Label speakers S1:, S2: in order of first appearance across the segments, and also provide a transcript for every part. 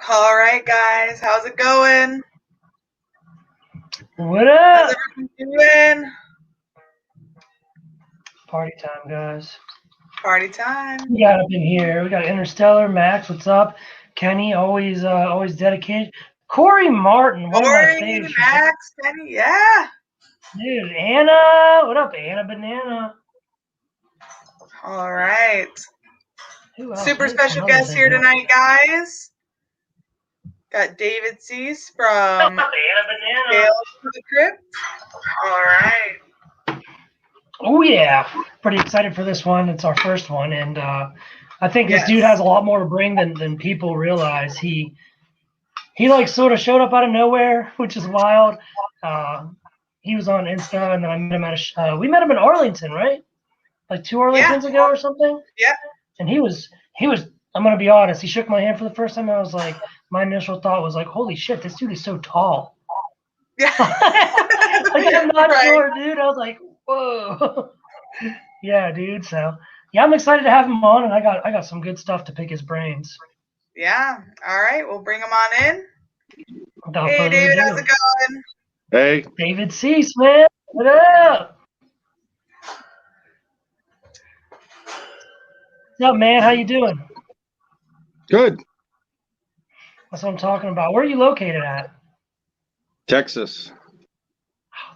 S1: All right, guys, how's it going?
S2: What
S1: How's
S2: up?
S1: everyone doing?
S2: Party time, guys.
S1: Party time.
S2: We got up in here. We got Interstellar, Max. What's up? Kenny, always dedicated. Corey Martin, one of my
S1: Corey,
S2: faves.
S1: Max, Penny, yeah.
S2: Dude, Anna. What up, Anna Banana?
S1: All right.
S2: Who else?
S1: Super
S2: We had some
S1: special
S2: others
S1: guest
S2: in
S1: here tonight, guys. Got David Suess from
S2: Anna Banana.
S1: Tales to the Crypt. All right.
S2: Oh yeah, pretty excited for this one. It's our first one, and I think this
S1: Yes.
S2: dude has a lot more to bring than people realize. He like sort of showed up out of nowhere, which is wild. He was on Insta, and then I met him at we met him in Arlington, right? Like 2 Arlingtons ago or something.
S1: Yeah.
S2: And he was. I'm gonna be honest. He shook my hand for the first time. And I was like, my initial thought was like, holy shit, this dude is so tall.
S1: Yeah.
S2: Like I'm not
S1: Right.
S2: short, dude. I was like, whoa. Yeah, dude. So yeah, I'm excited to have him on, and I got some good stuff to pick his brains.
S1: Yeah. All right, we'll bring him on in.
S2: Without
S1: Hey,
S2: further
S1: David,
S2: ado.
S1: how's it going?
S3: Hey.
S2: David Suess, man. What up? What's up, man? How you doing?
S3: Good.
S2: That's what I'm talking about. Where are you located at?
S3: Texas.
S2: Oh,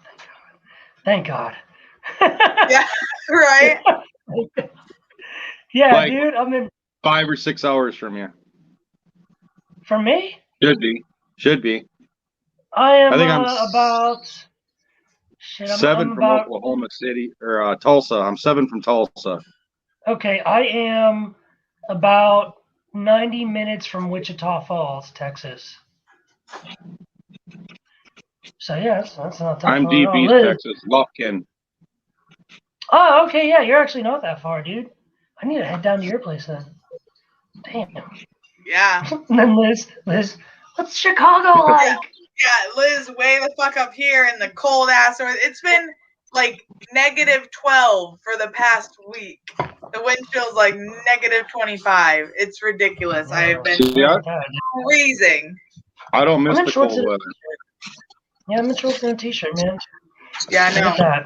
S2: thank God.
S1: Yeah, right.
S2: Yeah,
S3: Like
S2: dude. I'm in.
S3: 5 or 6 hours from you.
S2: From me?
S3: Should be.
S2: I am
S3: I think I'm
S2: about. Shit,
S3: 7
S2: I'm
S3: from
S2: about.
S3: Oklahoma City or Tulsa. I'm 7 from Tulsa.
S2: Okay, I am about 90 minutes from Wichita Falls, Texas. So yeah, that's not that
S3: I'm
S2: far
S3: deep
S2: at all.
S3: east
S2: Liz.
S3: Texas, Lufkin.
S2: Oh, okay, yeah, you're actually not that far, dude. I need to head down to your place then. Damn.
S1: Yeah.
S2: And then Liz, what's Chicago like?
S1: Yeah, Liz, way the fuck up here in the cold ass north. It's been like -12 for the past week. The wind chill's like -25. It's ridiculous. I have been
S3: Yeah,
S1: freezing.
S3: I don't miss
S2: I'm in
S3: the
S2: shorts
S3: cold
S2: and-
S3: weather.
S2: Yeah, I'm in shorts and a t-shirt, man.
S1: Yeah, I know.
S2: Look at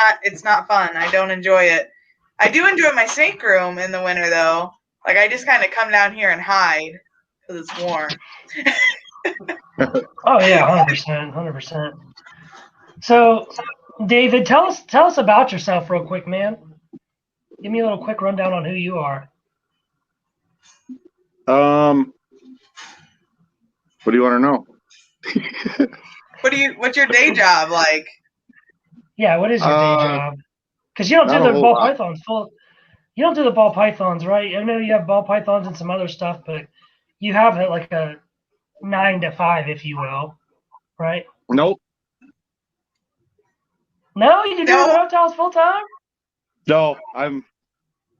S2: that.
S1: It's not fun. I don't enjoy it. I do enjoy my snake room in the winter though. Like I just kind of come down here and hide because it's warm.
S2: Oh yeah, 100%. So, David, tell us about yourself real quick, man. Give me a little quick rundown on who you are.
S3: What do you want to know?
S1: What's your day job like?
S2: Yeah, what is your day job? Because you don't do
S3: not a
S2: the
S3: whole
S2: ball
S3: lot.
S2: pythons full. You don't do the ball pythons, right? I know you have ball pythons and some other stuff, but you have it like a 9 to 5, if you will, right?
S3: Nope.
S2: No, you do the reptiles full time?
S3: No, I'm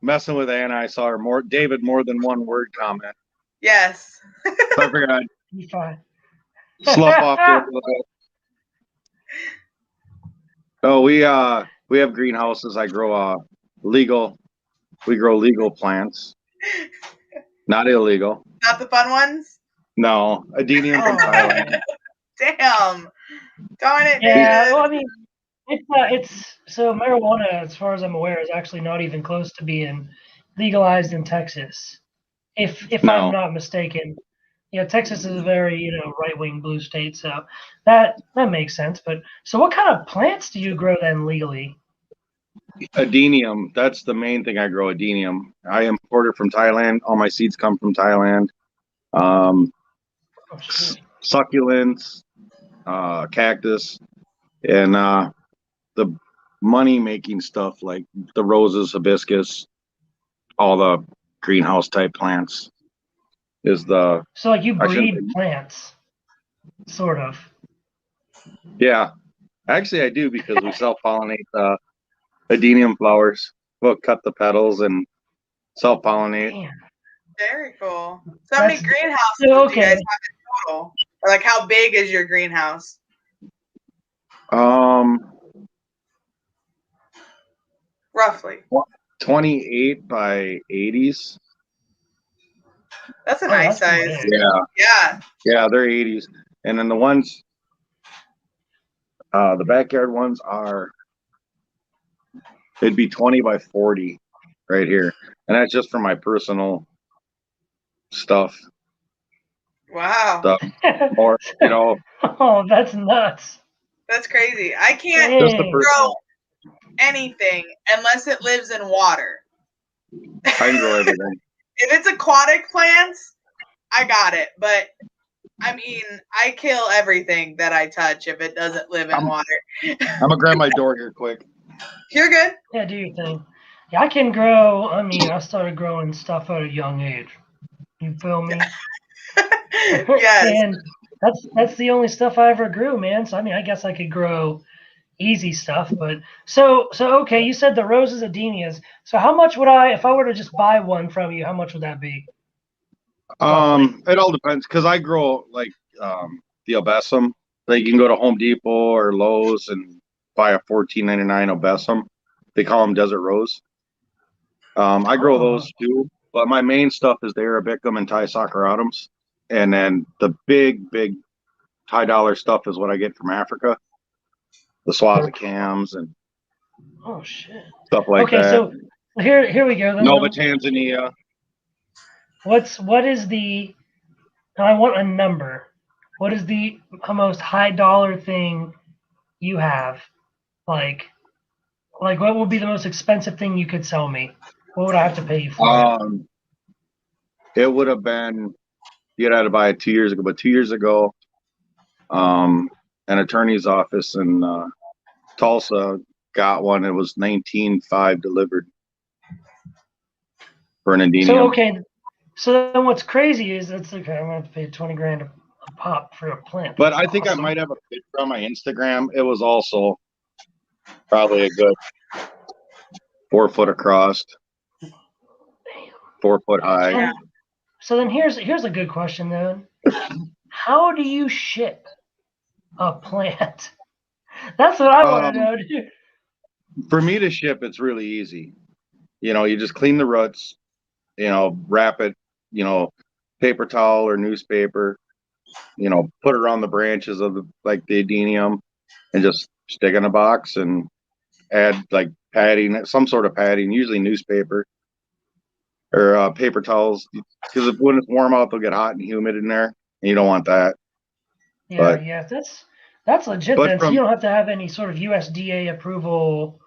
S3: messing with Anna. I saw her David more than one word comment.
S1: Yes.
S3: So I figured I'd
S2: You fine.
S3: slough off there a little bit. Oh, we have greenhouses. I grow we grow legal plants. Not illegal.
S1: Not the fun ones?
S3: No. Adenium from Thailand.
S1: Damn. Darn it,
S2: Yeah,
S1: David.
S2: well, I mean, it's so marijuana, as far as I'm aware, is actually not even close to being legalized in Texas, if
S3: No.
S2: I'm not mistaken. Yeah, Texas is a very right-wing blue state, so that makes sense. But so, what kind of plants do you grow then legally?
S3: Adenium. That's the main thing I grow. Adenium. I import it from Thailand. All my seeds come from Thailand. Succulents, cactus, and the money-making stuff like the roses, hibiscus, all the greenhouse type plants is the.
S2: So, like, you breed plants, sort of.
S3: Yeah, actually, I do because we self-pollinate the adenium flowers. We'll cut the petals and self-pollinate.
S2: Damn.
S1: Very cool. So how many greenhouses do you guys have in total? Or like how big is your greenhouse?
S3: 28 by 80s.
S1: That's a
S2: Oh,
S1: nice
S2: that's pretty
S1: size.
S2: big.
S3: Yeah,
S1: Yeah.
S3: yeah, they're 80s. And then the ones, the backyard ones are, it'd be 20 by 40 right here. And that's just for my personal stuff.
S1: Wow.
S3: Or, you know,
S2: Oh, that's nuts.
S1: That's crazy. I can't
S3: just the
S2: Dang.
S3: personal.
S1: grow anything unless it lives in water.
S3: I can grow everything.
S1: If it's aquatic plants, I got it. But I mean, I kill everything that I touch if it doesn't live in water.
S3: I'm gonna grab my door here quick.
S1: You're good.
S2: Yeah, do your thing. Yeah, I can grow. I mean, I started growing stuff at a young age. You feel me?
S1: Yes.
S2: And that's the only stuff I ever grew, man. So I mean, I guess I could grow easy stuff, but so okay. You said the roses, adenias. So how much would I, if I were to just buy one from you? How much would that be?
S3: It all depends because I grow like the Obesum. Like you can go to Home Depot or Lowe's and buy a $14.99 Obesum. They call them Desert Rose. I grow those too, but my main stuff is the Arabicum and Thai Saccharatums, and then the big high dollar stuff is what I get from Africa, the Swazicams and
S2: Oh shit.
S3: stuff like
S2: Okay,
S3: that.
S2: so here we go. Then
S3: Nova Tanzania.
S2: what is the? I want a number. What is the most high dollar thing you have? Like what would be the most expensive thing you could sell me? What would I have to pay you for it?
S3: It would have been you'd had to buy it 2 years ago, but 2 years ago, an attorney's office in Tulsa got one. It was 19.5 delivered for an Indenium.
S2: So okay, so then what's crazy is that's okay. I'm gonna have to pay 20 grand a pop for a plant.
S3: But
S2: That's
S3: I think
S2: awesome.
S3: I might have a picture on my Instagram. It was also probably a good 4 foot across, 4 foot high.
S2: So then here's a good question then. How do you ship a plant? That's what I want to know, dude.
S3: For me to ship, it's really easy. You know, you just clean the roots, you know, wrap it, you know, paper towel or newspaper, you know, put it around the branches of the Adenium and just stick in a box and add like padding, some sort of padding, usually newspaper or paper towels, because when it's warm out, they'll get hot and humid in there, and you don't want that.
S2: Yeah,
S3: But,
S2: yeah, that's legit
S3: but
S2: then. So
S3: from,
S2: you don't have to have any sort of USDA approval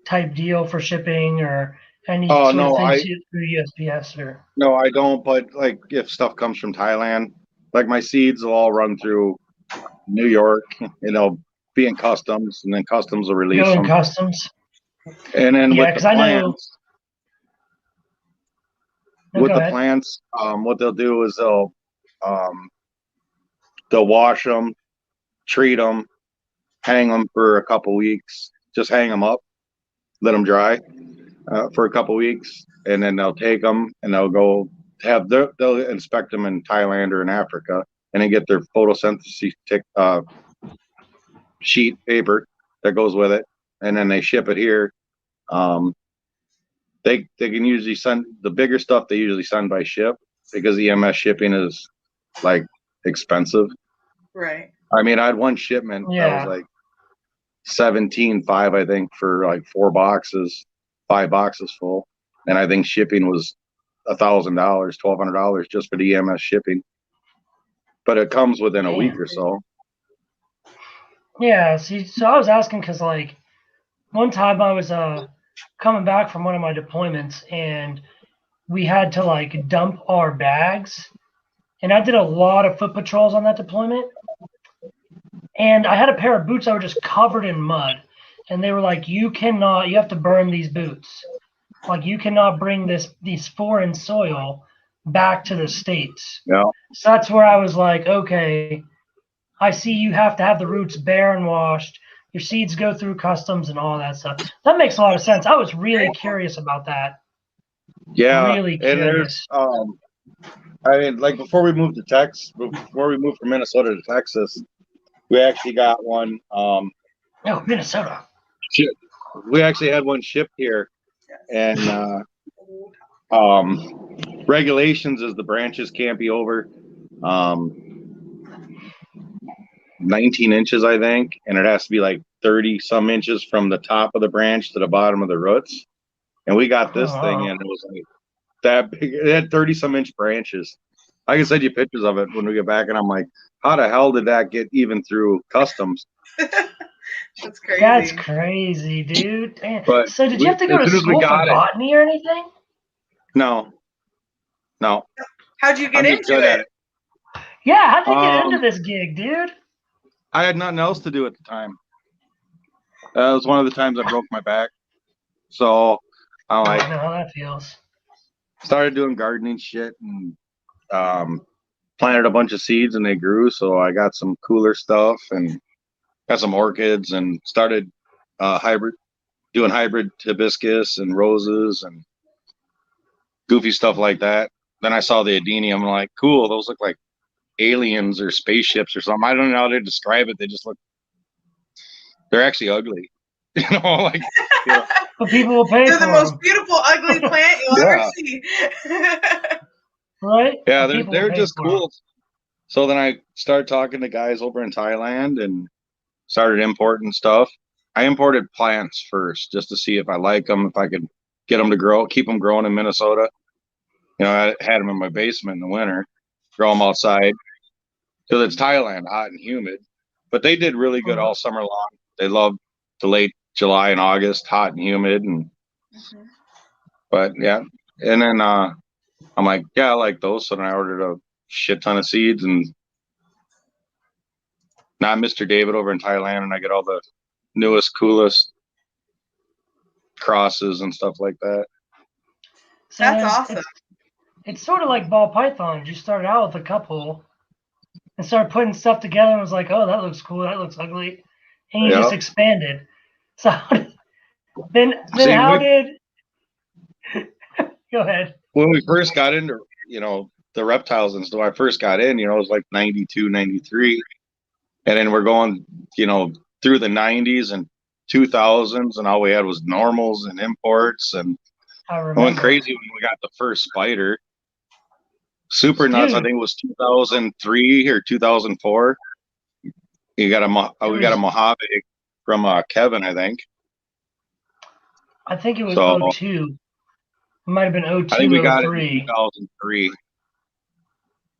S2: type deal for shipping or any sort of things through USPS or.
S3: No, I don't. But like if stuff comes from Thailand, like my seeds will all run through New York, you know, be in customs, and then customs will release
S2: Go in
S3: them.
S2: customs.
S3: And then
S2: Yeah,
S3: with the
S2: 'cause I know.
S3: plants, what they'll do is they'll wash them, treat them, hang them for a couple weeks, just hang them up, let them dry for a couple weeks, and then they'll take them and they'll go they'll inspect them in Thailand or in Africa, and then get their photosynthesis sheet paper that goes with it, and then they ship it here. They can usually send the bigger stuff. They usually send by ship because EMS shipping is like expensive.
S1: Right.
S3: I mean, I had one shipment that was like 17.5, I think, for like 5 boxes full, and I think shipping was $1,000, $1,200 just for the EMS shipping. But it comes within a week or so.
S2: Yeah, see, so I was asking because like one time I was coming back from one of my deployments and we had to like dump our bags, and I did a lot of foot patrols on that deployment. And I had a pair of boots that were just covered in mud, and they were like, you have to burn these boots. Like you cannot bring these foreign soil back to the States.
S3: Yeah.
S2: So that's where I was like, okay, I see you have to have the roots bare and washed. Your seeds go through customs and all that stuff. That makes a lot of sense. I was really curious about that.
S3: Yeah.
S2: Really curious.
S3: And I mean, like before we moved from Minnesota to Texas, we actually got one.
S2: Minnesota.
S3: We actually had one shipped here, and regulations is the branches can't be over 19 inches, I think, and it has to be like 30 some inches from the top of the branch to the bottom of the roots. And we got this thing, and it was like that big. It had 30 some inch branches. I can send you pictures of it when we get back, and I'm like, how the hell did that get even through customs?
S1: That's crazy.
S2: That's crazy, dude. Damn.
S3: But
S2: So did you have to go to school for botany or anything?
S3: No.
S1: How'd you get into it?
S2: Yeah, how'd you get into this gig, dude?
S3: I had nothing else to do at the time. That was one of the times I broke my back. So I'm like,
S2: I know how that feels.
S3: Started doing gardening shit and planted a bunch of seeds and they grew. So I got some cooler stuff and got some orchids and started doing hybrid hibiscus and roses and goofy stuff like that. Then I saw the adenium. I'm like, cool. Those look like aliens or spaceships or something. I don't know how to describe it. They just look. They're actually ugly. Like.
S2: But people will pay.
S1: They're the most beautiful ugly plant you'll ever see.
S2: Right?
S3: Yeah, they're just cool. So then I started talking to guys over in Thailand and started importing stuff. I imported plants first just to see if I like them, if I could get them to grow, keep them growing in Minnesota. I had them in my basement in the winter, grow them outside because it's Thailand, hot and humid. But they did really good all summer long. They loved the late July and August, hot and humid. And but yeah, and then I'm like, yeah, I like those. So then I ordered a shit ton of seeds and not Mr. David over in Thailand, and I get all the newest, coolest crosses and stuff like that.
S2: So
S1: that's awesome.
S2: It's sort of like ball pythons. You started out with a couple and started putting stuff together and was like, oh, that looks cool, that looks ugly. And you just expanded. So then how did go ahead.
S3: When we first got into, the reptiles and stuff, I first got in, it was like 92, 93. And then we're going, through the 90s and 2000s, and all we had was normals and imports. And I went crazy when we got the first spider. Super nuts. I think it was 2003 or 2004. We got a Mojave from Kevin, I think.
S2: I think it was 02. It might have been 02.
S3: I think we got it in 2003.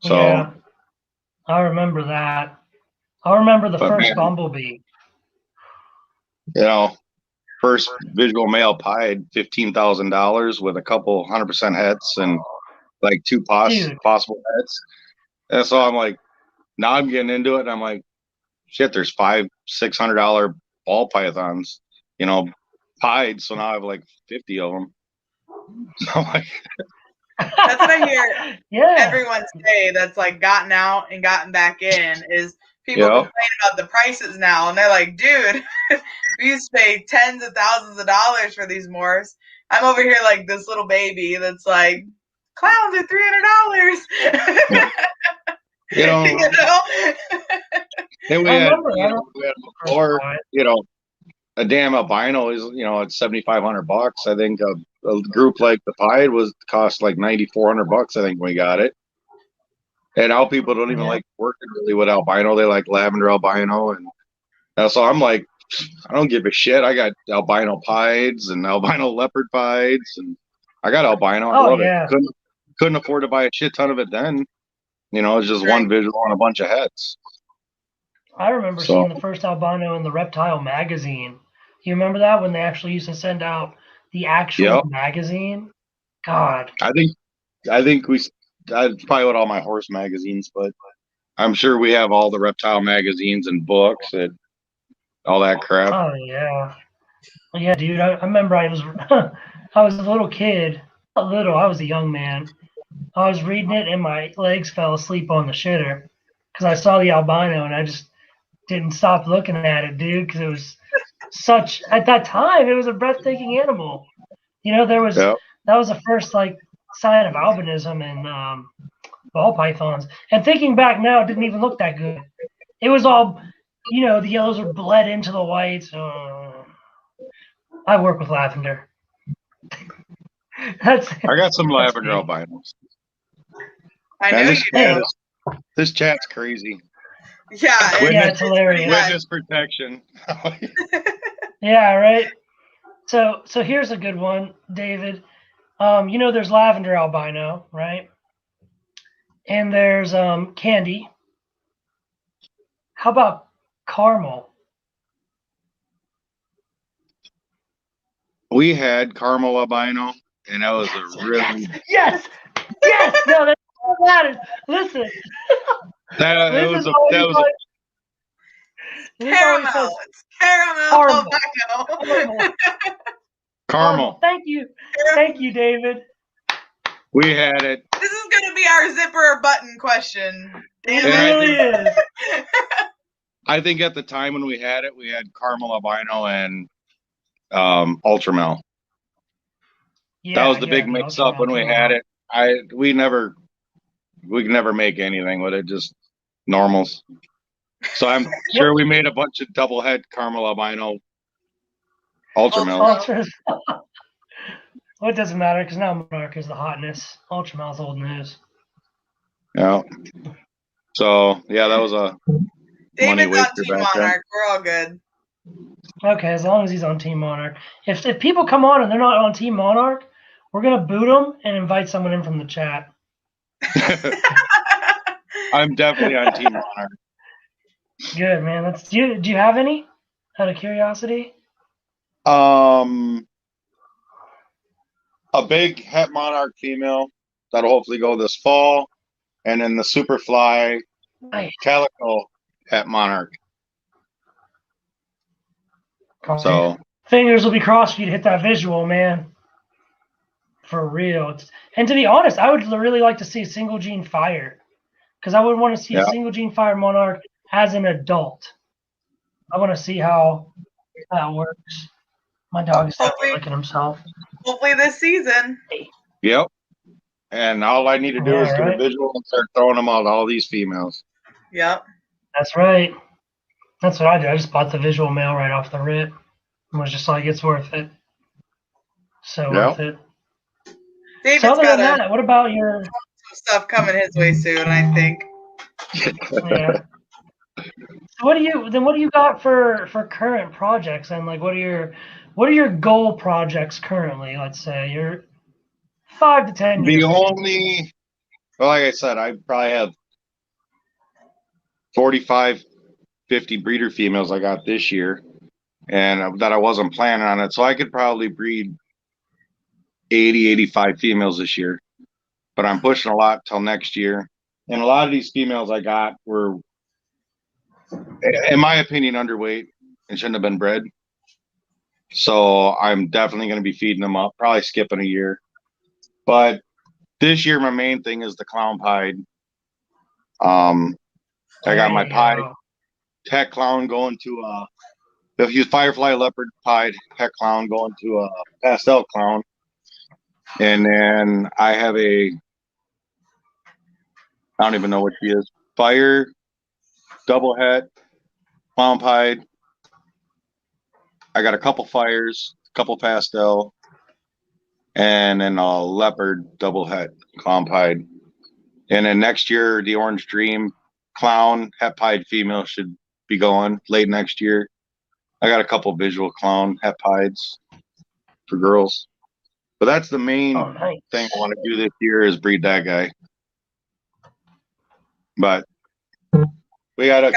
S3: So
S2: yeah, I remember that. I remember the first bumblebee.
S3: First visual male pied $15,000 with a couple 100% heads and like two possible heads. And so I'm like, now I'm getting into it. And I'm like, shit, there's $500-600 ball pythons, pied. So now I have like 50 of them. So I'm like,
S1: that's what I hear everyone say that's like gotten out and gotten back in is people complain about the prices now. And they're like, dude, we used to pay tens of thousands of dollars for these morphs. I'm over here like this little baby that's like, clowns are $300.
S3: And we had before, a damn albino is, it's $7,500. I think a group like the Pied cost like $9,400. I think when we got it. And now people don't even like working really with albino. They like lavender albino, and so I'm like, I don't give a shit. I got albino pieds and albino leopard pieds, and I got albino. I love it. Couldn't afford to buy a shit ton of it then. It's just one visual and a bunch of heads.
S2: I remember seeing the first albino in the Reptile magazine. You remember that when they actually used to send out the actual magazine? God.
S3: I think that's probably what all my horse magazines, but I'm sure we have all the reptile magazines and books and all that crap.
S2: Oh yeah. Yeah, dude. I remember I was a little kid. I was a young man. I was reading it and my legs fell asleep on the shitter because I saw the albino and I just didn't stop looking at it, dude, because it was at that time, it was a breathtaking animal. That was the first sign of albinism in ball pythons. And thinking back now, it didn't even look that good. It was all, the yellows were bled into the whites. I work with lavender.
S3: I got some lavender albinos.
S1: I
S3: Man,
S1: know
S3: this
S1: you
S3: chat
S1: do.
S3: this chat's crazy.
S1: Yeah,
S2: Yeah, it's hilarious.
S3: Witness protection.
S2: Yeah, right. So here's a good one, David. There's lavender albino, right? And there's candy. How about caramel?
S3: We had caramel albino, and that was a really
S2: Yes. No, that's all that matters. Listen,
S3: that
S2: Liz
S3: was
S2: is
S3: a
S2: always
S3: that was
S2: like, Liz always says
S1: caramel. It's caramel
S2: caramel.
S1: albino.
S3: caramel.
S2: Thank you, David.
S3: We had it.
S1: This is going to be our zipper or button question.
S2: It
S3: Yeah,
S2: really is.
S3: I think at the time when we had it, we had caramel albino and ultramel.
S2: Yeah,
S3: That was the big mix up when we had it. We could never make anything with it, just normals. So I'm sure we made a bunch of double head caramel albino ultramel.
S2: Well, it doesn't matter because now Monarch is the hotness. Ultramel's old news.
S3: Yeah. So yeah, that was a money
S1: David's on
S3: waster
S1: Team
S3: back then.
S1: Monarch. We're all good.
S2: Okay, as long as he's on Team Monarch. If people come on and they're not on Team Monarch, we're gonna boot them and invite someone in from the chat.
S3: I'm definitely on Team Monarch.
S2: Good, man. Do you have any? Out of curiosity.
S3: A big het monarch female that'll hopefully go this fall, and then the Superfly
S2: Nice.
S3: calico het monarch.
S2: Okay.
S3: So
S2: Fingers will be crossed for you to hit that visual, man. For real. And to be honest, I would really like to see a single gene fire, because I would want to see a single gene fire monarch as an adult. I want to see how that works. My dog is licking himself.
S1: Hopefully this season.
S3: Yep. And all I need to do is get a visual and start throwing them out, all these females.
S1: Yep.
S2: That's right. That's what I did. I just bought the visual male right off the rip and was just like, it's worth it. So worth it.
S1: David's
S2: so other
S1: got
S2: than that, what about your
S1: stuff coming his way soon, I think.
S2: Yeah. What do you got for current projects, and like what are your goal projects currently? Let's say you're 5 to 10 years.
S3: Well, like I said, I probably have 45, 50 breeder females I got this year, and that I wasn't planning on it. So I could probably breed 80, 85 females this year, but I'm pushing a lot till next year. And a lot of these females I got were, in my opinion, underweight and shouldn't have been bred. So I'm definitely going to be feeding them up, probably skipping a year. But this year, my main thing is the clown pied. I got my pied het clown going to if you firefly leopard pied het clown going to a pastel clown. And then I have I don't even know what she is. Fire, double het, clown pied. I got a couple fires, a couple pastel, and then a leopard double het, clown pied. And then next year, the Orange Dream clown het pied female should be going late next year. I got a couple visual clown het pieds for girls. But that's the main thing I want to do this year is breed that guy. But we got a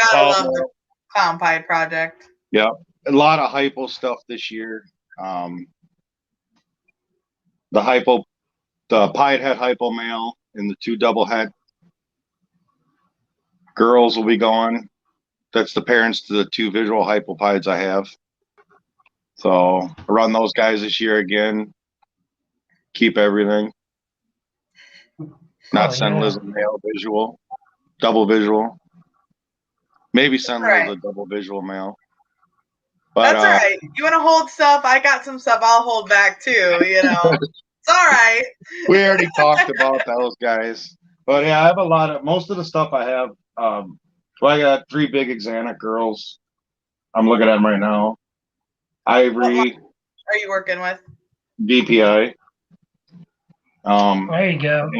S1: clown pie project.
S3: Yeah, a lot of hypo stuff this year. The pied het hypo male and the 2 double het girls will be going. That's the parents to the 2 visual hypopieds I have. So I run those guys this year again. Keep everything. Not send Liz a male visual, double visual. Maybe send Liz a double visual male. But,
S1: that's all right. You want to hold stuff? I got some stuff I'll hold back too. You know, it's all right.
S3: We already talked about those guys. But yeah, I have most of the stuff I have. So I got 3 big Exanic girls. I'm looking at them right now. Ivory.
S1: What are you working with?
S3: DPI.
S2: There you go.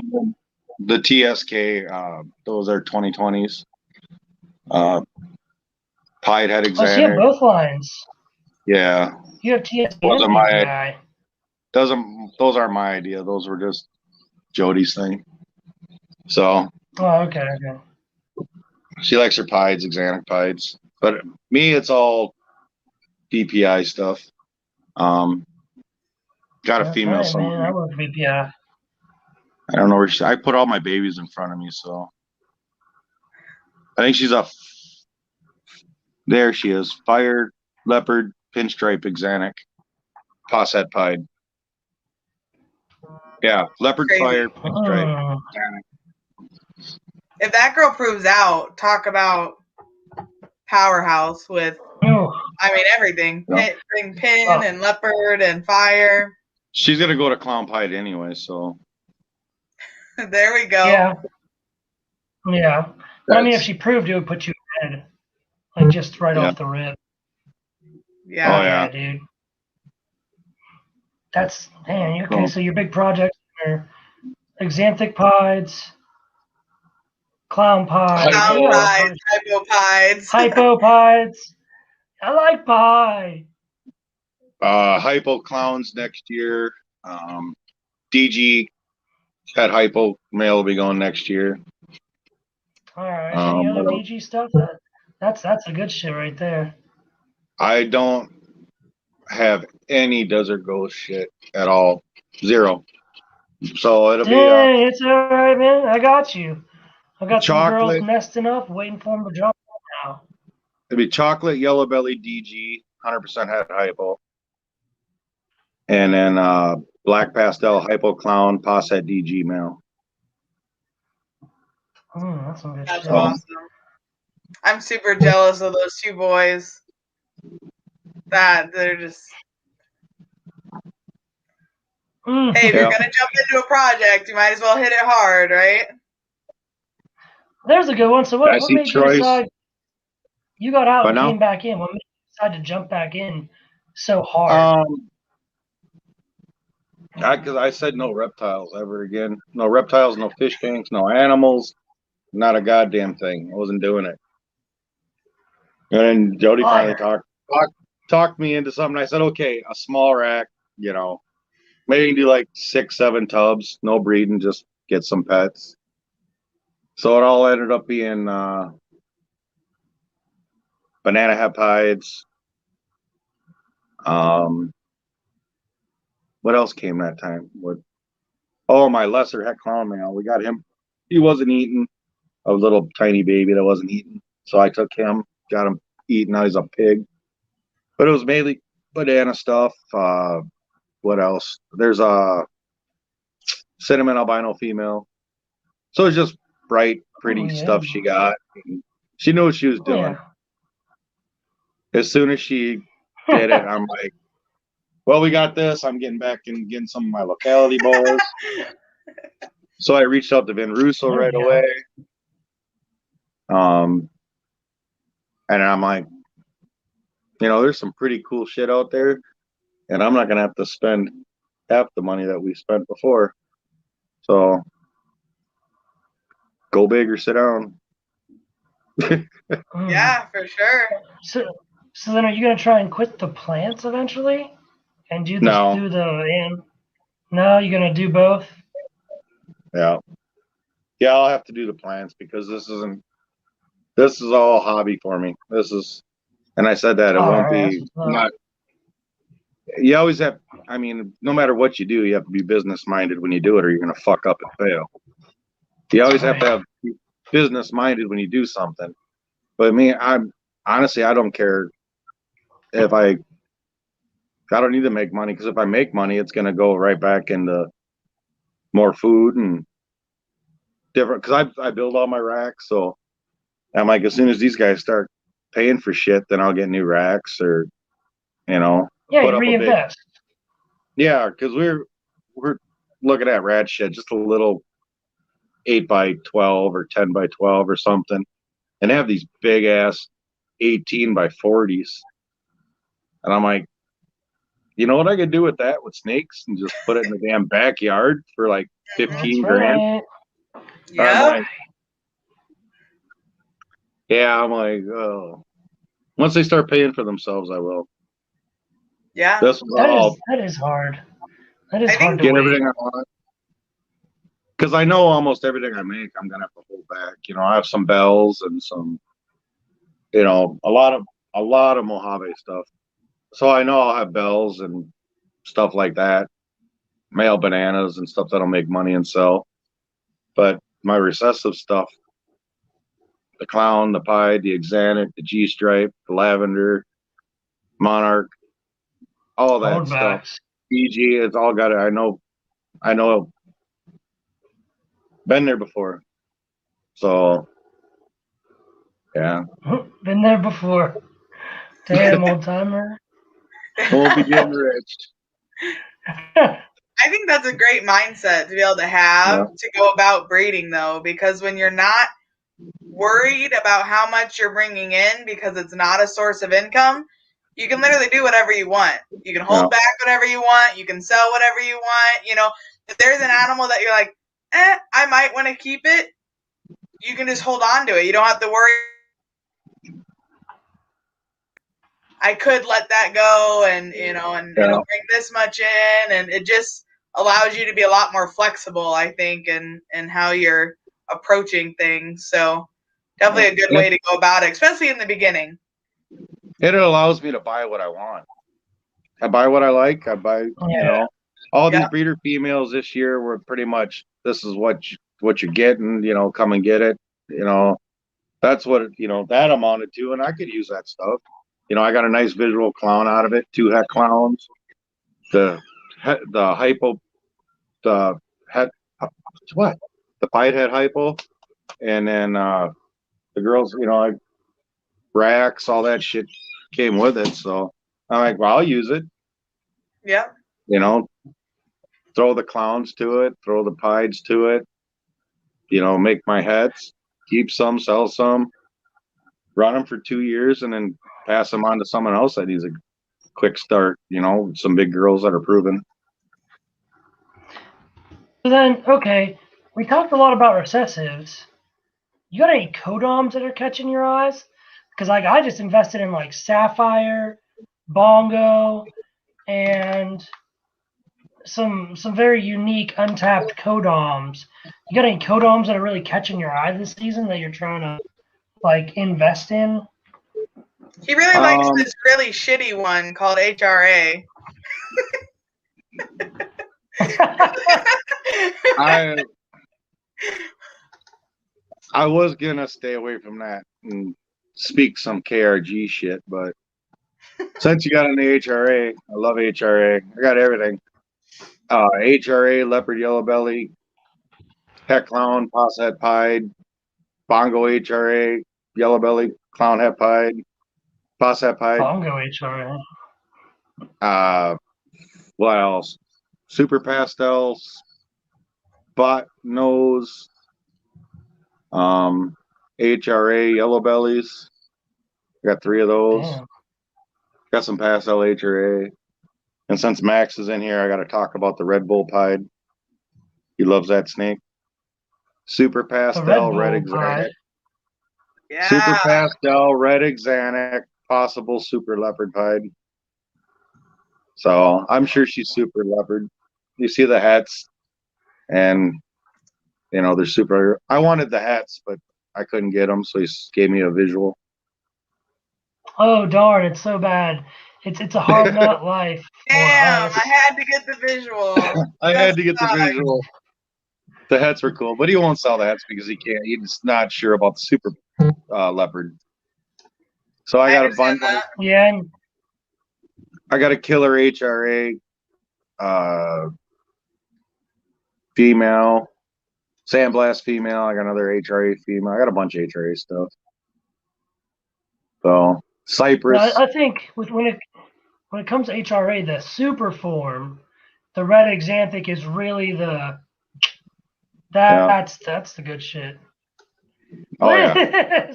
S3: The TSK, those are 2020s. Pied head
S2: Oh, so you have
S3: Xanax.
S2: both lines.
S3: Yeah.
S2: You have TSP
S3: Those
S2: and
S3: are my
S2: PPI.
S3: those aren't my idea. Those were just Jody's thing. So
S2: Oh, okay, okay.
S3: she likes her pieds, Xanax pieds. But me, it's all PPI stuff. Got a
S2: That's
S3: female
S2: right, man. I
S3: somewhere.
S2: love PPI.
S3: I don't know where I put all my babies in front of me, so I think she's up. There she is. Fire, leopard, pinstripe, Xanax, posset pied. Yeah, leopard,
S1: Crazy.
S3: fire, pinstripe,
S2: Mm.
S3: Xanax.
S1: If that girl proves out, talk about powerhouse with,
S2: Oh,
S1: I mean, everything.
S3: Yeah.
S1: Pin and leopard and fire.
S3: She's gonna go to clown pied anyway, so
S1: There we go.
S2: yeah. Yeah. But I mean, if she proved it would put you ahead, like just right
S3: Yeah.
S2: off the rip.
S1: Yeah.
S3: Oh, yeah.
S2: Dude. That's, man, okay, so your big projects are Xanthic Pieds, Clown Pies,
S1: Clown
S3: Hypo.
S1: pies, hypopides.
S2: Hypopides. I like pie.
S3: Hypo clowns next year. DG at Hypo male will be going next year.
S2: All right. Any other DG stuff? That's a good shit right there.
S3: I don't have any Desert Ghost shit at all. Zero. So it'll
S2: Dang, it's all right, man. I got you. I got some girls
S3: chocolate.
S2: nesting up, waiting for them to jump now.
S3: It'll be chocolate, yellow belly, DG, 100% head Hypo. And then black pastel, Hypo clown, posset DG male.
S2: That's some good
S1: That's
S2: shit.
S1: awesome. I'm super jealous of those two boys. That they're just. Hey, if you're gonna jump into a project, you might as well hit it hard, right?
S2: There's a good one. So what made you decide? You got out and came back in. What made you decide to jump back in so hard?
S3: Because I said no reptiles ever again. No reptiles, no fish tanks, no animals. Not a goddamn thing. I wasn't doing it. And then Jody finally talked me into something. I said, okay, a small rack, you know, maybe do like 6, 7 tubs, no breeding, just get some pets. So it all ended up being banana hepides. What else came that time? My lesser het clown male. We got him. He wasn't eating. A little tiny baby that wasn't eating. So I took him, got him eating. Now he's a pig. But it was mainly banana stuff. What else? There's a cinnamon albino female. So it's just bright, pretty stuff she got. She knew what she was doing.
S2: Yeah.
S3: As soon as she did it, I'm like, well, we got this. I'm getting back and getting some of my locality balls. So I reached out to Vin Russo right away. And I'm like, you know, there's some pretty cool shit out there, and I'm not gonna have to spend half the money that we spent before. So go big or sit down.
S1: Yeah, for sure.
S2: So then, are you gonna try and quit the plants eventually, and do the No, you're gonna do both.
S3: Yeah, I'll have to do the plants because this is all hobby for me. And I said that it won't be not. You always have. I mean, no matter what you do, you have to be business minded when you do it, or you're gonna fuck up and fail. You always have to be business minded when you do something. But me, I don't care if I don't need to make money, because if I make money, it's gonna go right back into more food and different. Because I build all my racks, so I'm like, as soon as these guys start paying for shit, then I'll get new racks, or
S2: Yeah, you reinvest.
S3: Yeah, because we're looking at rad shit, just a little 8x12 or 10x12 or something, and have these big ass 18x40s, and I'm like, you know what I could do with that with snakes, and just put it in the damn backyard for like 15 grand.
S1: Yeah.
S3: I'm like, oh. Once they start paying for themselves, I will.
S1: Yeah.
S3: This was
S2: That is hard. That is
S1: I
S2: hard
S1: think-
S2: to
S3: get
S2: wait.
S3: everything I want. Because I know almost everything I make, I'm gonna have to hold back. I have some bells and some, a lot of Mojave stuff. So I know I'll have bells and stuff like that, male bananas and stuff that'll make money and sell. But my recessive stuff, the clown, the pied, the axanthic, the G stripe, the lavender, monarch, all that stuff.
S2: Holdbacks.
S3: PG, it's all got it. I know, been there before. So, yeah.
S2: Been there before. Damn, old timer.
S3: Won't be getting rich.
S1: I think that's a great mindset to be able to have to go about breeding, though, because when you're not worried about how much you're bringing in because it's not a source of income, you can literally do whatever you want. You can hold back whatever you want. You can sell whatever you want. If there's an animal that you're like, I might want to keep it, you can just hold on to it. You don't have to worry. I could let that go and it'll bring this much in, and it just allows you to be a lot more flexible, I think, in how you're approaching things. So definitely a good way to go about it, especially in the beginning.
S3: It allows me to buy what I want. I buy what I like. I buy, all these breeder females this year were pretty much, this is what you're getting, come and get it. That's what, that amounted to, and I could use that stuff. I got a nice visual clown out of it, 2 het clowns, the hypo, the het, what? The pied het hypo, and then the girls, racks, all that shit came with it. So I'm like, well, I'll use it.
S1: Yeah.
S3: Throw the clowns to it, throw the pieds to it, make my hets, keep some, sell some, run them for 2 years, and then pass them on to someone else that needs a quick start, some big girls that are proven.
S2: So then, okay, we talked a lot about recessives. You got any codoms that are catching your eyes? Because I just invested in like Sapphire, Bongo, and some very unique untapped codoms. You got any codoms that are really catching your eye this season that you're trying to like invest in?
S1: He really likes this really shitty one called HRA.
S3: I was gonna stay away from that and speak some KRG shit, but since you got an HRA, I love HRA. I got everything. HRA, leopard yellow belly, het clown, poss het pied, bongo HRA, yellow belly, clown het pied, poss het pied.
S2: Bongo HRA.
S3: What else? Super pastels, spot nose, HRA yellow bellies. Got 3 of those.
S2: Damn.
S3: Got some pastel HRA. And since Max is in here, I got to talk about the Red Bull pied. He loves that snake. Super pastel red axanthic.
S1: Yeah.
S3: Super pastel red axanthic, possible super leopard pied. So I'm sure she's super leopard. You see the hats, and they're super. I wanted the hats, but I couldn't get them, so he gave me a visual.
S2: Oh darn! It's so bad. It's a hard nut life.
S1: Damn! I had to get the visual.
S3: I had to get the visual. The hats were cool, but he won't sell the hats because he can't. He's not sure about the super leopard. So I got a bundle.
S2: Yeah.
S3: I got a killer HRA female, sandblast female. I got another HRA female. I got a bunch of HRA stuff. So Cypress.
S2: I think when it comes to HRA, the super form, the red axanthic is really that's the good shit.
S3: Oh yeah.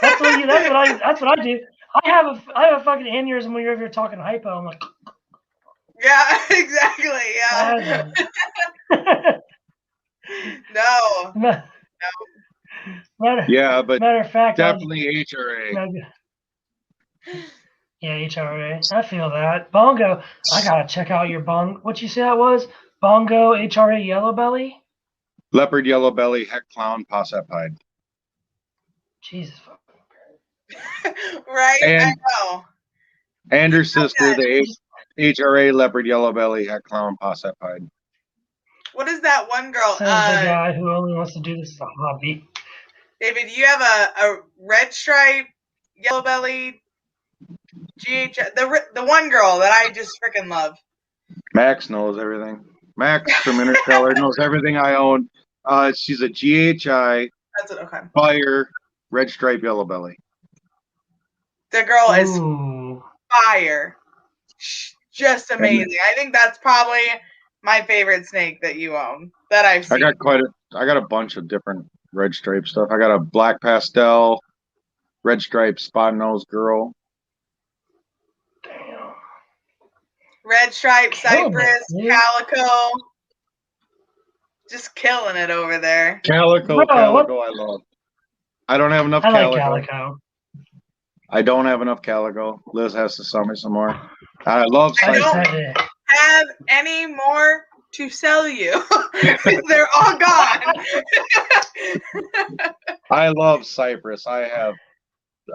S2: That's what I do. I have a fucking aneurysm when you're talking hypo. I'm like,
S1: yeah, exactly. Yeah. No.
S3: Yeah, but
S2: matter of fact,
S3: definitely HRA.
S2: Yeah, HRA. I feel that. Bongo. I gotta check out your bongo. What you say that was? Bongo HRA Yellow Belly?
S3: Leopard yellow belly, heck clown, posset pied.
S2: Jesus.
S1: Right?
S3: And
S1: I know.
S3: and her
S1: You got
S3: sister,
S1: that.
S3: the HRA leopard yellow belly, heck clown, posset pied.
S1: What is that one girl?
S2: Says the guy who only wants to do this as a hobby.
S1: David, you have a red stripe, yellow belly, GH, the one girl that I just freaking love.
S3: Max knows everything. Max from Interstellar knows everything I own. She's a GHI
S1: That's it. Okay.
S3: fire red stripe yellow belly.
S1: The girl is
S2: Ooh.
S1: fire. Just amazing. I think that's probably my favorite snake that you own that I've seen.
S3: I got a bunch of different red stripe stuff. I got a black pastel, red stripe spot nose girl.
S2: Damn.
S1: Red stripe,
S2: Killing it,
S1: cypress,
S2: dude.
S1: calico. Just killing it over there.
S3: Calico,
S2: Bro, what?
S3: I love. I don't have enough
S2: I like
S3: calico.
S2: calico.
S3: I don't have enough calico. Liz has to sell me some more. I love
S1: I
S3: cypress.
S1: don't have any more to sell you. They're all gone.
S3: I love cypress. I have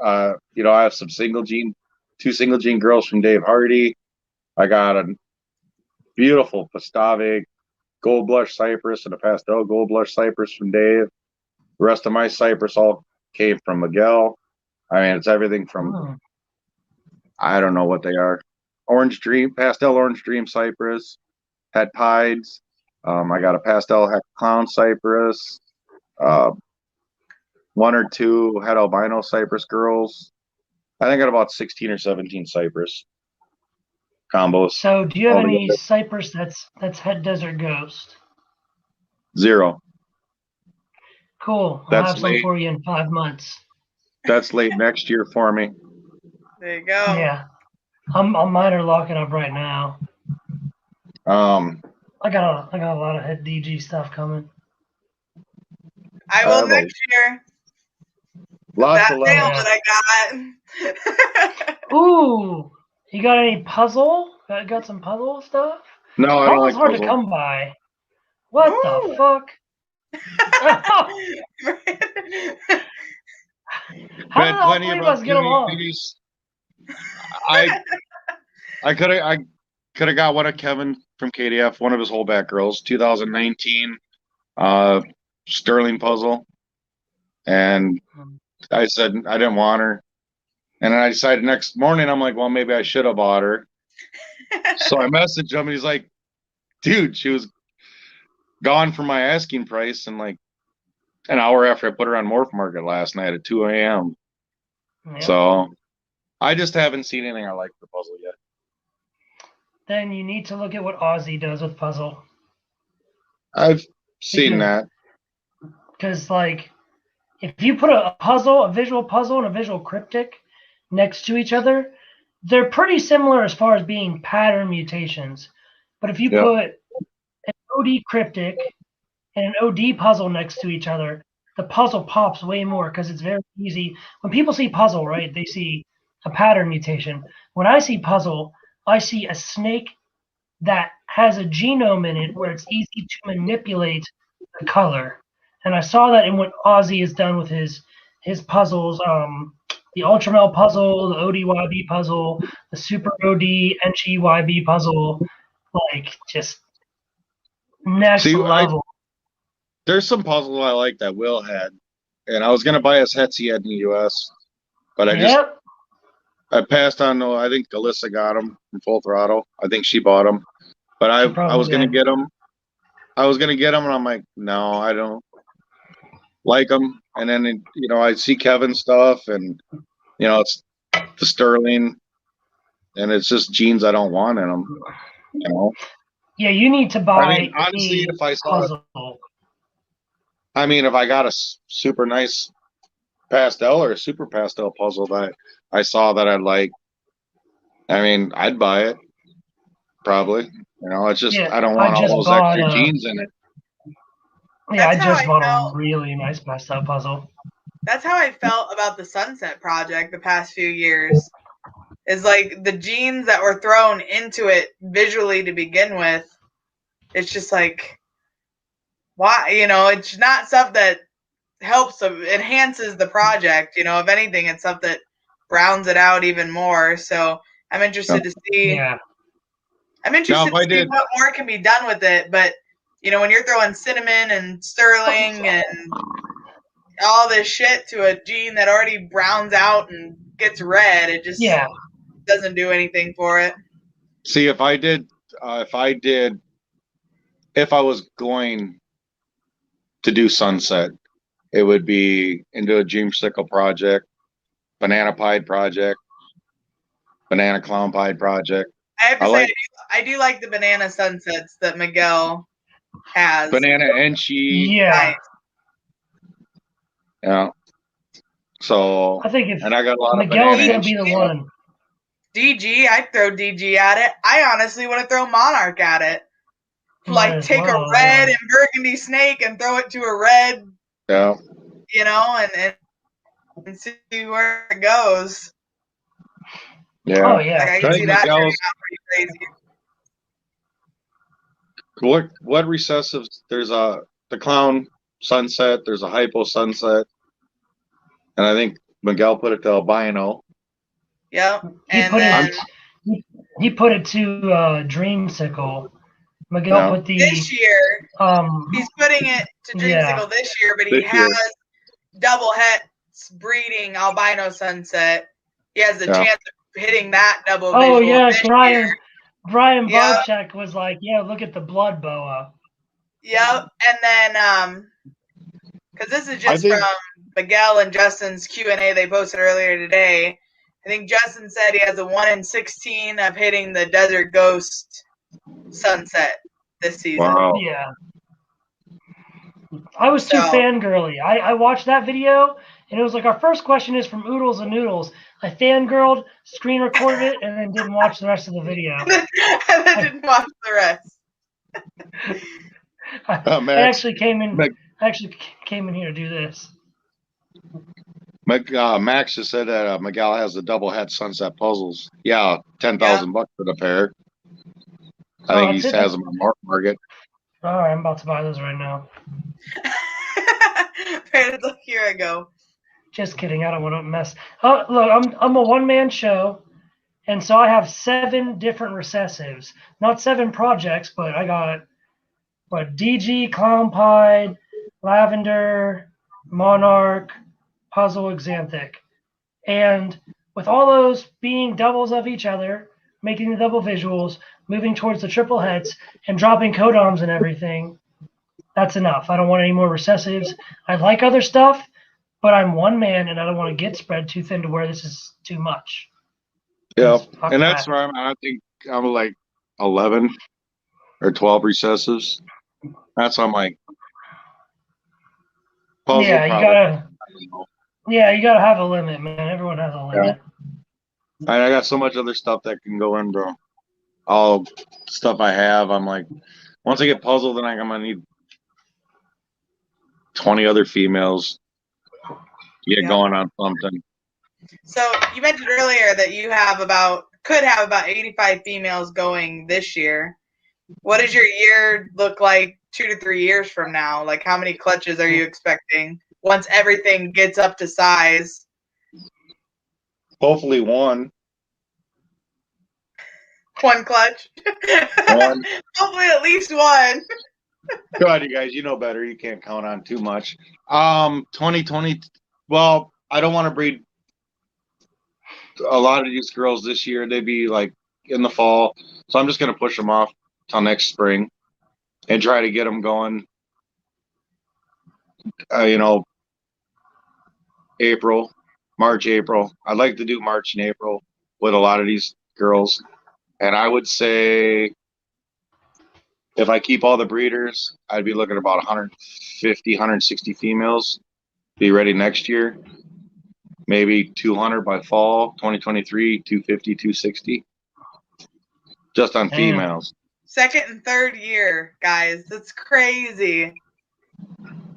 S3: I have some two single gene girls from Dave Hardy. I got a beautiful Pastave gold blush cypress and a pastel gold blush cypress from Dave. The rest of my cypress all came from Miguel. I mean, it's everything from I don't know what they are. Orange Dream, pastel orange dream cypress, het pieds. I got a pastel het clown cypress. One or two het albino cypress girls. I think I got about 16 or 17 cypress combos.
S2: So, do you have any cypress that's het desert ghost?
S3: 0.
S2: Cool. I'll
S3: That's
S2: have some
S3: late.
S2: for you in 5 months.
S3: That's late next year for me.
S1: There you go.
S2: Yeah. Mine are locking up right now. I got a lot of het DG stuff coming.
S1: I will next year.
S3: Lots
S1: that
S3: of
S1: sale
S3: love.
S1: that I got.
S2: Ooh, you got any puzzle? Got some puzzle stuff?
S3: No, I don't like
S2: hard
S3: puzzle.
S2: to come by. What the fuck? How did all three of us get along?
S3: I could have got one of Kevin from KDF, one of his whole back girls, 2019 Sterling puzzle, and I said I didn't want her, and then I decided next morning I'm like, well, maybe I should have bought her. So I messaged him and he's like, dude, she was gone for my asking price, and like an hour after I put her on Morph Market last night at 2 a.m. Yep. So I just haven't seen anything I like for puzzle yet.
S2: Then you need to look at what Ozzy does with puzzle.
S3: I've seen that.
S2: Because, like, if you put a visual puzzle and a visual cryptic next to each other, they're pretty similar as far as being pattern mutations. But if you put an OD cryptic and an OD puzzle next to each other, the puzzle pops way more because it's very easy. When people see puzzle, right, they see a pattern mutation. When I see puzzle, I see a snake that has a genome in it where it's easy to manipulate the color. And I saw that in what Ozzy has done with his puzzles, the Ultramel puzzle, the ODYB puzzle, the Super OD NGYB puzzle, like just next level.
S3: There's some puzzle I like that Will had, and I was gonna buy his hets he had in the US, but I passed on. I think Alyssa got them from Full Throttle. I think she bought them, but I was gonna get them. And I'm like, no, I don't like them. And then I see Kevin stuff, and it's the Sterling, and it's just jeans I don't want in them.
S2: Yeah, you need to buy.
S3: I mean, honestly, if I saw puzzle. If I got a super nice pastel or a super pastel puzzle that I saw that I'd like, I'd buy it. Probably. It's just I don't want all those extra jeans in it.
S2: Yeah,
S1: That's
S2: I
S1: how
S2: just
S1: I
S2: bought
S1: felt.
S2: a really nice messed up puzzle.
S1: That's how I felt about the Sunset Project the past few years. Is like the genes that were thrown into it visually to begin with. It's just like, why? It's not stuff that helps, enhances the project. If anything, it's stuff that browns it out even more. So I'm interested to see.
S2: Yeah.
S1: I'm interested to see what more can be done with it. But when you're throwing cinnamon and sterling and all this shit to a gene that already browns out and gets red, it just doesn't do anything for it.
S3: See, if I was going to do Sunset, it would be into a dreamsicle project, banana pied project, banana clown pied project.
S1: I have to say, I do like the banana sunsets that Miguel has.
S3: Banana enchi.
S2: Yeah.
S3: Yeah. So
S2: I think if
S3: I got a lot
S2: Miguel's
S3: of
S2: gonna be the one.
S1: DG, I'd throw DG at it. I honestly want to throw Monarch at it. Like take a red and burgundy snake and throw it to a red.
S3: Yeah.
S1: And see where it goes.
S3: Yeah.
S2: Oh yeah.
S1: Like I can see that turning out pretty
S3: crazy. What recessives? There's the clown sunset. There's a hypo sunset, and I think Miguel put it to albino.
S1: Yep.
S2: He put it to dreamsicle. Miguel put the
S1: this year. He's putting it to dreamsicle this year, but he has double hets breeding albino sunset. He has the chance of hitting that double visual.
S2: Oh yeah,
S1: this
S2: Brian
S1: year.
S2: Bobchek was like, yeah, look at the blood boa.
S1: Yep. And then because this is just from Miguel and Justin's Q&A they posted earlier today. I think Justin said he has a 1 in 16 of hitting the Desert Ghost sunset this season.
S3: Wow.
S2: Yeah. I was too fangirly. I watched that video, and it was like, our first question is from Oodles and Noodles. I fangirled, screen recorded it, and then didn't watch the rest of the video.
S1: and then didn't watch the rest.
S2: I actually came in. Came in here to do this.
S3: Max just said that Miguel has the double head sunset puzzles. Yeah, $10,000 for the pair. I think he has them on market.
S2: All right, I'm about to buy those right now.
S1: Here I go.
S2: Just kidding. I don't want to mess. Oh, look, I'm a one-man show, and so I have 7 different recessives. Not 7 projects, but I got DG, Clown Pied, Lavender, Monarch, Puzzle, Xanthic. And with all those being doubles of each other, making the double visuals, moving towards the triple heads, and dropping codoms and everything, that's enough. I don't want any more recessives. I like other stuff, but I'm one man, and I don't want to get spread too thin to where this is too much.
S3: Yeah, and that's where I'm at. I think I'm like 11 or 12 recessives. That's on my puzzle.
S2: Yeah, you gotta have a limit, man. Everyone has a limit.
S3: Yeah. I got so much other stuff that can go in, bro. All stuff I have, I'm like, once I get puzzled, then I'm gonna need 20 other females to get going on something.
S1: So you mentioned earlier that you could have about 85 females going this year. What does your year look like 2 to 3 years from now? Like, how many clutches are you expecting once everything gets up to size?
S3: Hopefully one.
S1: One clutch?
S3: One.
S1: Hopefully at least one.
S3: God, you guys, you know better. You can't count on too much. 2020. Well, I don't want to breed a lot of these girls this year. They'd be like in the fall. So I'm just going to push them off till next spring and try to get them going, March, April. I'd like to do March and April with a lot of these girls. And I would say if I keep all the breeders, I'd be looking at about 150, 160 females. Be ready next year. Maybe 200 by fall, 2023, 250, 260. Just on females.
S1: Second and third year, guys. That's crazy.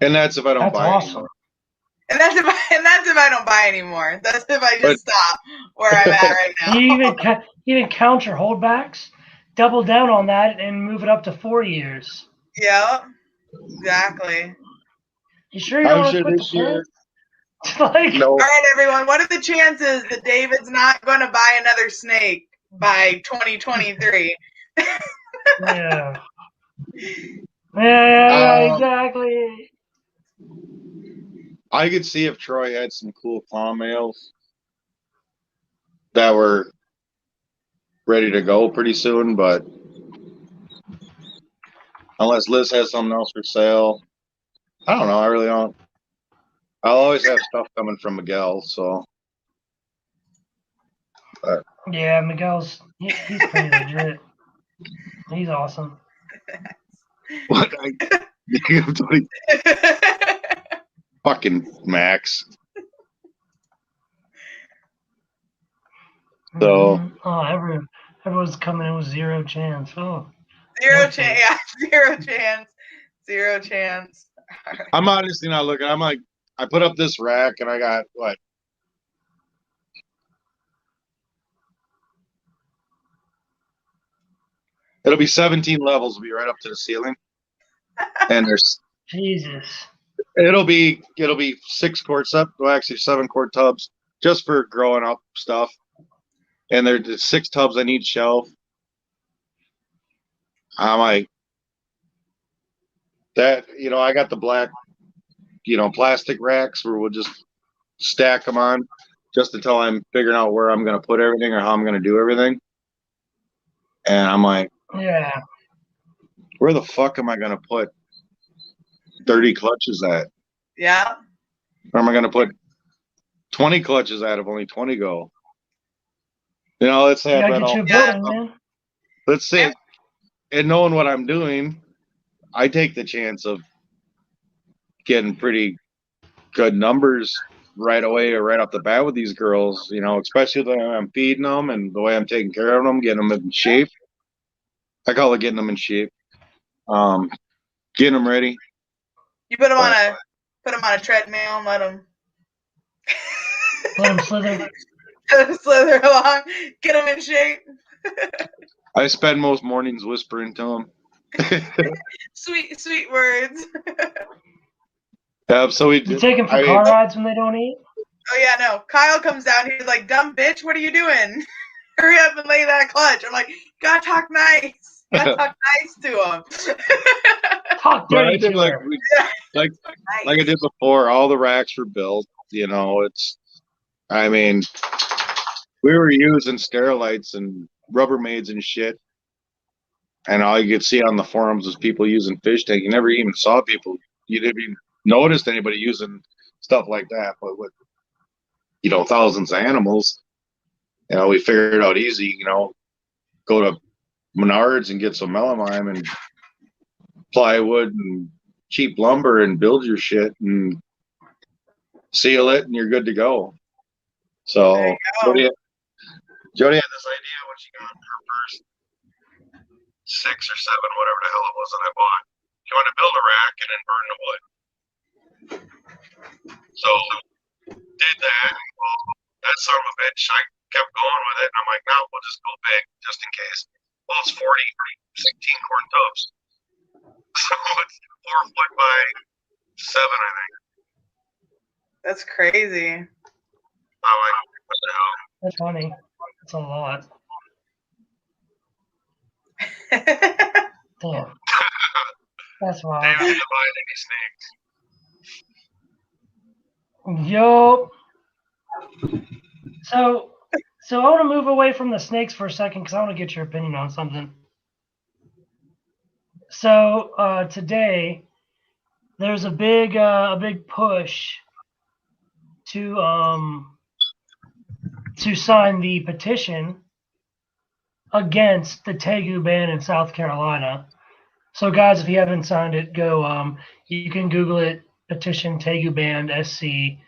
S3: And that's if I don't
S2: That's
S3: buy
S2: awesome.
S3: anymore.
S1: And that's if I don't buy anymore. That's if I
S3: But-
S1: just stop where I'm at right now.
S2: You even count your holdbacks, double down on that, and move it up to 4 years.
S1: Yeah, exactly.
S2: You sure you
S3: I'm
S2: don't want to
S3: sure
S2: quit the
S3: this year.
S2: kids? Like,
S3: No,
S1: All right, everyone. What are the chances that David's not going to buy another snake by 2023?
S2: yeah. Yeah,
S3: Um,
S2: exactly.
S3: I could see if Troy had some cool clown males that were ready to go pretty soon, but unless Liz has something else for sale, I don't know. I really don't. I'll always have stuff coming from Miguel, so.
S2: Yeah, Miguel's he's pretty legit. He's awesome.
S3: What? Fucking Max. So-
S2: Mhm. Oh, everyone's coming in with 0 chance. Oh,
S1: Zero
S2: Okay.
S1: chance. Yeah, zero chance. Zero chance. All right.
S3: I'm honestly not looking. I'm like, I put up this rack and I got what? It'll be 17 levels, will be right up to the ceiling. And
S2: Jesus.
S3: it'll be 6 quart up, well actually 7 quart tubs just for growing up stuff. And there's 6 tubs on each shelf. I'm like that, I got the black, plastic racks where we'll just stack them on just until I'm figuring out where I'm gonna put everything or how I'm gonna do everything. And I'm like,
S2: Yeah.
S3: where the fuck am I gonna put 30 clutches at?
S1: Yeah.
S3: Or am I gonna put 20 clutches at if only 20 go? Let's
S2: You
S3: have
S2: gotta
S3: that
S2: get
S3: all.
S2: you a building, man.
S3: Let's say, and knowing what I'm doing, I take the chance of getting pretty good numbers right away or right off the bat with these girls, especially the way I'm feeding them and the way I'm taking care of them, getting them in shape. I call it getting them in shape. Getting them ready.
S1: You put him on a treadmill and let him
S2: Let him slither.
S1: slither along. Get him in shape.
S3: I spend most mornings whispering to them.
S1: Sweet words.
S3: So
S2: You take him for car rides when they don't eat?
S1: Oh yeah, no. Kyle comes down. He's like, "Dumb bitch, what are you doing? Hurry up and lay that clutch." I'm like, "Gotta talk nice. Gotta talk nice to him."
S2: Talk
S3: But I
S2: dirty
S3: did
S2: to
S3: like
S2: her.
S3: like
S1: Nice.
S3: I did before. All the racks were built. I mean, we were using Sterilites and Rubbermaids and shit, and all you could see on the forums was people using fish tank. You never even saw people. You didn't even notice anybody using stuff like that. But with thousands of animals, we figured it out easy. Go to Menards and get some melamine and plywood and cheap lumber and build your shit and seal it, and you're good to go. So
S1: There you go.
S3: Jody had this idea when she got her first 6 or 7, whatever the hell it was that I bought. She wanted to build a rack and then burn the wood. So did that. Well, that son of a bitch, I kept going with it, and I'm like, no, we'll just go big just in case. Well, it's 16 quart tubs. So it's 4 foot by 7, I think.
S1: That's crazy.
S3: I'm like, what the hell?
S2: That's funny. That's a lot. Damn. That's wild.
S3: David didn't buy any snakes.
S2: Yup. So I want to move away from the snakes for a second because I want to get your opinion on something. So today there's a big push to sign the petition against the Tegu ban in South Carolina. So guys, if you haven't signed it, go. You can Google it. Petition Tegu ban SC.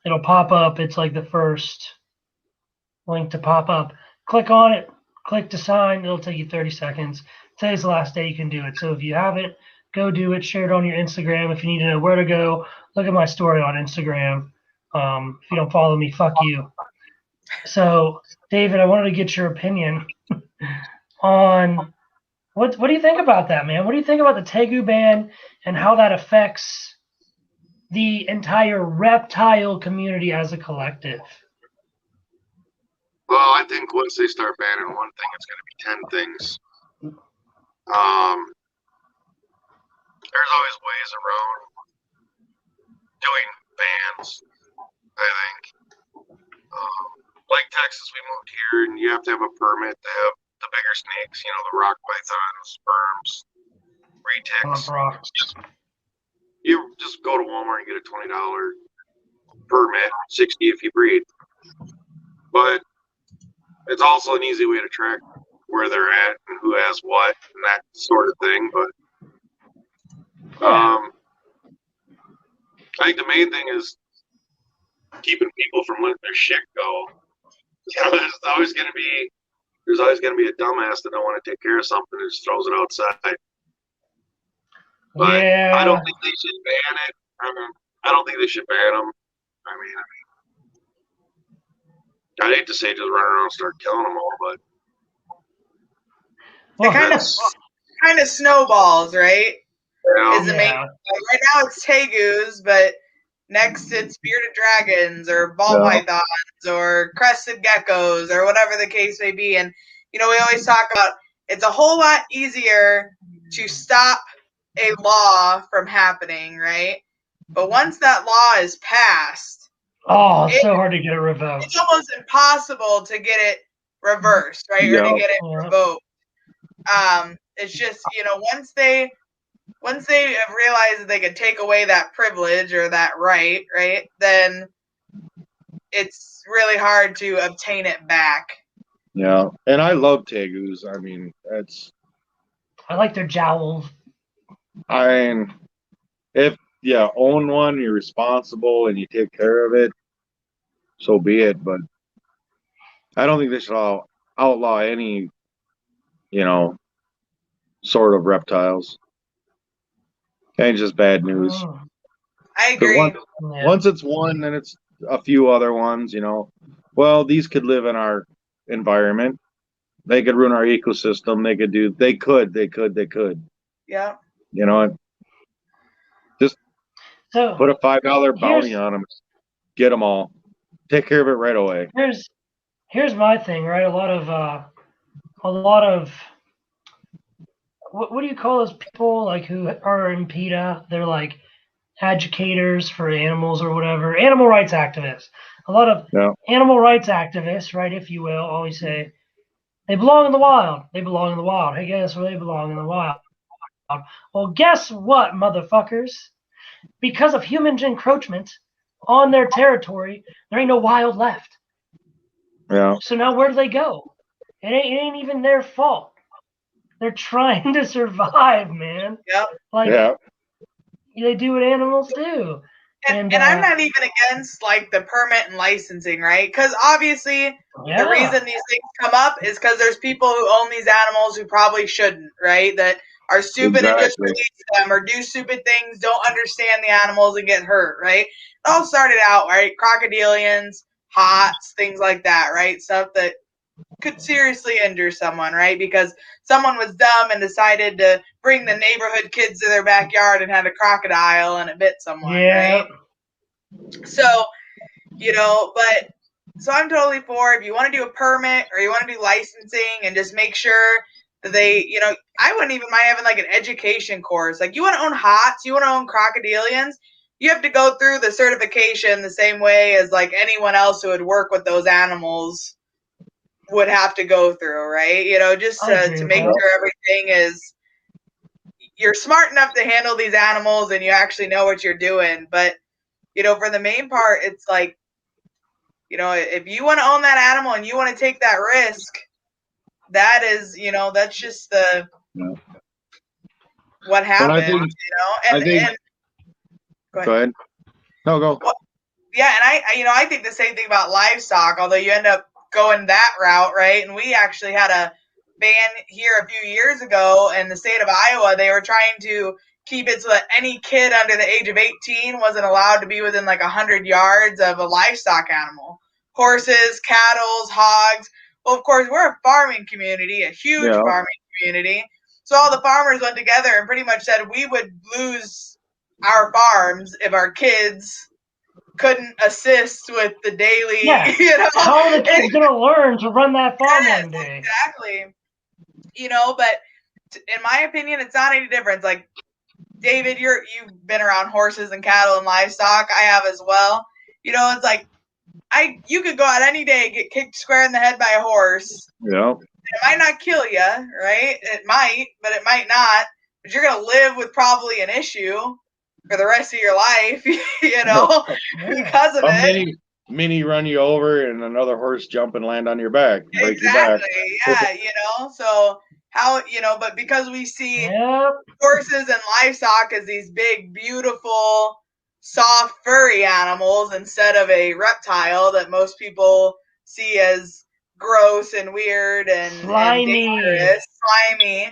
S2: It'll pop up. It's like the first link to pop up. Click on it. Click to sign. It'll take you 30 seconds. Today's the last day you can do it. So if you haven't, go do it. Share it on your Instagram. If you need to know where to go, look at my story on Instagram. If you don't follow me, fuck you. So, David, I wanted to get your opinion on what do you think about that, man? What do you think about the Tegu ban and how that affects the entire reptile community as a collective?
S4: Well, I think once they start banning one thing, it's going to be 10 things. There's always ways around doing bans, I think. Like Texas, we moved here, and you have to have a permit to have the bigger snakes, the rock pythons, sperms, retics. You just go to Walmart and get a $20 permit, $60 if you breed. But it's also an easy way to track where they're at and who has what and that sort of thing. But I think the main thing is keeping people from letting their shit go. There's always going to be a dumbass that don't want to take care of something and just throws it outside. But I don't think they should ban it. I don't think they should ban them. I'd hate to say just run around and start killing them all, but
S1: it kind of snowballs, right?
S4: Yeah.
S1: Is the main, right now it's tegus, but next it's bearded dragons or ball pythons or crested geckos or whatever the case may be. And we always talk about it's a whole lot easier to stop a law from happening, right? But once that law is passed,
S2: it's so hard to get it revoked.
S1: It's almost impossible to get it reversed, right? Or to get it revoked. It's just, once they have realized that they can take away that privilege or that right, then it's really hard to obtain it back.
S3: Yeah, and I love tegus.
S2: I like their jowls.
S3: If you own one, you're responsible and you take care of it, so be it. But I don't think they should outlaw any, sort of reptiles. And just bad news.
S1: I agree.
S3: Once it's one, then it's a few other ones, Well, these could live in our environment. They could ruin our ecosystem. They could.
S1: Yeah.
S3: Just put a $5 bounty on them. Get them all. Take care of it right away.
S2: Here's my thing, right? A lot of what do you call those people like who are in PETA? They're like educators for animals or whatever, animal rights activists. A lot of animal rights activists, right, if you will, always say they belong in the wild. They belong in the wild. Hey, guess where they belong in the wild? Well, guess what, motherfuckers? Because of human encroachment on their territory, there ain't no wild left.
S3: Yeah.
S2: So now where do they go? It ain't even their fault. They're trying to survive, man.
S1: Yep.
S2: They do what animals do.
S1: And I'm not even against like the permit and licensing, right? Because obviously the reason these things come up is because there's people who own these animals who probably shouldn't, right? That are stupid and just release them or do stupid things, don't understand the animals and get hurt, right? It all started out, right? Crocodilians, hots, things like that, right? Stuff that could seriously injure someone, right? Because someone was dumb and decided to bring the neighborhood kids to their backyard and had a crocodile and it bit someone, right? So, so I'm totally for if you want to do a permit or you want to do licensing and just make sure that they, I wouldn't even mind having like an education course. Like you want to own hots, you want to own crocodilians, you have to go through the certification the same way as like anyone else who would work with those animals would have to go through, right? Just to make sure everything is, you're smart enough to handle these animals and you actually know what you're doing. But, for the main part, it's like, if you want to own that animal and you want to take that risk, that is, that's just what happens,
S3: Go ahead. No, go.
S1: Well, yeah, and I think the same thing about livestock, although you end up going that route, right? And we actually had a ban here a few years ago in the state of Iowa. They were trying to keep it so that any kid under the age of 18 wasn't allowed to be within like 100 yards of a livestock animal. Horses, cattle, hogs. Well, of course, we're a farming community, a huge farming community. So all the farmers went together and pretty much said we would lose our farms if our kids couldn't assist with the daily,
S2: Yeah.
S1: you know.
S2: How are the kids going to learn to run that farm one day?
S1: Exactly. You know, but in my opinion, it's not any difference. Like, David, you've been around horses and cattle and livestock. I have as well. You know, it's like, you could go out any day and get kicked square in the head by a horse.
S3: Yeah.
S1: It might not kill you, right? It might, but it might not. But you're going to live with probably an issue for the rest of your life, you know, because of it.
S3: Mini run you over and another horse jump and land on your back. Break your back.
S1: Yeah, you know, so how, you know, but because we see horses and livestock as these big, beautiful, soft, furry animals instead of a reptile that most people see as gross and weird and dangerous, slimy,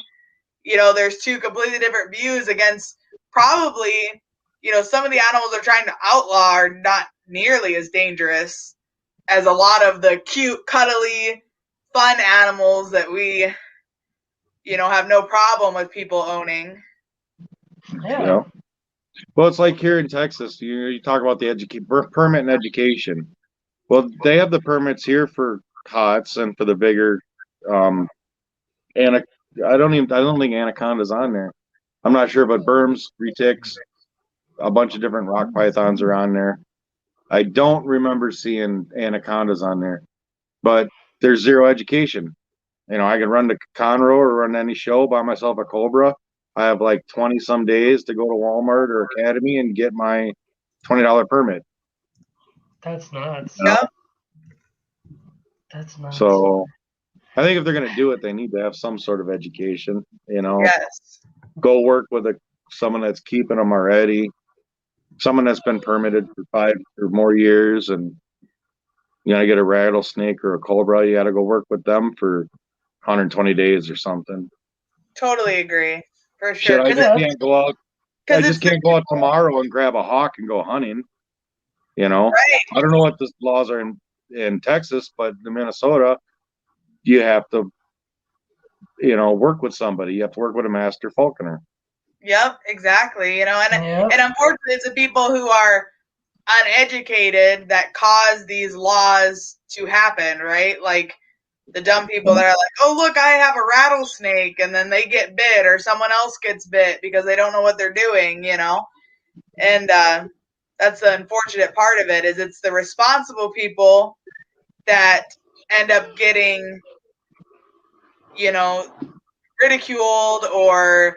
S1: you know, there's two completely different views against probably, you know, some of the animals they're trying to outlaw are not nearly as dangerous as a lot of the cute, cuddly, fun animals that we, you know, have no problem with people owning.
S2: Yeah.
S3: Well, it's like here in Texas, you talk about the permit and education. Well, they have the permits here for HOTS and for the bigger, and I don't think Anaconda's on there. I'm not sure, but Burms, retics, a bunch of different rock pythons are on there. I don't remember seeing Anacondas on there, but there's zero education. You know, I can run to Conroe or run any show, buy myself a Cobra. I have like 20 some days to go to Walmart or Academy and get my $20 permit.
S2: That's nuts.
S1: Yep.
S2: That's nuts.
S3: So I think if they're going to do it, they need to have some sort of education, you know.
S1: Yes.
S3: Go work with someone that's keeping them already, someone that's been permitted for 5 or more years, and you know, get a rattlesnake or a cobra, you got to go work with them for 120 days or something.
S1: Totally agree, for sure.
S3: Shit, I just can't go out. I just can't go out tomorrow and grab a hawk and go hunting. You know,
S1: right.
S3: I don't know what the laws are in Texas, but in Minnesota, you have to, you know, work with somebody. You have to work with a master falconer.
S1: Yep, exactly. You know, and unfortunately, it's the people who are uneducated that cause these laws to happen, right? Like the dumb people that are like, oh, look, I have a rattlesnake, and then they get bit, or someone else gets bit because they don't know what they're doing, you know? And that's the unfortunate part of it, is it's the responsible people that end up getting, you know, ridiculed or,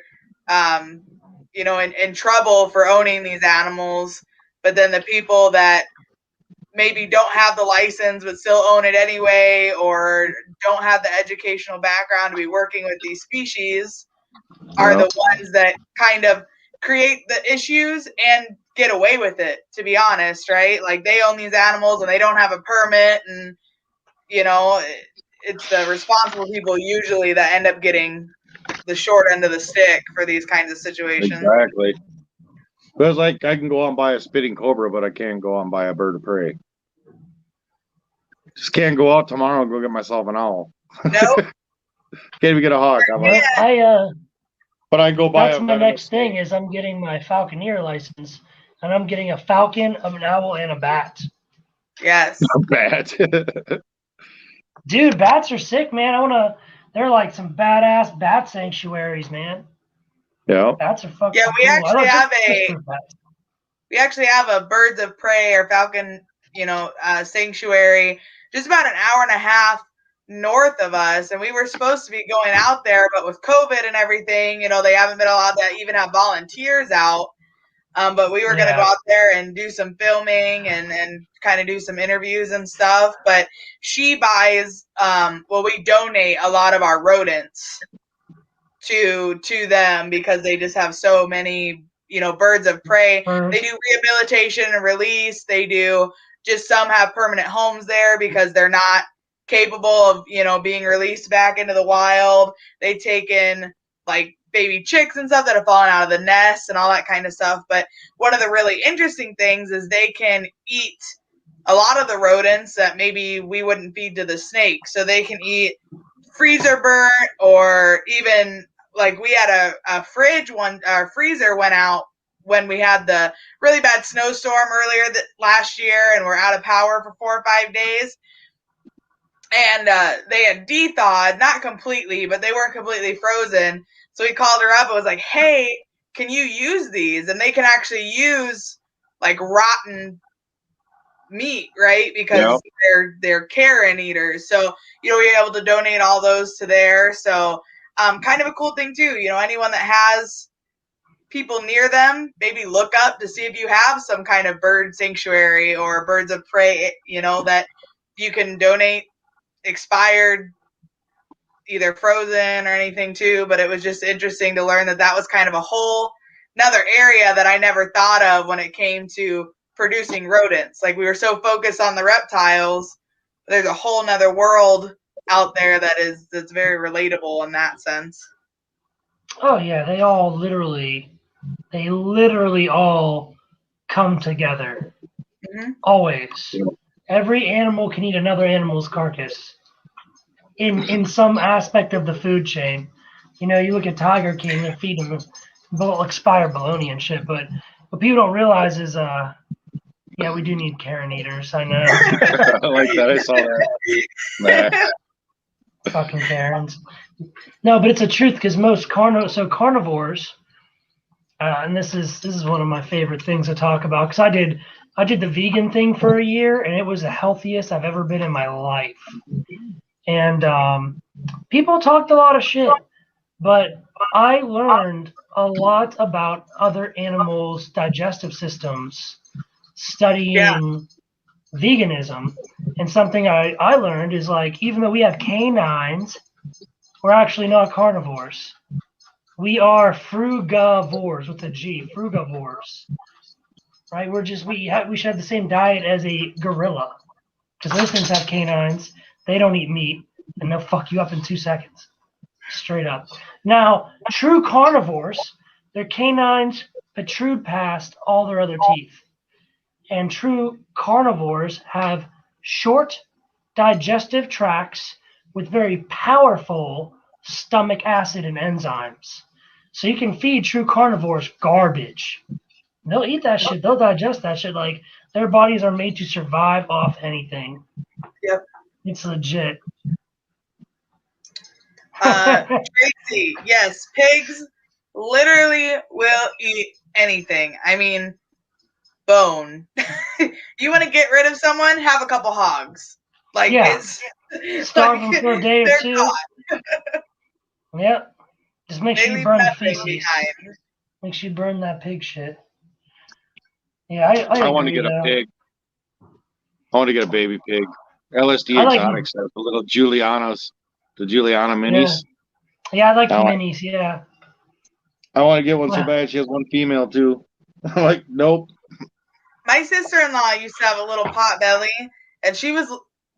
S1: you know, in trouble for owning these animals. But then the people that maybe don't have the license but still own it anyway, or don't have the educational background to be working with these species, are the ones that kind of create the issues and get away with it, to be honest, right? Like they own these animals and they don't have a permit, and you know, it's the responsible people usually that end up getting the short end of the stick for these kinds of situations.
S3: Exactly. But it's like I can go out and buy a spitting cobra, but I can't go out and buy a bird of prey. Just can't go out tomorrow and go get myself an owl.
S1: Nope.
S3: Can't even get a hawk. But I go buy.
S2: That's my next thing. Is I'm getting my falconeer license, and I'm getting a falcon, an owl, and a bat.
S1: Yes.
S3: A bat.
S2: Dude, bats are sick, man. They're like some badass bat sanctuaries, man.
S3: Yeah.
S2: Bats are fucking
S1: cool. We actually have a birds of prey or falcon, you know, sanctuary just about an hour and a half north of us, and we were supposed to be going out there, but with COVID and everything, you know, they haven't been allowed to even have volunteers out. But we were going to go out there and do some filming and kind of do some interviews and stuff. But she buys, we donate a lot of our rodents to them because they just have so many, you know, birds of prey. They do rehabilitation and release. They do just some have permanent homes there because they're not capable of, you know, being released back into the wild. They take in like baby chicks and stuff that have fallen out of the nest and all that kind of stuff. But one of the really interesting things is they can eat a lot of the rodents that maybe we wouldn't feed to the snake. So they can eat freezer burnt, or even like we had a fridge one, our freezer went out when we had the really bad snowstorm earlier last year, and we're out of power for 4 or 5 days. And they had de-thawed, not completely, but they weren't completely frozen. So we called her up and was like, hey, can you use these? And they can actually use like rotten meat, right? Because they're carrion eaters. So, we were able to donate all those to there. So kind of a cool thing too. Anyone that has people near them, maybe look up to see if you have some kind of bird sanctuary or birds of prey, that you can donate expired, either frozen or anything too. But it was just interesting to learn that was kind of a whole another area that I never thought of when it came to producing rodents. Like, we were so focused on the reptiles, there's a whole nother world out there that's very relatable in that sense.
S2: Oh yeah, they literally all come together.
S1: Mm-hmm.
S2: Always. Every animal can eat another animal's carcass in some aspect of the food chain. You look at Tiger King, they're feeding them expired bologna and shit, but what people don't realize is yeah, we do need carrion eaters, I know.
S3: I like that. I saw that. Nah.
S2: Fucking Karens. No, but it's a truth, because most carnivores, and this is one of my favorite things to talk about, because I did the vegan thing for a year, and it was the healthiest I've ever been in my life. And people talked a lot of shit, but I learned a lot about other animals' digestive systems studying veganism. And something I learned is, like, even though we have canines, we're actually not carnivores. We are frugivores with a G, frugivores. Right? We should have the same diet as a gorilla, because those things have canines. They don't eat meat, and they'll fuck you up in 2 seconds, straight up. Now, true carnivores, their canines protrude past all their other teeth, and true carnivores have short digestive tracts with very powerful stomach acid and enzymes. So you can feed true carnivores garbage. They'll eat that shit. They'll digest that shit. Like, their bodies are made to survive off anything.
S1: Yep.
S2: It's legit.
S1: Tracy, yes, pigs literally will eat anything. I mean, bone. You want to get rid of someone? Have a couple hogs. Like,
S2: yeah.
S1: It's
S2: starve them for a day or two. Yep. Just make sure you burn the feces.
S1: Behind.
S2: Make sure you burn that pig shit. Yeah, I
S3: want to get a pig. I want to get a baby pig. LSD Exotics, the little Julianas, the Juliana minis.
S2: Yeah, I like the minis, yeah.
S3: I want to get one so bad. She has one female too. I'm like, nope.
S1: My sister-in-law used to have a little pot belly, and she was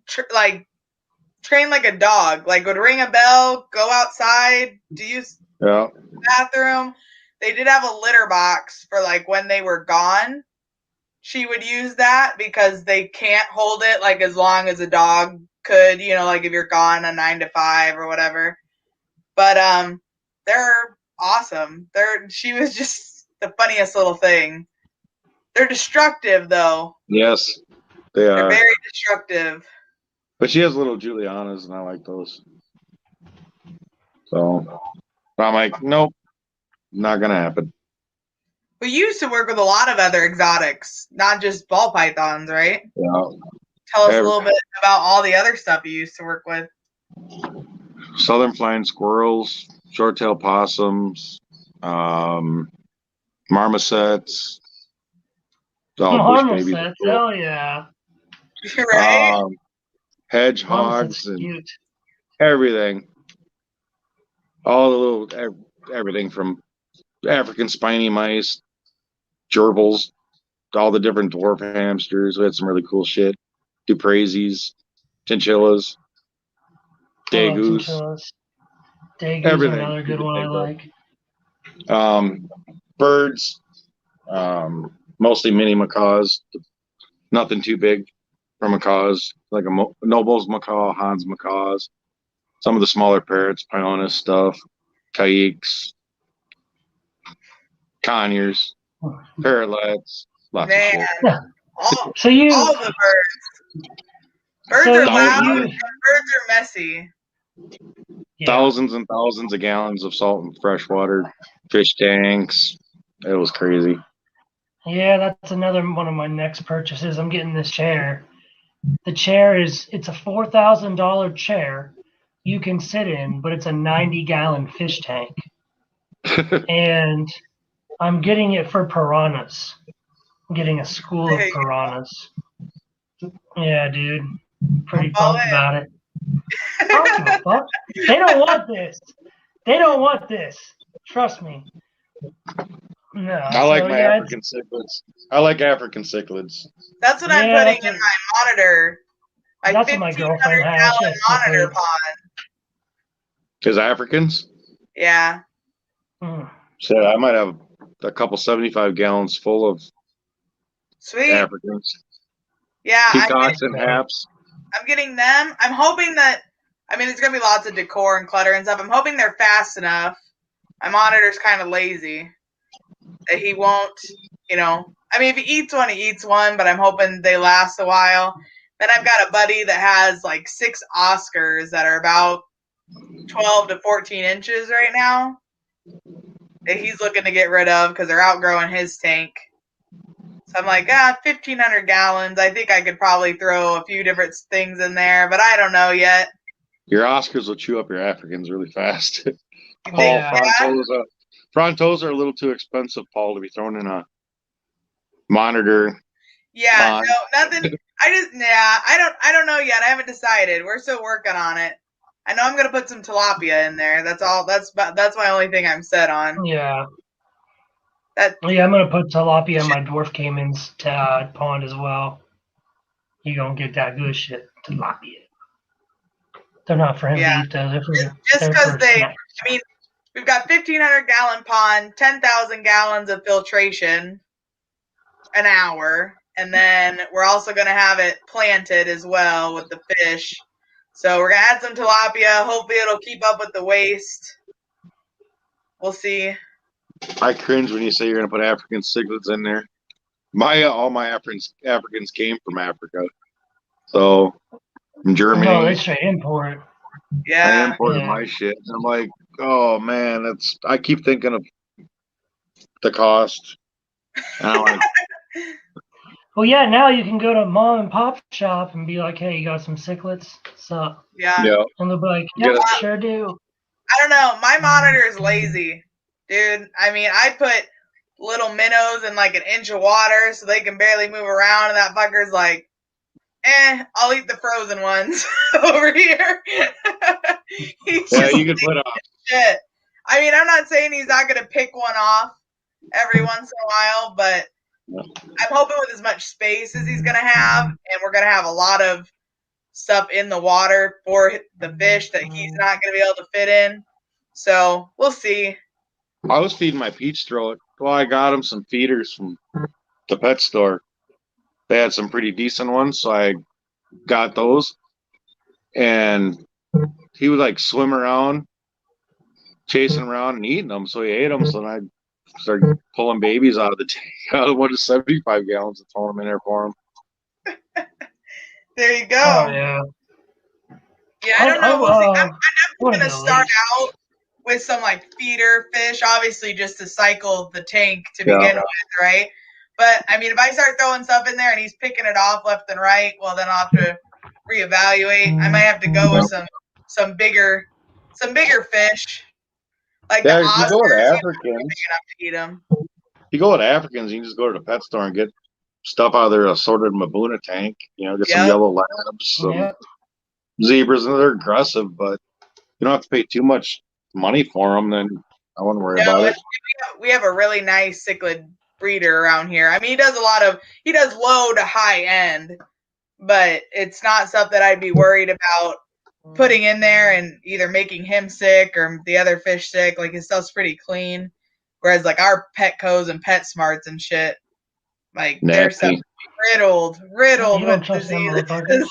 S1: trained like a dog. Like, would ring a bell, go outside, to use the bathroom. They did have a litter box for, like, when they were gone. She would use that because they can't hold it, like, as long as a dog could, like if you're gone a 9 to 5 or whatever. But they're awesome. She was just the funniest little thing. They're destructive, though.
S3: Yes, they're
S1: very destructive.
S3: But she has little Julianas, and I like those. So I'm like, nope, not gonna happen.
S1: We used to work with a lot of other exotics, not just ball pythons, right?
S3: Yeah.
S1: Tell us a little bit about all the other stuff you used to work with.
S3: Southern flying squirrels, short-tailed possums, marmosets.
S2: Marmosets, hell yeah.
S1: Right?
S3: Hedgehogs and everything. All the little, everything from African spiny mice, gerbils, all the different dwarf hamsters. We had some really cool shit. Duprezis, chinchillas, dagoos.
S2: Dagoos are another good one I like.
S3: Birds, mostly mini macaws. Nothing too big for macaws, like a Noble's macaw, Hans macaws. Some of the smaller parrots, Pioneer stuff, Caiques, conures, parrotlets, lots of
S1: Man,
S3: shit.
S1: all,
S2: So you,
S1: all the birds. Birds
S2: So
S1: are
S2: you-
S1: loud
S2: you-
S1: and birds are messy.
S2: yeah.
S3: Thousands and thousands of gallons of salt and fresh water, fish tanks. It was crazy.
S2: Yeah, that's another one of my next purchases. I'm getting this chair. The chair it's a $4,000 chair you can sit in, but it's a 90-gallon fish tank. And I'm getting it for piranhas. I'm getting a school of
S1: There you go.
S2: piranhas. Yeah, dude. Pretty
S1: I'm all
S2: pumped
S1: in.
S2: about it. I don't give a fuck. They don't want this. They don't want this. Trust me. No.
S3: I like
S2: so,
S3: my
S2: yeah,
S3: African cichlids. I like African cichlids.
S1: That's what I'm
S2: Yeah,
S1: putting
S2: that's
S1: in my monitor. My
S2: That's what my
S1: 1,500
S2: girlfriend has. She
S1: gallon
S2: has
S1: monitor
S2: cichlids.
S1: pond.
S3: Because Africans,
S1: Yeah.
S2: Mm.
S3: so I might have a couple 75 gallons full of
S1: Sweet.
S3: Africans.
S1: Yeah,
S3: Peacocks and haps.
S1: I'm getting them. I'm hoping that, I mean, there's going to be lots of decor and clutter and stuff. I'm hoping they're fast enough. My monitor's kind of lazy. That he won't, I mean, if he eats one, he eats one, but I'm hoping they last a while. Then I've got a buddy that has like 6 Oscars that are about 12 to 14 inches right now that he's looking to get rid of because they're outgrowing his tank. So I'm like, 1,500 gallons. I think I could probably throw a few different things in there, but I don't know yet.
S3: Your Oscars will chew up your Africans really fast. Paul,
S2: Yeah.
S3: Frontos are a little too expensive, Paul, to be thrown in a monitor.
S1: Yeah, no, nothing. I don't know yet. I haven't decided. We're still working on it. I know I'm gonna put some tilapia in there. That's all. That's my only thing I'm set on.
S2: Yeah.
S1: That
S2: Yeah, I'm going to put tilapia in my dwarf caiman's pond as well. You're going to get that good shit. Tilapia. They're not for him to eat, though. They're for,
S1: just
S2: they're
S1: because
S2: for
S1: they.
S2: snacks.
S1: I mean, we've got 1,500 gallon pond, 10,000 gallons of filtration an hour, and then we're also gonna have it planted as well with the fish. So we're gonna add some tilapia. Hopefully, it'll keep up with the waste. We'll see.
S3: I cringe when you say you're going to put African cichlids in there. All my Africans came from Africa. So, from Germany.
S2: No, they straight import.
S3: I
S1: Yeah.
S3: imported my shit. And I'm like, oh man, I keep thinking of the cost. And I'm like,
S2: Well, yeah, now you can go to mom and pop shop and be like, hey, you got some cichlids? So,
S1: Yeah.
S3: yeah.
S2: and they'll be like,
S3: Yeah.
S2: yeah, sure do.
S1: I don't know. My monitor is lazy, dude. I mean, I put little minnows in like an inch of water so they can barely move around, and that fucker's like, I'll eat the frozen ones over here. He's
S3: Yeah,
S1: just
S3: you could put
S1: shit. I mean, I'm not saying he's not gonna pick one off every once in a while, but I'm hoping with as much space as he's gonna have, and we're gonna have a lot of stuff in the water for the fish that he's not gonna be able to fit in. So we'll see.
S3: I was feeding my peach throat. Well, I got him some feeders from the pet store. They had some pretty decent ones, so I got those. And he would like swim around, chasing around and eating them. So he ate them. So then I started pulling babies out of the tank. I wanted 75 gallons and throwing them in there for him.
S1: There you go.
S2: Oh, yeah.
S1: Yeah, I don't know. We'll see. I'm
S2: wanna
S1: gonna
S2: go
S1: start
S2: late.
S1: out with some like feeder fish, obviously just to cycle the tank to begin with, right? But I mean, if I start throwing stuff in there and he's picking it off left and right, well, then I'll have to reevaluate. I might have to go with some bigger fish, like the
S3: Yeah, you go with
S1: Oscars.
S3: Africans.
S1: Big enough to eat them.
S3: You go with Africans, you can just go to the pet store and get stuff out of their assorted Mabuna tank. You know, get some
S1: Yep.
S3: yellow labs, some
S2: Yeah.
S3: zebras, and they're aggressive, but you don't have to pay too much money for them. Then I wouldn't worry about it.
S1: We have a really nice cichlid breeder around here. I mean, he does low to high end, but it's not stuff that I'd be worried about putting in there and either making him sick or the other fish sick. Like his stuff's pretty clean. Whereas like our Petco's and PetSmarts and shit, like their stuff
S3: Nasty.
S1: riddled
S2: You don't
S1: with
S2: trust them
S1: diseases.
S2: motherfuckers.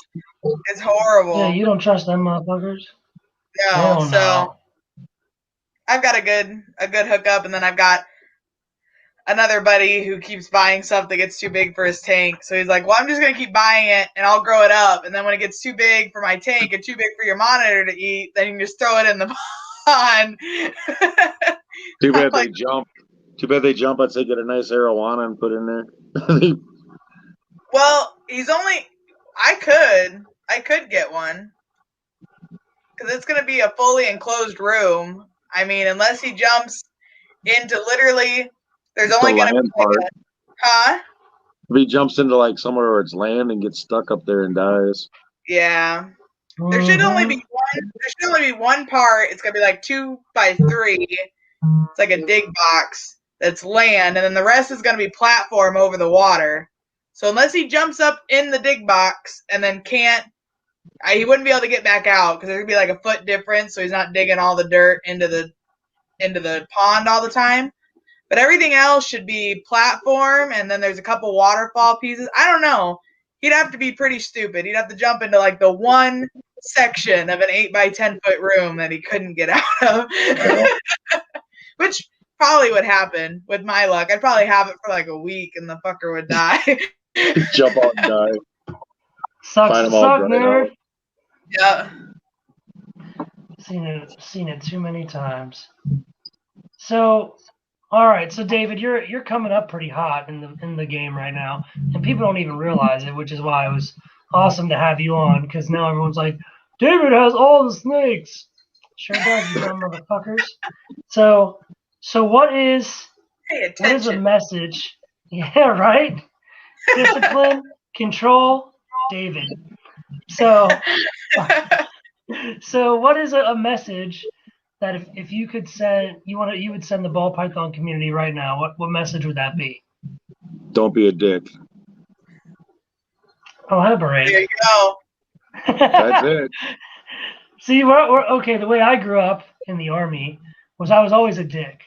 S1: It's horrible.
S2: Yeah, you don't trust them motherfuckers.
S1: No,
S2: Hell
S1: so
S2: no.
S1: I've got a good hookup, and then I've got another buddy who keeps buying stuff that gets too big for his tank. So he's like, well, I'm just going to keep buying it and I'll grow it up. And then when it gets too big for my tank and too big for your monitor to eat, then you can just throw it in the pond.
S3: Too bad they jump. Too bad they jump. I'd say get a nice arowana and put in there.
S1: Well, I could get one. Because it's going to be a fully enclosed room. I mean, unless he jumps into literally, there's
S3: It's
S1: only
S3: the
S1: going to
S3: land
S1: be
S3: part.
S1: huh?
S3: If he jumps into like somewhere where it's land and gets stuck up there and dies.
S1: Yeah. There should only be one part. It's gonna be like 2 by 3. It's like a dig box that's land, and then the rest is gonna be platform over the water. So unless he jumps up in the dig box and then he wouldn't be able to get back out because there's gonna be like a foot difference, so he's not digging all the dirt into the pond all the time. But everything else should be platform, and then there's a couple waterfall pieces. I don't know. He'd have to be pretty stupid. He'd have to jump into like the one section of an 8 by 10 foot room that he couldn't get out of. Which probably would happen with my luck. I'd probably have it for like a week and the fucker would die.
S3: Jump out and die.
S2: Sucks
S3: Find
S2: to
S3: them all
S2: suck,
S3: dried
S2: nerd.
S3: out.
S1: Yeah.
S2: Seen it too many times. So, all right. So, David, you're coming up pretty hot in the game right now, and people don't even realize it, which is why it was awesome to have you on. Because now everyone's like, David has all the snakes. Sure does, you dumb motherfuckers. So what is
S1: Pay
S2: a
S1: attention.
S2: message? Yeah, right. Discipline, control, David. So what is a message that if you could send, you would send the ball python community right now? What message would that be?
S3: Don't be a dick.
S2: Elaborate.
S1: There you go.
S3: That's it.
S2: See, we're okay. The way I grew up in the Army was I was always a dick,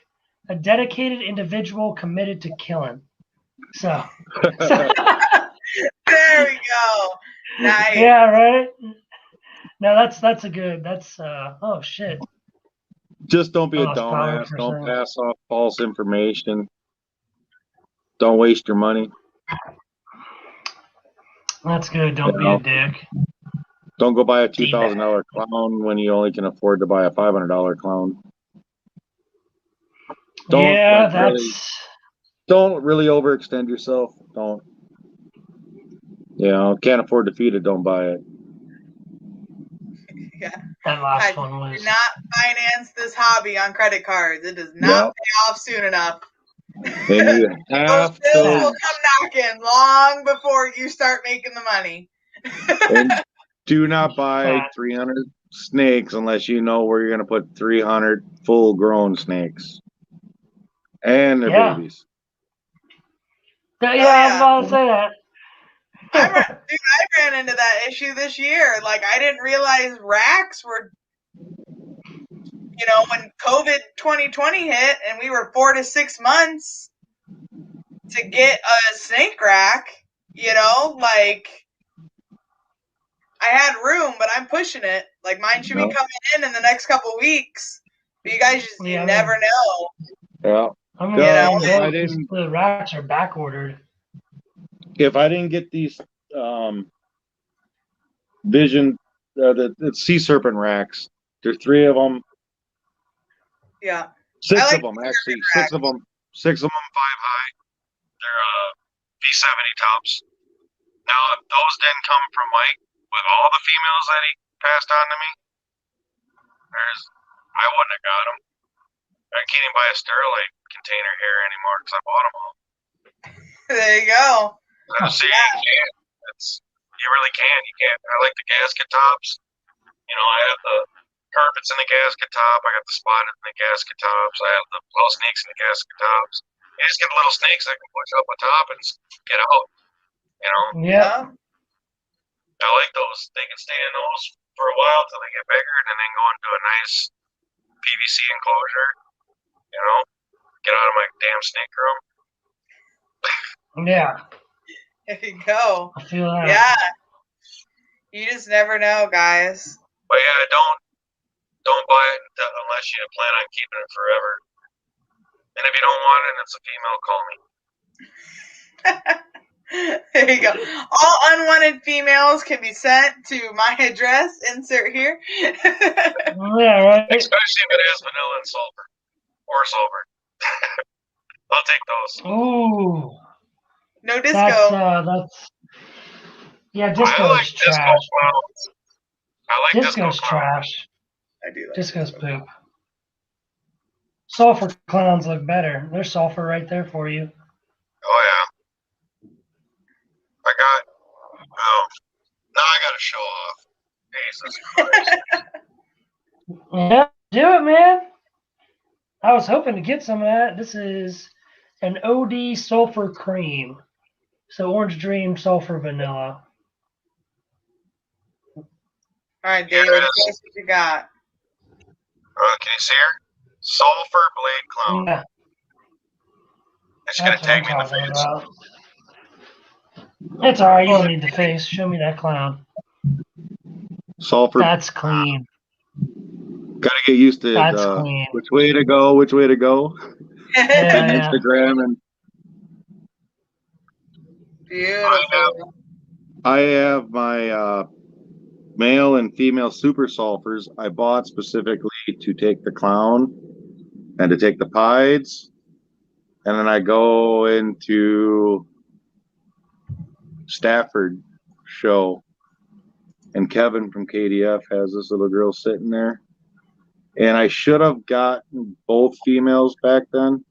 S2: a dedicated individual committed to killing. So
S1: There we go. Nice.
S2: yeah, right. No, that's a good. That's oh shit.
S3: Just don't be a
S2: Lost power
S3: dumbass.
S2: for a
S3: Don't
S2: second.
S3: pass off false information. Don't waste your money.
S2: That's good. Don't
S3: You
S2: be
S3: know?
S2: a dick.
S3: Don't go buy a $2,000 clown when you only can afford to buy a $500 clown. Don't really overextend yourself. Don't. Can't afford to feed it. Don't buy it.
S1: Yeah.
S2: That last one was.
S1: Do not finance this hobby on credit cards. It does not pay off soon enough.
S3: And you have
S1: Those bills
S3: to.
S1: will come knocking long before you start making the money.
S3: And do not buy 300 snakes unless you know where you're going to put 300 full-grown snakes and their babies.
S2: Yeah, I was about to say that.
S1: I ran into that issue this year. Like, I didn't realize racks were, when COVID 2020 hit and we were 4 to 6 months to get a snake rack, like, I had room, but I'm pushing it. Like, mine should be coming in the next couple weeks. But you guys just, you never know.
S3: Yeah.
S2: I mean, the racks are back ordered.
S3: If I didn't get these the sea serpent racks, there's 3 of them.
S1: Yeah.
S3: 6 of them, actually. 6 of them 5 high.
S4: They're V70 tops. Now, those didn't come from Mike with all the females that he passed on to me. I wouldn't have got them. I can't even buy a Sterilite container here anymore because I bought them all.
S1: There you go.
S4: See, you can't. You really can. You can't. I like the gasket tops. I have the carpets in the gasket top. I got the spotted in the gasket tops. I have the little snakes in the gasket tops. You just get the little snakes that can push up on top and get out.
S2: Yeah.
S4: I like those. They can stay in those for a while till they get bigger and then go into a nice PVC enclosure. Get out of my damn snake room.
S2: Yeah,
S1: There you go.
S2: I feel that.
S1: Yeah. You just never know, guys.
S4: But yeah, don't buy it unless you plan on keeping it forever. And if you don't want it and it's a female, call me.
S1: There you go. All unwanted females can be sent to my address. Insert here.
S2: Yeah, right.
S4: Especially if it has vanilla and sulfur. Or sulfur. I'll take those.
S2: Ooh,
S1: No disco.
S2: that's yeah.
S4: I
S2: Disco's
S4: like disco
S2: trash.
S4: clowns. I like disco
S2: Disco's
S4: clowns.
S2: trash.
S1: I do like
S2: Disco's poop. Sulfur clowns look better. There's sulfur right there for you.
S4: Oh yeah. Now I gotta show off. Jesus Christ.
S2: Yeah, do it, man. I was hoping to get some of that. This is an OD sulfur cream. So Orange Dream sulfur vanilla.
S1: All right, David.
S4: Yes.
S1: Guess what you got?
S4: Can you see her? Sulfur blade clown.
S2: Yeah,
S4: It's gonna
S2: that's what I'm
S4: tag me in the
S2: talking
S4: face.
S2: about. It's alright, you don't need the face. Show me that clown.
S3: Sulfur.
S2: That's clean.
S3: Gotta get used to
S2: That's clean.
S3: which way to go.
S2: Yeah,
S3: And
S2: yeah.
S3: Instagram, and
S1: Beautiful.
S3: I have my male and female super sulfurs I bought specifically to take the clown and to take the pieds. And then I go into Stafford show, and Kevin from KDF has this little girl sitting there. And I should have gotten both females back then,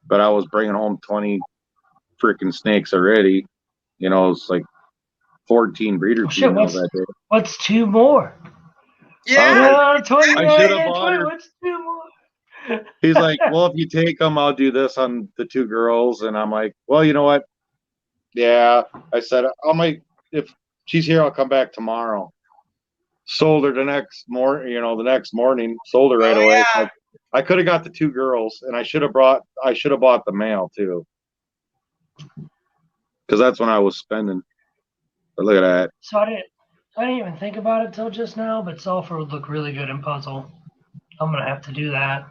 S3: but I was bringing home 20 freaking snakes already. You know, it's like 14 breeder
S2: Shit,
S3: females that day.
S2: what's two more?
S1: Yeah.
S2: 20,
S3: I should have bought her.
S2: what's two more?
S3: He's like, well, if you take them, I'll do this on the two girls. And I'm like, well, you know what? Yeah. I said, if she's here, I'll come back tomorrow. Sold her the next morning, sold her right
S1: Oh,
S3: away.
S1: yeah.
S3: Like, I could have got the two girls, and I should have bought the male too. Because that's when I was spending. But look at that.
S2: So I didn't even think about it till just now, but sulfur would look really good in puzzle. I'm gonna have to do that.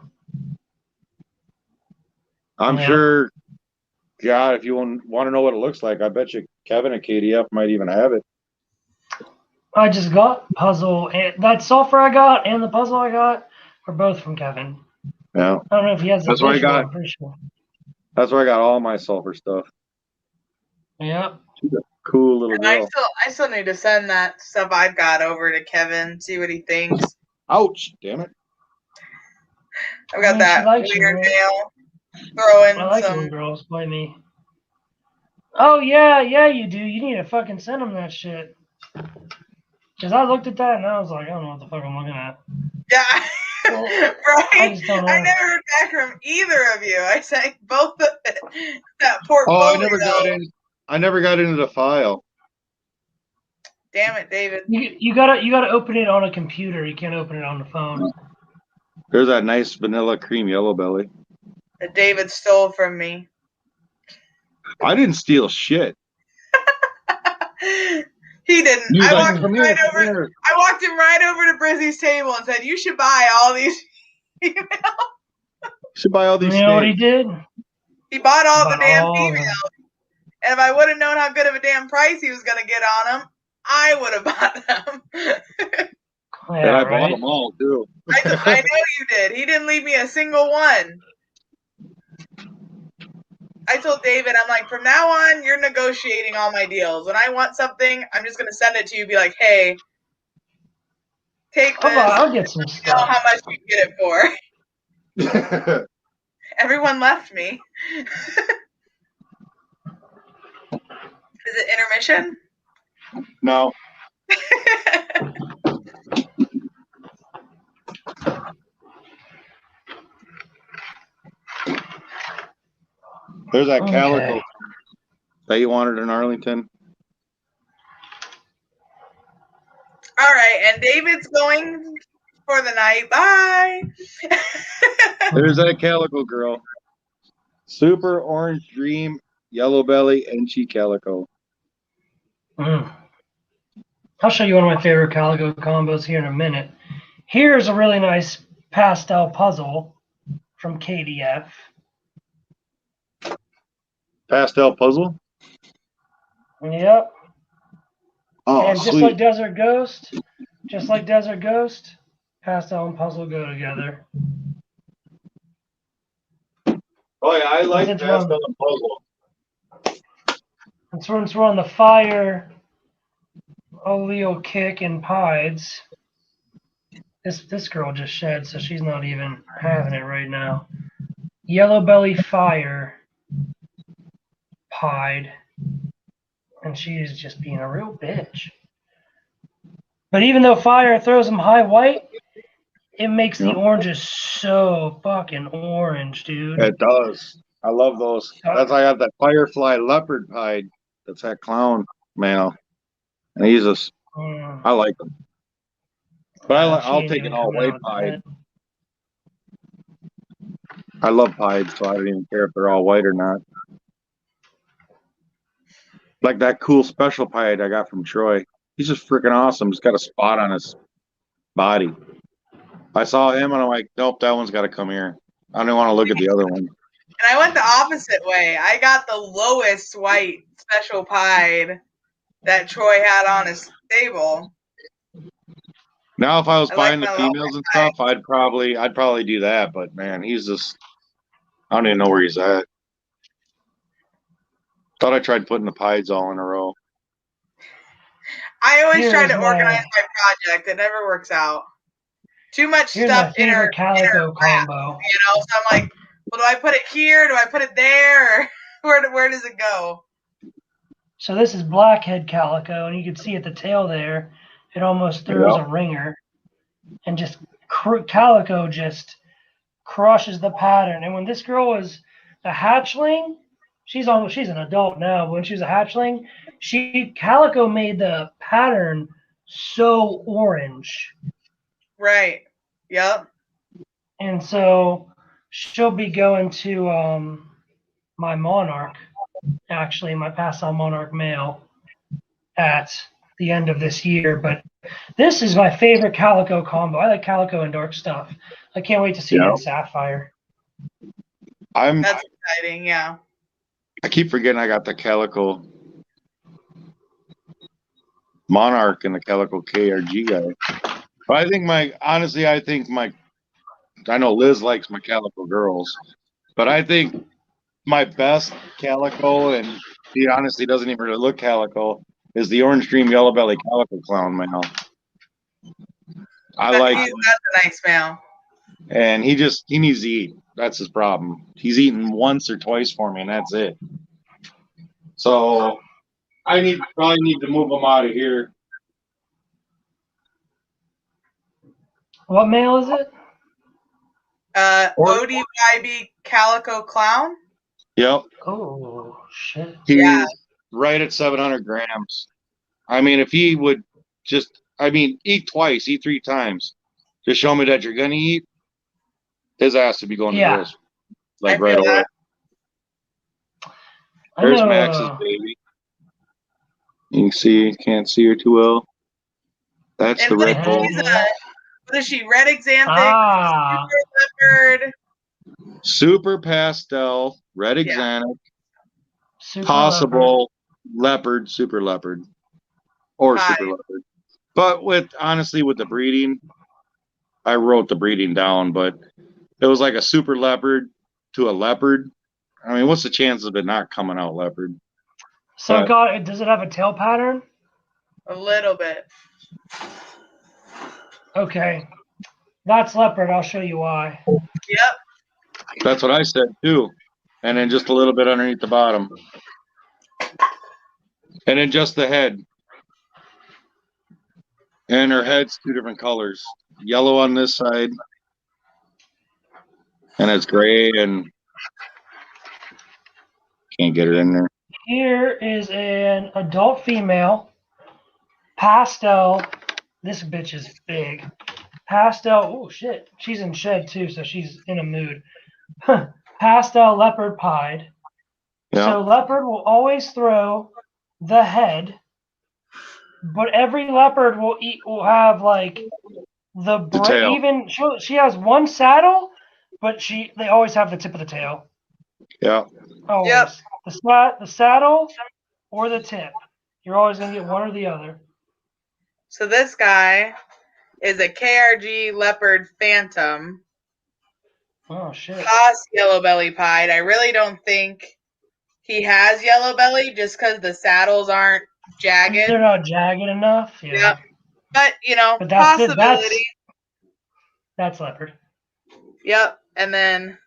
S3: I'm
S2: Yeah.
S3: sure, God, if you want to know what it looks like, I bet you Kevin at KDF might even have it.
S2: I just got puzzle, and that sulfur I got and the puzzle I got were both from Kevin.
S3: Yeah.
S2: I don't know if he has the
S3: That's what I
S2: visual,
S3: got.
S2: I'm pretty sure.
S3: That's where I got all my sulfur stuff.
S2: Yeah.
S3: She's a cool little
S1: And
S3: girl.
S1: I still need to send that stuff I've got over to Kevin, see what he thinks.
S3: Ouch, damn it.
S1: I've got
S2: I mean,
S1: that
S2: she likes you,
S1: weird
S2: man.
S1: nail. Throw in
S2: I like
S1: some.
S2: little girls, blame me. Oh yeah, you do. You need to fucking send them that shit. Cause I looked at that and I was like, I don't know what the fuck I'm looking at.
S1: Yeah.
S2: Well,
S1: right?
S2: I just don't know.
S1: I never heard back from either of you. I sent both of it. That portfolio.
S3: Oh, I never got into the file.
S1: Damn it, David.
S2: You gotta open it on a computer. You can't open it on the phone.
S3: There's that nice vanilla cream yellow belly.
S1: That David stole from me.
S3: I didn't steal shit.
S1: He didn't.
S3: You
S1: I
S3: like,
S1: walked
S3: come
S1: right
S3: here,
S1: over.
S3: come here.
S1: I walked him right over to Brizzy's table and said, "You should buy all these."
S3: You should buy all these
S2: You know what he
S3: snakes.
S2: did?
S1: He bought all the
S2: Bought
S1: damn
S2: all of them.
S1: females. And if I would have known how good of a damn price he was gonna get on them, I would have bought them.
S2: Yeah,
S3: And I bought
S2: right.
S3: them all too.
S1: I know you did. He didn't leave me a single one. I told David, I'm like, from now on, you're negotiating all my deals. When I want something, I'm just gonna send it to you. Be like, hey, take this.
S2: I'll get some
S1: Know
S2: stuff.
S1: how much you get it for. Everyone left me. Is it intermission?
S3: No. There's that
S2: Okay.
S3: calico that you wanted in Arlington.
S1: All right, and David's going for the night. Bye.
S3: There's that calico girl. Super Orange Dream, Yellow Belly, and Chi Calico.
S2: Mm. I'll show you one of my favorite calico combos here in a minute. Here's a really nice pastel puzzle from KDF.
S3: Pastel puzzle.
S2: Yep.
S3: Oh,
S2: And just
S3: sweet.
S2: like Desert Ghost, pastel and puzzle go together.
S3: Oh yeah, I like
S2: Since
S3: pastel and puzzle.
S2: And since we're on the fire, Oleo kick and pieds. This girl just shed, so she's not even having it right now. Yellow belly fire, pied, and she is just being a real bitch. But even though fire throws them high white, it makes the oranges so fucking orange, dude.
S3: It does. I love those. That's why I have that Firefly Leopard Pied. That's that clown male. And he's just, I like him. But I'll take an all white pied. I love pied, so I don't even care if they're all white or not. Like that cool special pied I got from Troy. He's just freaking awesome. He's got a spot on his body. I saw him and I'm like, nope, that one's got to come here. I don't even want to look at the other one.
S1: And I went the opposite way. I got the lowest white special pied that Troy had on his stable.
S3: Now, if I was buying the
S1: my
S3: females and stuff, I'd probably do that. But man, he's just, I don't even know where he's at. Thought I tried putting the pieds all in a row.
S1: I always try to organize my project. It never works out. Too much stuff in her
S2: calico
S1: wrap,
S2: combo.
S1: you know. So I'm like, well, do I put it here? Do I put it there? Or where does it go?
S2: So this is blackhead calico, and you can see at the tail there, it almost throws a ringer, and just calico just crushes the pattern. And when this girl was a hatchling, she's an adult now, but when she was a hatchling, calico made the pattern so orange.
S1: Right. Yep.
S2: And so she'll be going to my monarch, actually, my pastel monarch male, at the end of this year. But this is my favorite calico combo. I like calico and dark stuff. I can't wait to see it in sapphire.
S1: That's exciting, yeah.
S3: I keep forgetting I got the calico monarch and the calico KRG guy. But I think I know Liz likes my calico girls, but I think my best calico, and he honestly doesn't even really look calico, is the Orange Dream Yellow Belly Calico Clown male. That's
S1: a nice male.
S3: And he needs to eat. That's his problem. He's eaten once or twice for me, and that's it. So I probably need to move him out of here.
S2: What male is it?
S1: ODYB Calico Clown?
S3: Yep.
S2: Oh, shit.
S3: He's right at 700 grams. I mean, if he would eat twice, eat 3 times, just show me that you're going to eat, his ass would be going to grills. Like right away. There's Max's baby. You can't see her too well. That's the red bull.
S1: What is she? Red Exanthic, super leopard.
S3: Super pastel, red Exanthic, possible leopard, super leopard, or super leopard. But with the breeding, I wrote the breeding down, but it was like a super leopard to a leopard. I mean, what's the chance of it not coming out leopard?
S2: So, does it have a tail pattern?
S1: A little bit.
S2: Okay. That's leopard. I'll show you why.
S1: Yep.
S3: That's what I said, too. And then just a little bit underneath the bottom. And then just the head. And her head's 2 different colors. Yellow on this side. And it's gray and can't get it in there.
S2: Here is an adult female. Pastel. This bitch is big. Pastel. Oh, shit. She's in shed, too, so she's in a mood. pastel leopard pied.
S3: Yeah.
S2: So leopard will always throw the head, but every leopard will have like the
S3: tail.
S2: even she has one saddle, but they always have the tip of the tail.
S3: Yeah.
S2: Always.
S1: Yep.
S2: The saddle or the tip. You're always gonna get one or the other.
S1: So this guy is a KRG Leopard Phantom.
S2: Oh shit.
S1: Haas yellow belly pied. I really don't think he has yellow belly just because the saddles aren't jagged.
S2: They're not jagged enough. Yeah.
S1: Yep. But
S2: But that's it.
S1: possibility.
S2: That's leopard.
S1: Yep. And then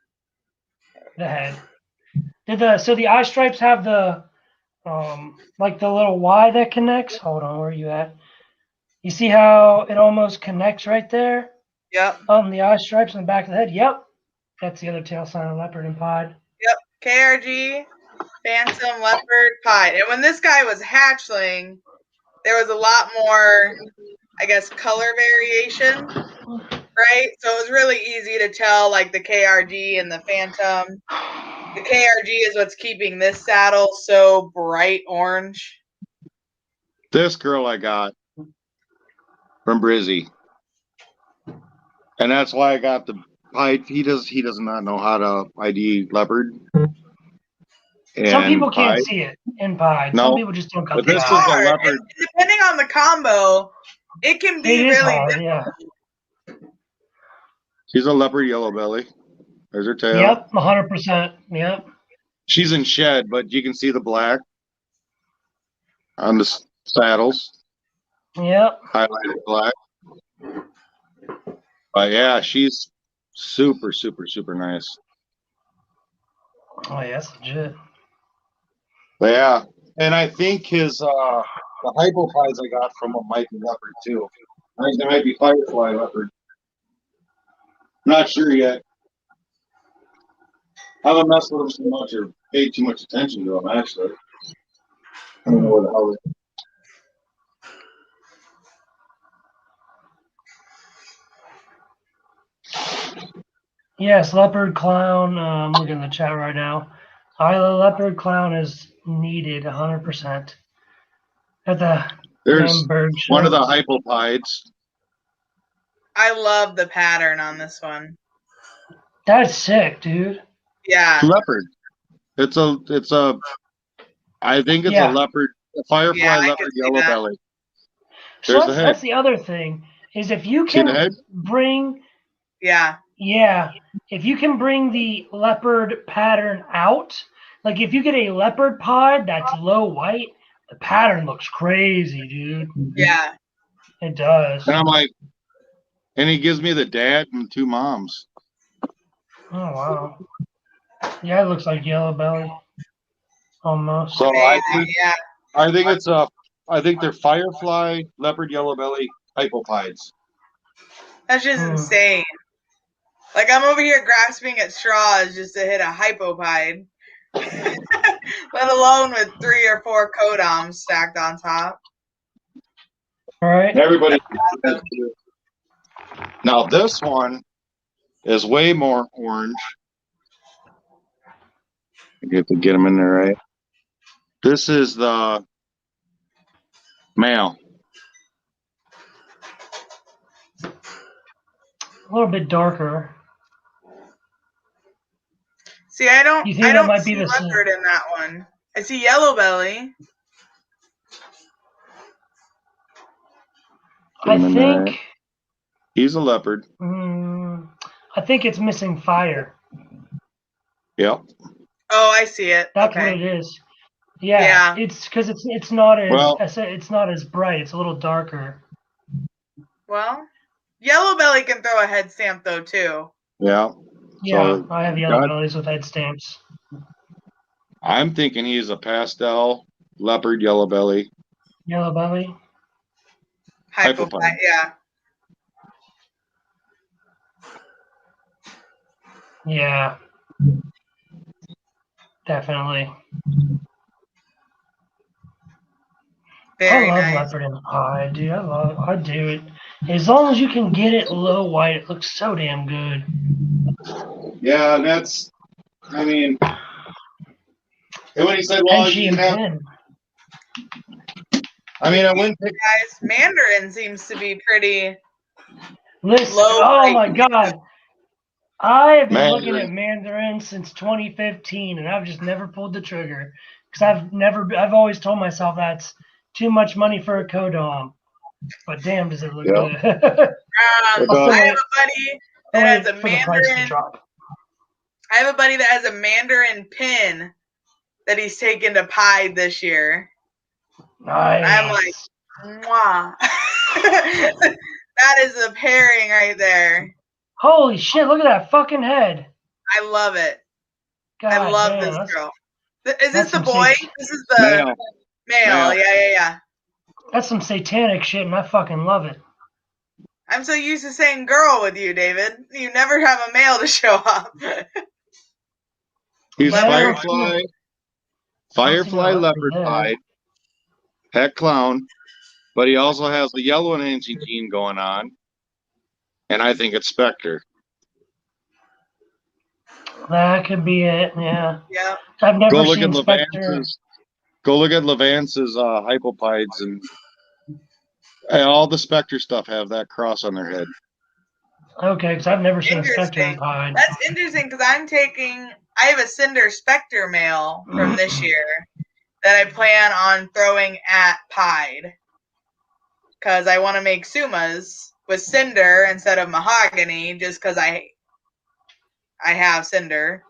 S2: The head. So the eye stripes have the like the little Y that connects? Hold on, where are you at? You see how it almost connects right there?
S1: yep.
S2: The eye stripes on the back of the head? Yep. That's the other tail sign of leopard and pied.
S1: Yep. KRG Phantom Leopard pied. And when this guy was hatchling, there was a lot more, I guess, color variation, right? So it was really easy to tell, like the KRG and the Phantom. The KRG is what's keeping this saddle so bright orange.
S3: This girl I got from Brizzy. And that's why I got the pied. He does not know how to ID leopard. And
S2: some people
S3: pied.
S2: can't see it in pied.
S3: No,
S2: Some people just don't cut
S3: but
S2: the
S3: this
S2: eye.
S3: is a
S1: Hard.
S3: leopard.
S1: And depending on the combo, it can be
S2: It is
S1: really
S2: hard,
S1: difficult.
S2: yeah.
S3: She's a leopard yellow belly. There's her tail.
S2: Yep, 100%. Yep.
S3: She's in shed, but you can see the black on the saddles.
S2: Yep.
S3: Highlighted black. But yeah, she's super, super, super nice.
S2: Oh yeah, that's legit.
S3: But yeah, and I think his the hypo pies I got from him might be leopard too. I think they might be firefly leopard. Not sure yet. I haven't messed with them so much or paid too much attention to them actually. I don't know what the hell they.
S2: Yes, leopard clown. I'm looking in the chat right now. Isla leopard clown is needed 100%. At the
S3: There's
S2: Hamburg show.
S3: one of the hypopides.
S1: I love the pattern on this one.
S2: That's sick, dude.
S1: Yeah.
S3: Leopard. It's a I think it's a leopard, a firefly
S1: Yeah, I
S3: leopard
S1: can see
S3: yellow
S1: that.
S3: belly.
S2: So
S3: There's the head.
S2: that's the other thing is if you
S3: See the
S2: can
S3: head?
S2: bring if you can bring the leopard pattern out, like if you get a leopard pied that's low white, the pattern looks crazy, dude.
S1: Yeah.
S2: It does.
S3: And I'm like, and he gives me the dad and two moms.
S2: Oh wow. Yeah, it looks like yellow belly. Almost.
S3: So
S1: Amazing. Yeah.
S3: I think they're firefly leopard yellow belly hypopides.
S1: That's just insane. Like I'm over here grasping at straws just to hit a hypopide. Let alone with 3 or 4 codoms stacked on top.
S2: All right.
S3: Everybody. Now this one is way more orange. I have to get them in there right. This is the male.
S2: A little bit darker.
S1: See, I don't
S2: You think that might
S1: see
S2: be the same?
S1: leopard in that one. I see yellow belly.
S2: I think
S3: he's a leopard.
S2: I think it's missing fire.
S3: Yep.
S1: Oh, I see it.
S2: That's
S1: okay.
S2: what it is. Yeah. It's because it's not as it's not as bright. It's a little darker.
S1: Well, yellow belly can throw a head stamp though too.
S3: Yeah.
S2: Yeah, so, I have yellow bellies with head stamps.
S3: I'm thinking he's a pastel leopard yellow belly.
S2: Yellow belly.
S1: Hypopide, yeah.
S2: Yeah. Definitely.
S1: Very
S2: I love
S1: nice.
S2: leopard in the pie, dude. I do it. As long as you can get it low white, it looks so damn good.
S3: Yeah, that's I mean, and when he said, "Well,
S2: Henchy
S3: you
S2: and
S3: can have,"
S2: Pin.
S3: I mean, I wouldn't pick.
S1: Guys, Mandarin seems to be pretty
S2: Listen,
S1: low.
S2: oh
S1: right
S2: my
S1: now.
S2: God. I have been looking
S3: Mandarin.
S2: at Mandarin since 2015, and I've just never pulled the trigger because I've always told myself that's too much money for a Kodom. But damn, does it look
S3: Yep.
S2: good.
S3: It
S2: I'll
S3: does.
S1: I
S2: still
S1: have a buddy that
S2: wait
S1: has a
S2: for the price to
S1: Mandarin.
S2: drop.
S1: I have a buddy that has a Mandarin pin that he's taken to Pied this year.
S2: Nice.
S1: I'm like, mwah. That is a pairing right there.
S2: Holy shit, look at that fucking head.
S1: I love it.
S2: God
S1: I love
S2: damn,
S1: this
S2: that's-
S1: girl. Is this
S2: that's
S1: the
S2: some
S1: boy?
S2: sat-
S1: This is the
S3: Male.
S1: male. Yeah.
S2: That's some satanic shit, and I fucking love it.
S1: I'm so used to saying girl with you, David. You never have a male to show up.
S3: He's
S1: Leopard.
S3: Firefly, Firefly
S2: Leopard
S3: leopard
S2: there.
S3: pied, pet clown, but he also has the yellow and Angie gene going on, and I think it's Spectre.
S2: That could be it, yeah.
S1: Yeah.
S2: I've never
S3: Go look
S2: seen
S3: at
S2: Spectre.
S3: Levance's. Go look at Levance's hypopides, and all the Spectre stuff have that cross on their head.
S2: Okay, because I've never seen a Spectre
S1: Interesting.
S2: in Pied.
S1: That's interesting because I have a Cinder Spectre male from this year that I plan on throwing at Pied because I want to make Sumas with Cinder instead of Mahogany just because I have Cinder.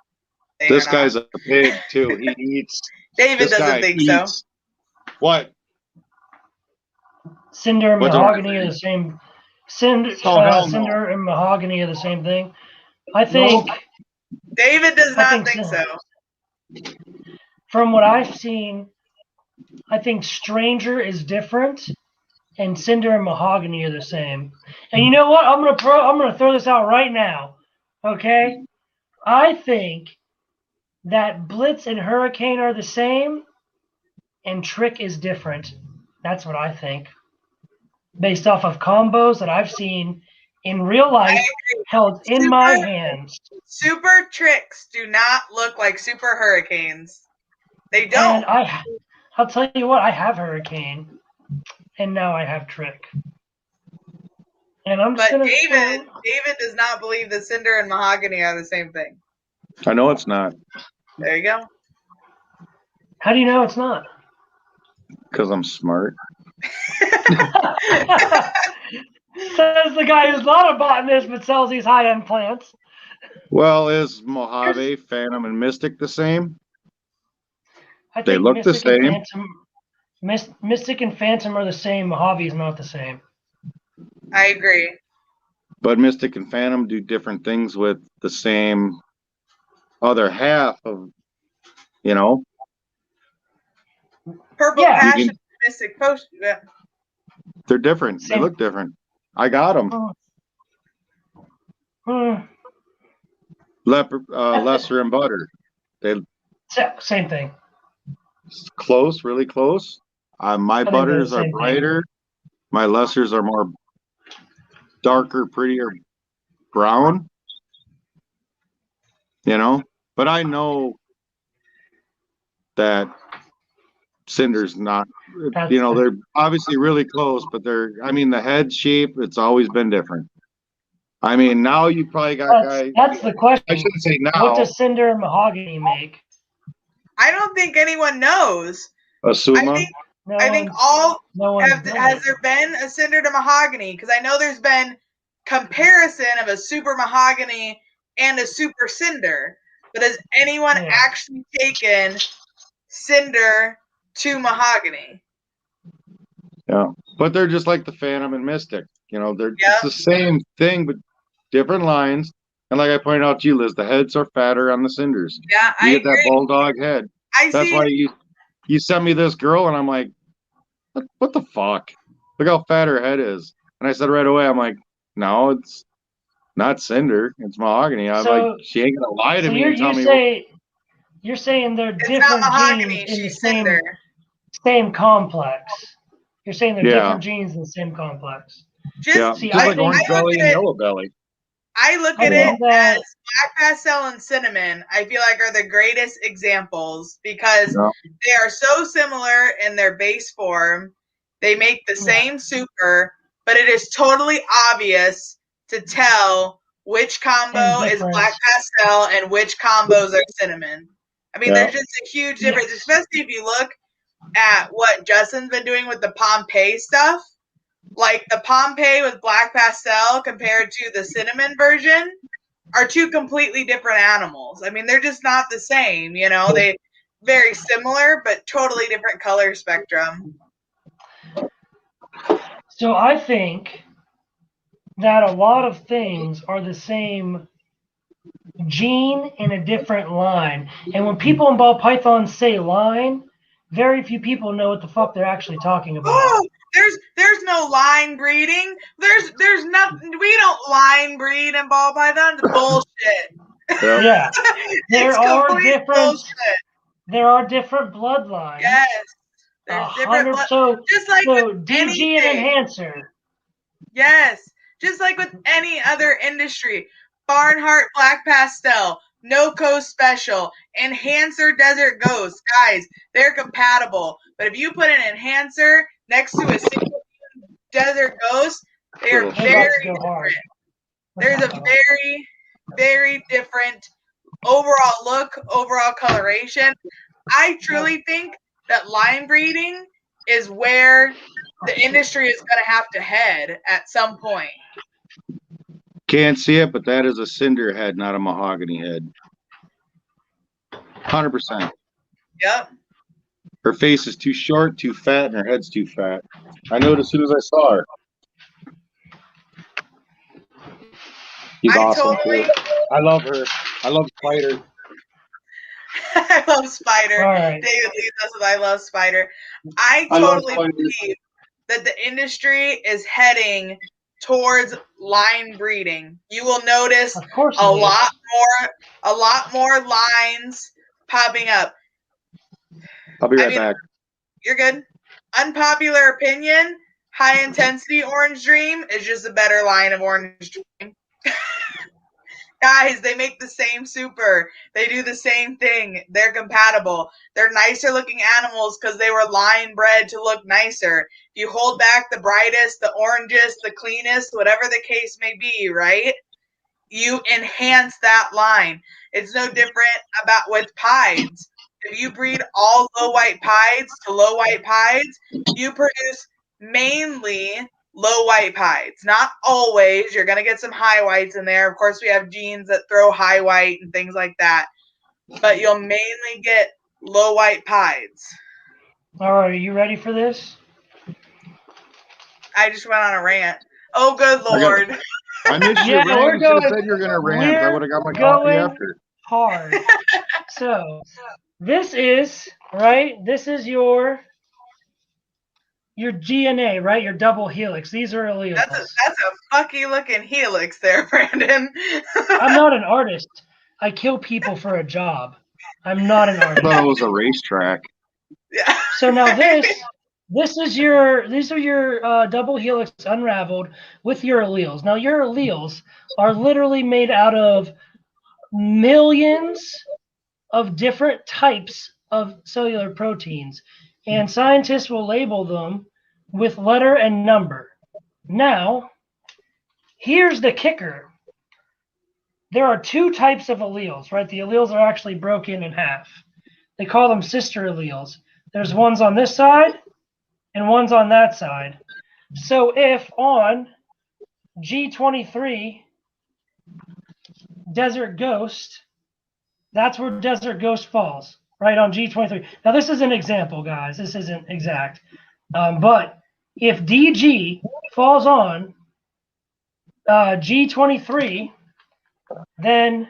S3: This guy's a pig too. He eats.
S1: David doesn't think so.
S3: What?
S2: Cinder and
S3: What do I
S2: Mahogany are
S3: think?
S2: the same. Cinder,
S3: Oh, hell no.
S2: Cinder and Mahogany are the same thing. I think.
S1: David does
S2: I
S1: not
S2: think
S1: think
S2: so.
S1: so.
S2: From what I've seen, I think Stranger is different, and Cinder and Mahogany are the same. And you know what? I'm gonna throw this out right now. Okay, I think that Blitz and Hurricane are the same, and Trick is different. That's what I think, based off of combos that I've seen in real life held in my hands.
S1: Super Tricks do not look like Super Hurricanes. They don't.
S2: And I'll tell you what, I have Hurricane, and now I have Trick. And I'm just
S1: But
S2: gonna
S1: David does not believe that Cinder and Mahogany are the same thing.
S3: I know it's not,
S1: There you go.
S2: How do you know it's not?
S3: because I'm smart.
S2: Says the guy who's not a botanist but sells these high-end plants.
S3: Well, is Mojave, Phantom, and Mystic the same?
S2: I
S3: They
S2: think
S3: look the
S2: Mystic and
S3: same.
S2: Phantom, Mystic and Phantom are the same. Mojave is not the same.
S1: I agree.
S3: But Mystic and Phantom do different things with the same other half of, you know.
S1: Purple
S2: Yeah.
S1: Passion, Mystic Potion. Yeah.
S3: They're different.
S2: Same.
S3: They look different. I got them. Lesser and Butter. They
S2: Same thing.
S3: close, really close. My
S2: I think they're
S3: butters
S2: the
S3: are
S2: same thing.
S3: brighter. My lessers are more darker, prettier brown. You know, but I know that Cinder's not. You know, they're obviously really close, but the head shape, it's always been different. I mean, now you probably got guys.
S2: That's the question.
S3: I shouldn't say now.
S2: What does Cinder and Mahogany make?
S1: I don't think anyone knows.
S3: Asuma.
S1: I think all
S2: No one
S1: has there been a Cinder to Mahogany? Because I know there's been comparison of a Super Mahogany and a Super Cinder. But has anyone actually taken Cinder to Mahogany?
S3: Yeah, but they're just like the Phantom and Mystic. You know, it's the same thing, but different lines. And like I pointed out to you, Liz, the heads are fatter on the Cinders.
S1: Yeah,
S3: you
S1: I
S3: get
S1: agree.
S3: that bulldog head. That's why you sent me this girl, and I'm like, what the fuck? Look how fat her head is. And I said right away, I'm like, no, it's not Cinder, it's Mahogany. I'm like, she ain't gonna lie to me and tell me.
S2: You're saying they're
S1: It's
S2: different
S1: not Mahogany,
S2: genes in the
S1: she's Cinder.
S2: same complex. You're saying they're
S3: Yeah.
S2: different genes in the same complex.
S1: Just
S3: Yeah,
S2: See,
S3: just
S2: I
S3: like
S2: think-
S3: orange belly and yellow belly.
S1: I look
S2: I
S1: at
S2: think
S1: it
S2: that-
S1: as Black Pastel and Cinnamon, I feel like are the greatest examples because
S3: Yeah.
S1: they are so similar in their base form. They make the same super, but it is totally obvious to tell which combo
S2: And
S1: is
S2: different.
S1: Black Pastel and which combos are Cinnamon. I mean,
S3: Yeah.
S1: there's just a huge difference,
S2: Yes.
S1: especially if you look at what Justin's been doing with the Pompeii stuff. Like the Pompeii with Black Pastel compared to the Cinnamon version are two completely different animals. I mean, they're just not the same, you know? They very similar, but totally different color spectrum.
S2: So I think that a lot of things are the same gene in a different line. And when people in ball pythons say line, very few people know what the fuck they're actually talking about.
S1: Oh, there's no line breeding. There's nothing. We don't line breed in ball pythons. Bullshit.
S3: Yeah.
S2: Yeah, there
S1: It's
S2: are
S1: complete
S2: different.
S1: bullshit.
S2: There are different bloodlines.
S1: Yes, there's different.
S2: 100. So
S1: Just like
S2: so
S1: with
S2: DG and
S1: anything.
S2: enhancer.
S1: Yes, just like with any other industry. Barnhart Black Pastel, NoCo Special, Enhancer Desert Ghost. Guys, they're compatible. But if you put an Enhancer next to a single Desert Ghost, they are
S3: Little
S2: They're
S1: very
S2: about to go hard.
S1: different. There's a very, very different overall look, overall coloration. I truly think that line breeding is where the industry is going to have to head at some point.
S3: Can't see it, but that is a cinder head, not a mahogany head. 100%.
S1: Yep.
S3: Her face is too short, too fat, and her head's too fat. I knew it as soon as I saw her. She's awesome too. I love her. I love Spider.
S1: I love Spider.
S2: All right.
S1: David leads us with I love Spider. I
S3: I love
S1: totally
S3: Spider.
S1: believe that the industry is heading towards line breeding. You will notice
S2: Of course.
S1: a lot more lines popping up.
S3: I'll be right
S1: I mean,
S3: back.
S1: You're good. Unpopular opinion, high intensity Orange Dream is just a better line of Orange Dream. Guys, they make the same super. They do the same thing. They're compatible. They're nicer looking animals because they were line bred to look nicer. If you hold back the brightest, the orangest, the cleanest, whatever the case may be, right? You enhance that line. It's no different about with pieds. If you breed all low white pieds to low white pieds, you produce mainly low white pieds. Not always. You're going to get some high whites in there. Of course, we have genes that throw high white and things like that. But you'll mainly get low white pieds.
S2: All right, are you ready for this?
S1: I just went on a rant. Oh, good Lord.
S3: I missed
S2: Yeah,
S3: your
S2: we're
S3: rant. You should have
S2: going-
S3: said you were going to rant. I
S2: we're
S3: would have got my coffee
S2: going-
S3: after.
S2: Hard. So this is right. This is your GNA, right? Your double helix. These are alleles.
S1: That's a fucky looking helix there, Brandon.
S2: I'm not an artist. I kill people for a job. I'm not an
S3: I
S2: artist.
S3: thought it was a racetrack.
S1: Yeah.
S2: So now these are your double helix unraveled with your alleles. Now your alleles are literally made out of millions of different types of cellular proteins, and scientists will label them with letter and number. Now, here's the kicker. There are two types of alleles, right? The alleles are actually broken in half. They call them sister alleles. There's ones on this side and ones on that side. So if on G23, Desert Ghost, that's where Desert Ghost falls, right on G23. Now, this is an example, guys. This isn't exact. But if DG falls on G23, then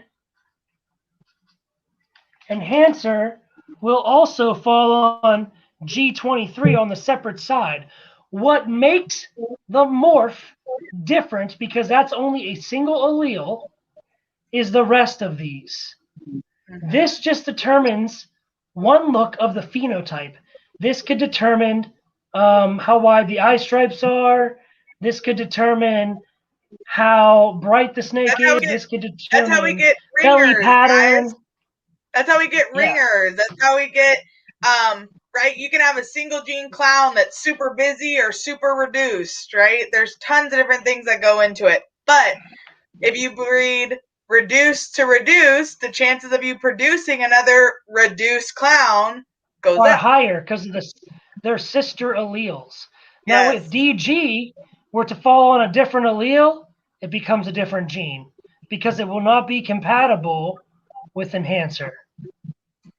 S2: Enhancer will also fall on G23 on the separate side. What makes the morph different, because that's only a single allele, is the rest of these. This just determines one look of the phenotype. This could determine how wide the eye stripes are. This could determine how bright the snake
S1: That's how
S2: is.
S1: we
S2: This can
S1: That's how we
S2: determine
S1: get
S2: belly
S1: ringers,
S2: pattern.
S1: guys. That's how we get
S2: Yeah.
S1: ringers. That's how we get right? You can have a single gene clown that's super busy or super reduced, right? There's tons of different things that go into it. But if you breed reduced to reduced, the chances of you producing another reduced clown goes
S2: Are
S1: up.
S2: higher because of their sister alleles. Now,
S1: Yes.
S2: if DG were to fall on a different allele, it becomes a different gene because it will not be compatible with enhancer.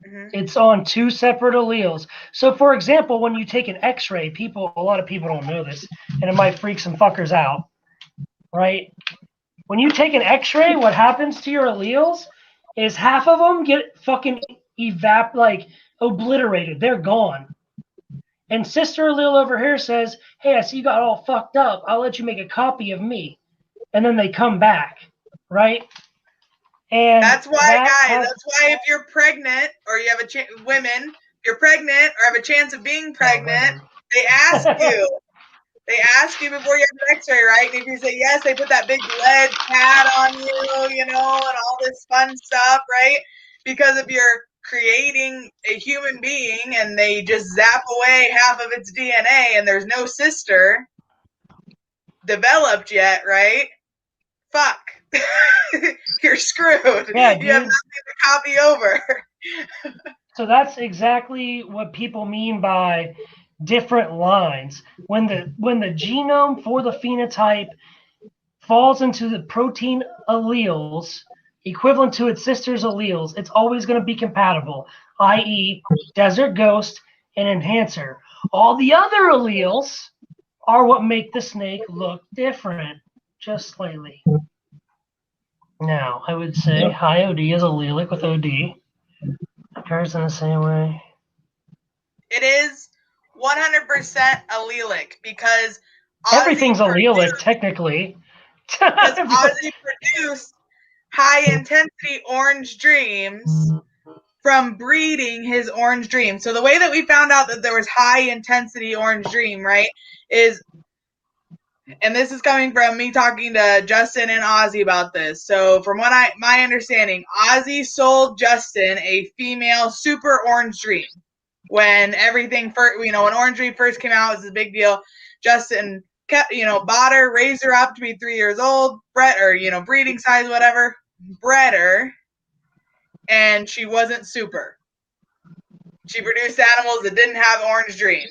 S1: Mhm.
S2: It's on two separate alleles. So, for example, when you take an X-ray, a lot of people don't know this, and it might freak some fuckers out, right? When you take an X-ray, what happens to your alleles is half of them get fucking obliterated. They're gone. And sister allele over here says, "Hey, I see you got all fucked up. I'll let you make a copy of me," and then they come back, right? And
S1: that's why, guys. That's why if you're pregnant or you have women, if you're pregnant or have a chance of being pregnant, they ask you. They ask you before you have an X-ray, right? And if you say yes, they put that big lead pad on you, and all this fun stuff, right? Because if you're creating a human being and they just zap away half of its DNA and there's no sister developed yet, right? Fuck. You're screwed.
S2: Yeah,
S1: you have nothing to copy over.
S2: So that's exactly what people mean by different lines. When the genome for the phenotype falls into the protein alleles equivalent to its sister's alleles, it's always going to be compatible, i.e. desert ghost and enhancer. All the other alleles are what make the snake look different, just slightly. Now, I would say high OD is allelic with OD. Occurs in the same way.
S1: It is 100% allelic because
S2: everything's allelic technically.
S1: Because Ozzy produced high intensity orange dreams from breeding his orange dream. So the way that we found out that there was high intensity orange dream, right, is, and this is coming from me talking to Justin and Ozzy about this. So from what my understanding, Ozzy sold Justin a female super orange dream. When everything first, when Orange Dream first came out, it was a big deal. Justin kept, bought her, raised her up to be 3 years old, bred her, breeding size, whatever, bred her, and she wasn't super. She produced animals that didn't have Orange Dream.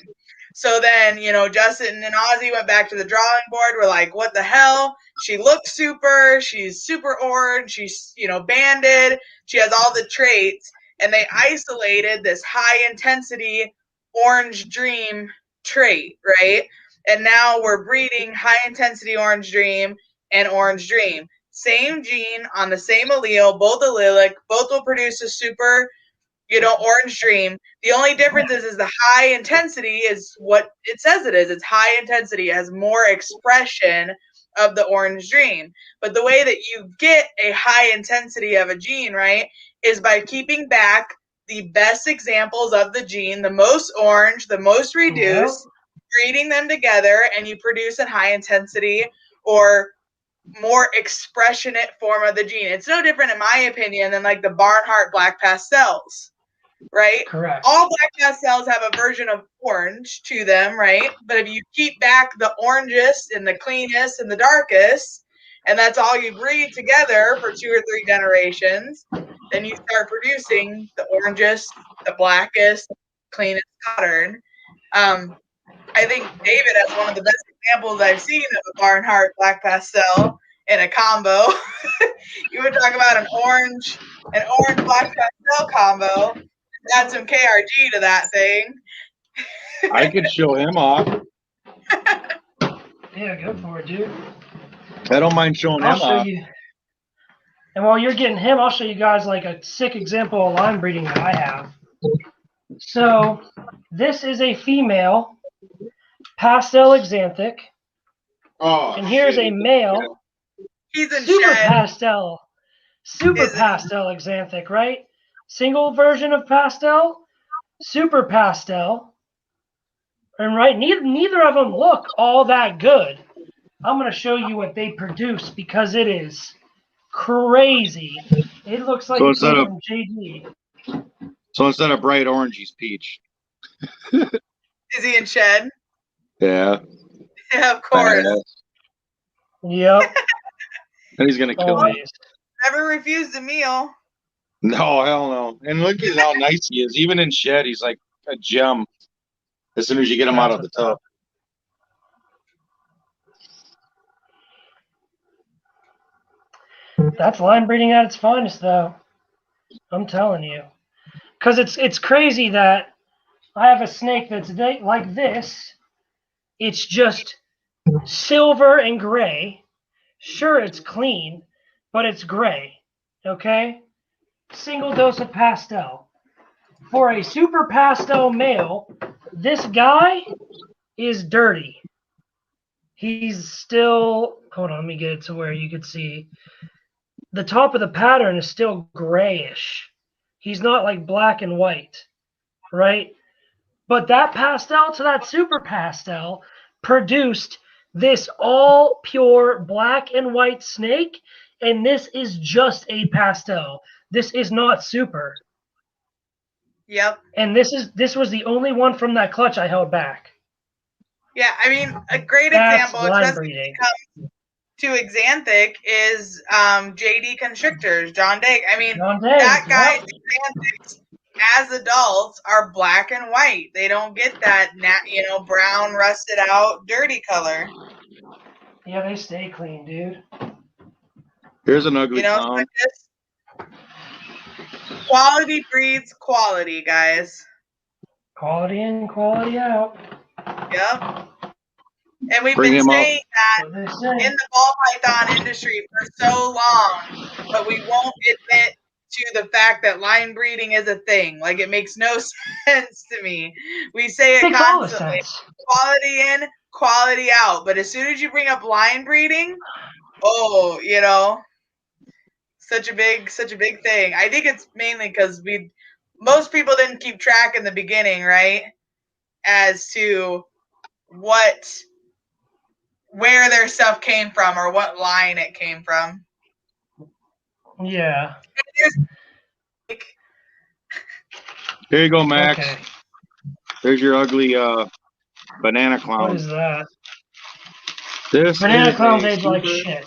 S1: So then, Justin and Ozzy went back to the drawing board. We're like, what the hell? She looks super. She's super orange. She's, banded. She has all the traits. And they isolated this high intensity orange dream trait, right? And now we're breeding high intensity orange dream and orange dream. Same gene on the same allele, both allelic, both will produce a super, orange dream. The only difference is the high intensity is what it says it is. It's high intensity. It has more expression of the orange dream. But the way that you get a high intensity of a gene, right, is by keeping back the best examples of the gene, the most orange, the most reduced, breeding them together, and you produce a high intensity or more expressionate form of the gene. It's no different, in my opinion, than like the Barnhart black pastels, right?
S2: Correct.
S1: All black pastels have a version of orange to them, right? But if you keep back the orangest and the cleanest and the darkest, and that's all you breed together for 2 or 3 generations, then you start producing the orangest, the blackest, cleanest pattern. I think David has one of the best examples I've seen of a Barnhart black pastel in a combo. You would talk about an orange black pastel combo. Add some KRG to that thing.
S3: I could show him off.
S2: Yeah, go for it, dude.
S3: I don't mind showing him
S2: I'll show
S3: off.
S2: you. And while you're getting him, I'll show you guys like a sick example of line breeding that I have. So this is a female pastel exanthic.
S3: Oh,
S2: and here's a male
S1: He's in
S2: super
S1: shed.
S2: pastel exanthic, right? Single version of pastel, super pastel. And right, neither of them look all that good. I'm going to show you what they produce because it is crazy. It looks like
S3: So
S2: it
S3: instead
S2: came
S3: of
S2: from JD.
S3: so instead of bright orange, he's peach.
S1: Is he in shed?
S3: Yeah.
S1: Yeah, of course.
S3: Badass.
S2: Yep,
S3: And he's gonna kill me.
S2: always.
S1: Never refused a meal.
S3: No, hell no. And look at how nice he is. Even in shed, he's like a gem. As soon as you get him out of the tub.
S2: That's line breeding at its finest, though. I'm telling you. Because it's crazy that I have a snake that's like this. It's just silver and gray. Sure, it's clean, but it's gray. Okay? Single dose of pastel. For a super pastel male, this guy is dirty. He's still, hold on, let me get it to where you could see. The top of the pattern is still grayish. He's not like black and white, right? But that pastel to that super pastel produced this all pure black and white snake, and this is just a pastel. This is not super.
S1: Yep.
S2: And this was the only one from that clutch I held back.
S1: Yeah, I mean, a great
S2: That's
S1: example,
S2: line
S1: especially
S2: breeding.
S1: to Xanthic, is JD Constrictors, John Dake. I mean,
S2: John Day,
S1: that guy's
S2: yep.
S1: Xanthics as adults are black and white. They don't get that, brown, rusted out, dirty color.
S2: Yeah, they stay clean, dude.
S3: Here's an ugly
S1: So
S3: clown.
S1: just quality breeds quality, guys.
S2: Quality in, quality out.
S1: Yep. And we've
S3: Bring
S1: been
S3: him up.
S1: saying that
S2: What they say.
S1: in the ball python industry for so long, but we won't admit to the fact that line breeding is a thing. Like, it makes no sense to me. We say it
S2: Makes all the
S1: constantly.
S2: sense.
S1: Quality in, quality out. But as soon as you bring up line breeding, such a big thing. I think it's mainly because most people didn't keep track in the beginning, right? As to where their stuff came from or what line it came from.
S2: Yeah.
S3: Here you go, Max.
S2: Okay.
S3: There's your ugly banana clown.
S2: What is that?
S3: This
S2: Banana
S3: is
S2: clowns
S3: a
S2: age like
S3: super-
S2: shit.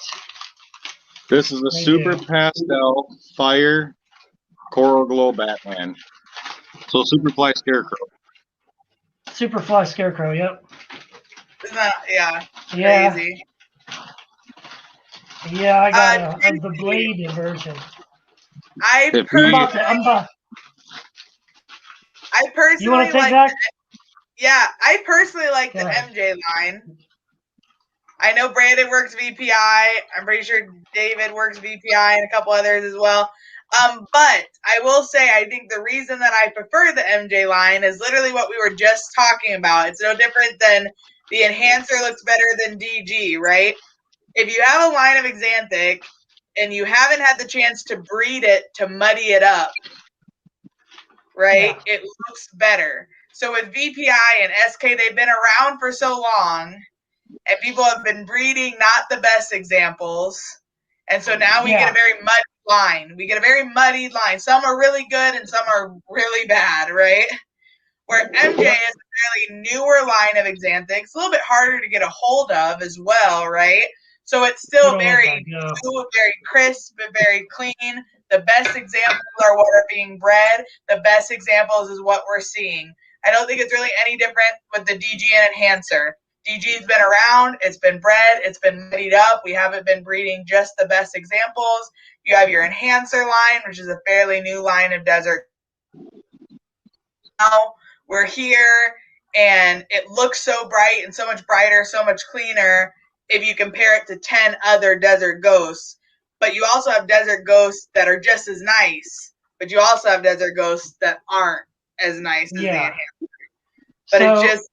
S3: This is a
S2: They
S3: super
S2: do.
S3: pastel fire coral glow Batman. So Superfly Scarecrow.
S2: Superfly Scarecrow, yep.
S1: Isn't that,
S2: Yeah.
S1: crazy?
S2: Yeah, I got the blade version.
S1: I
S3: If
S2: I'm about
S1: personally
S2: You want to take
S1: like
S2: that?
S1: I personally like
S2: Go
S1: the
S2: ahead.
S1: MJ line. I know Brandon works VPI. I'm pretty sure David works VPI and a couple others as well. But I will say, I think the reason that I prefer the MJ line is literally what we were just talking about. It's no different than the enhancer looks better than DG, right? If you have a line of Xanthic and you haven't had the chance to breed it to muddy it up, right?
S2: Yeah.
S1: It looks better. So with VPI and SK, they've been around for so long, and people have been breeding not the best examples. And so now we get a very muddy line. We get a very muddied line. Some are really good and some are really bad, right? Where MJ is a fairly newer line of Xanthics, a little bit harder to get a hold of as well, right? So it's still very new, very crisp, very clean. The best examples are what are being bred. The best examples is what we're seeing. I don't think it's really any different with the DG and enhancer. DG's been around, it's been bred, it's been muddied up. We haven't been breeding just the best examples. You have your enhancer line, which is a fairly new line of desert. Now we're here, and it looks so bright and so much brighter, so much cleaner if you compare it to 10 other desert ghosts. But you also have desert ghosts that are just as nice, but you also have desert ghosts that aren't as nice as the enhancer. But it just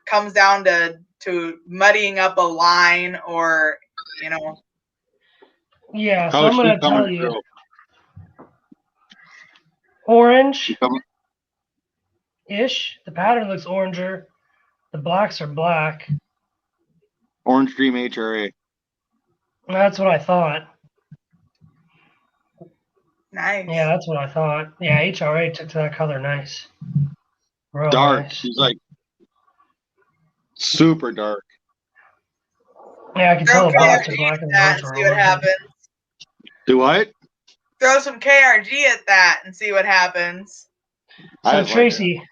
S1: comes down to muddying up a line or,
S2: Yeah, so I'm going to tell you. Orange-ish. The pattern looks oranger. The blacks are black.
S3: Orange Dream HRA.
S2: That's what I thought.
S1: Nice.
S2: Yeah, that's what I thought. Yeah, HRA took to that color nice. Real
S3: Dark.
S2: nice.
S3: She's like super dark.
S2: Yeah, I can
S1: Throw
S2: tell the black to
S1: KRG
S2: black
S1: at
S2: and the
S1: that
S2: orange
S1: and
S2: were
S1: see what
S2: orange.
S1: happens.
S3: Do what?
S1: Throw some KRG at that and see what happens.
S3: I
S2: So
S3: just like
S2: Tracy,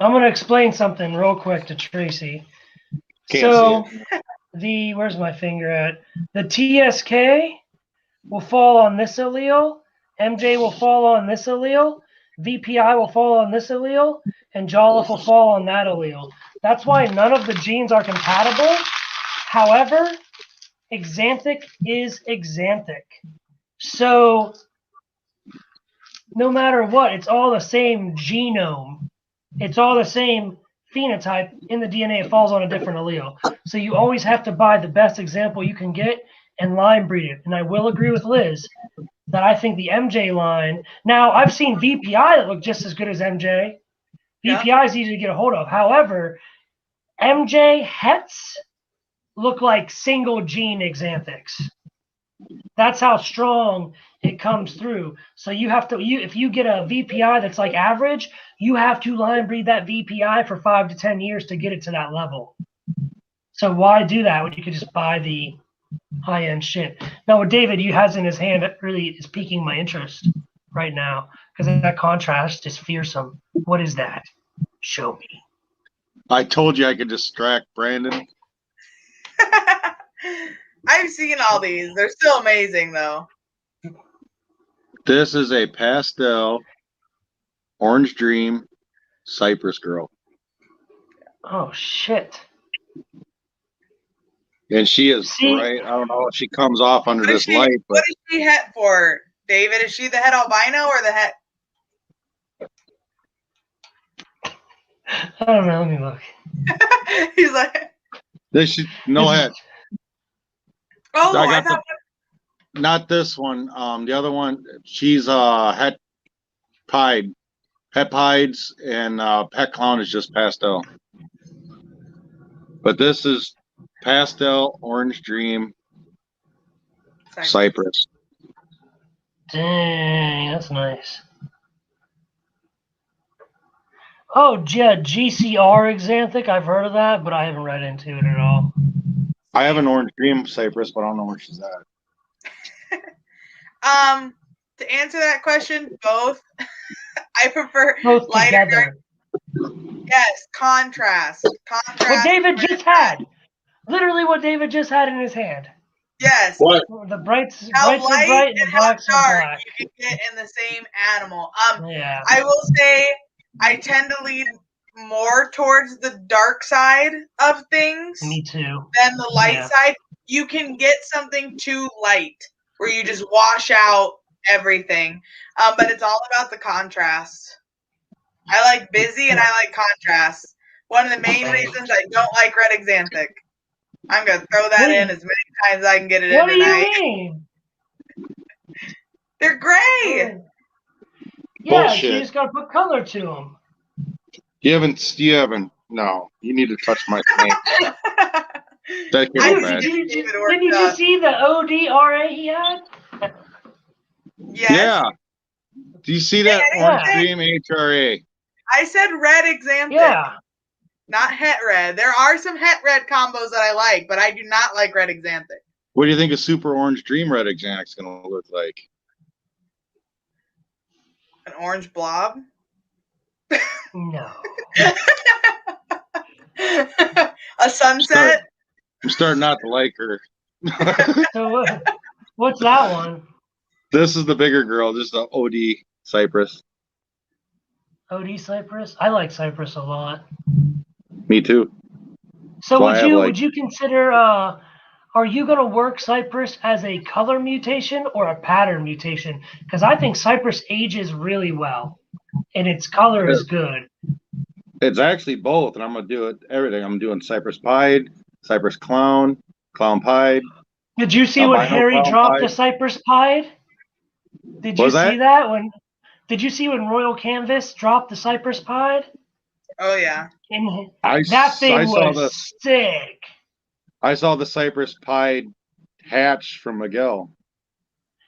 S2: I'm gonna explain something real quick to Tracy.
S3: Can't
S2: So
S3: see
S2: where's my finger at? The TSK will fall on this allele, MJ will fall on this allele, VPI will fall on this allele, and Jolliffe will fall on that allele. That's why none of the genes are compatible. However, Xanthic is Xanthic. So no matter what, it's all the same genome. It's all the same phenotype in the DNA. It falls on a different allele. So you always have to buy the best example you can get and line breed it. And I will agree with Liz that I think the MJ line. Now, I've seen VPI that look just as good as MJ.
S1: Yeah.
S2: VPI is easy to get a hold of. However, MJ hets look like single gene Xanthics. That's how strong it comes through. So you have to, if you get a VPI that's like average, you have to line breed that VPI for 5 to 10 years to get it to that level. So why do that when you could just buy the high-end shit? Now, what David has in his hand, that really is piquing my interest right now because that contrast is fearsome. What is that? Show me.
S3: I told you I could distract Brandon.
S1: I've seen all these. They're still amazing, though.
S3: This is a pastel Orange Dream Cypress Girl.
S2: Oh, shit.
S3: And she is
S2: See?
S3: bright. I don't know if she comes off under this light, but
S1: What is she het for, David? Is she the het albino or the het?
S2: I don't know. Let me look.
S1: He's like,
S3: this should no
S2: This is-
S3: head.
S1: oh,
S3: I
S1: I
S3: got
S1: thought.
S3: Not this one. The other one, she's het pied. Het pieds and pet clown is just pastel. But this is pastel Orange Dream Cypress.
S2: Dang, that's nice. Oh, yeah, GCR Xanthic. I've heard of that, but I haven't read into it at all.
S3: I have an Orange Dream Cypress, but I don't know where she's at.
S1: To answer that question, both. I prefer
S2: Both
S1: lighter.
S2: together.
S1: Yes, contrast.
S2: What David just had. Literally what David just had in his hand.
S1: Yes.
S3: What?
S2: The brights
S1: How
S2: are
S1: light
S2: bright and the
S1: and how
S2: blacks are
S1: dark
S2: black.
S1: you can get in the same animal.
S2: Yeah.
S1: I will say I tend to lean more towards the dark side of things
S2: Me too.
S1: than the light
S2: Yeah.
S1: side. You can get something too light where you just wash out everything. But it's all about the contrast. I like busy and I like contrast. One of the main reasons I don't like red Xanthic. I'm going to throw that in as many times as I can get it in
S2: What do you
S1: tonight.
S2: mean?
S1: They're gray.
S2: Yeah,
S3: Bullshit.
S2: you just got to put color to them.
S3: You haven't. No, you need to touch my snake. That
S1: I
S3: can't be
S1: think
S3: bad.
S1: David
S2: Didn't
S1: worked
S2: you
S1: up.
S2: just see the ODRA he had?
S1: Yes.
S3: Yeah. Do you see that
S1: Yeah.
S3: Orange Dream HRA?
S1: I said red Xanthic,
S2: Yeah.
S1: not het red. There are some het red combos that I like, but I do not like red Xanthic.
S3: What do you think a Super Orange Dream Red Xanthic's going to look like?
S1: An orange blob?
S2: No.
S1: A sunset?
S3: I'm starting not to like her.
S2: So what's that one?
S3: This is the bigger girl, just the OD Cypress.
S2: OD Cypress? I like Cypress a lot.
S3: Me too.
S2: So
S3: Well,
S2: would you consider are you going to work Cypress as a color mutation or a pattern mutation? Because I think Cypress ages really well, and its color is good.
S3: It's actually both, and I'm going to do it everything. I'm doing Cypress Pied, Cypress Clown, Clown Pied.
S2: Did you see when
S3: Albino
S2: Harry
S3: Clown
S2: dropped the
S3: Pied.
S2: Cypress Pied? Did you
S3: Was
S2: see
S3: that?
S2: that? Did you see when Royal Canvas dropped the Cypress Pied?
S1: Oh, yeah.
S2: And
S3: I
S2: that thing
S3: saw
S2: was
S3: this.
S2: sick.
S3: I saw the cypress pied hatch from Miguel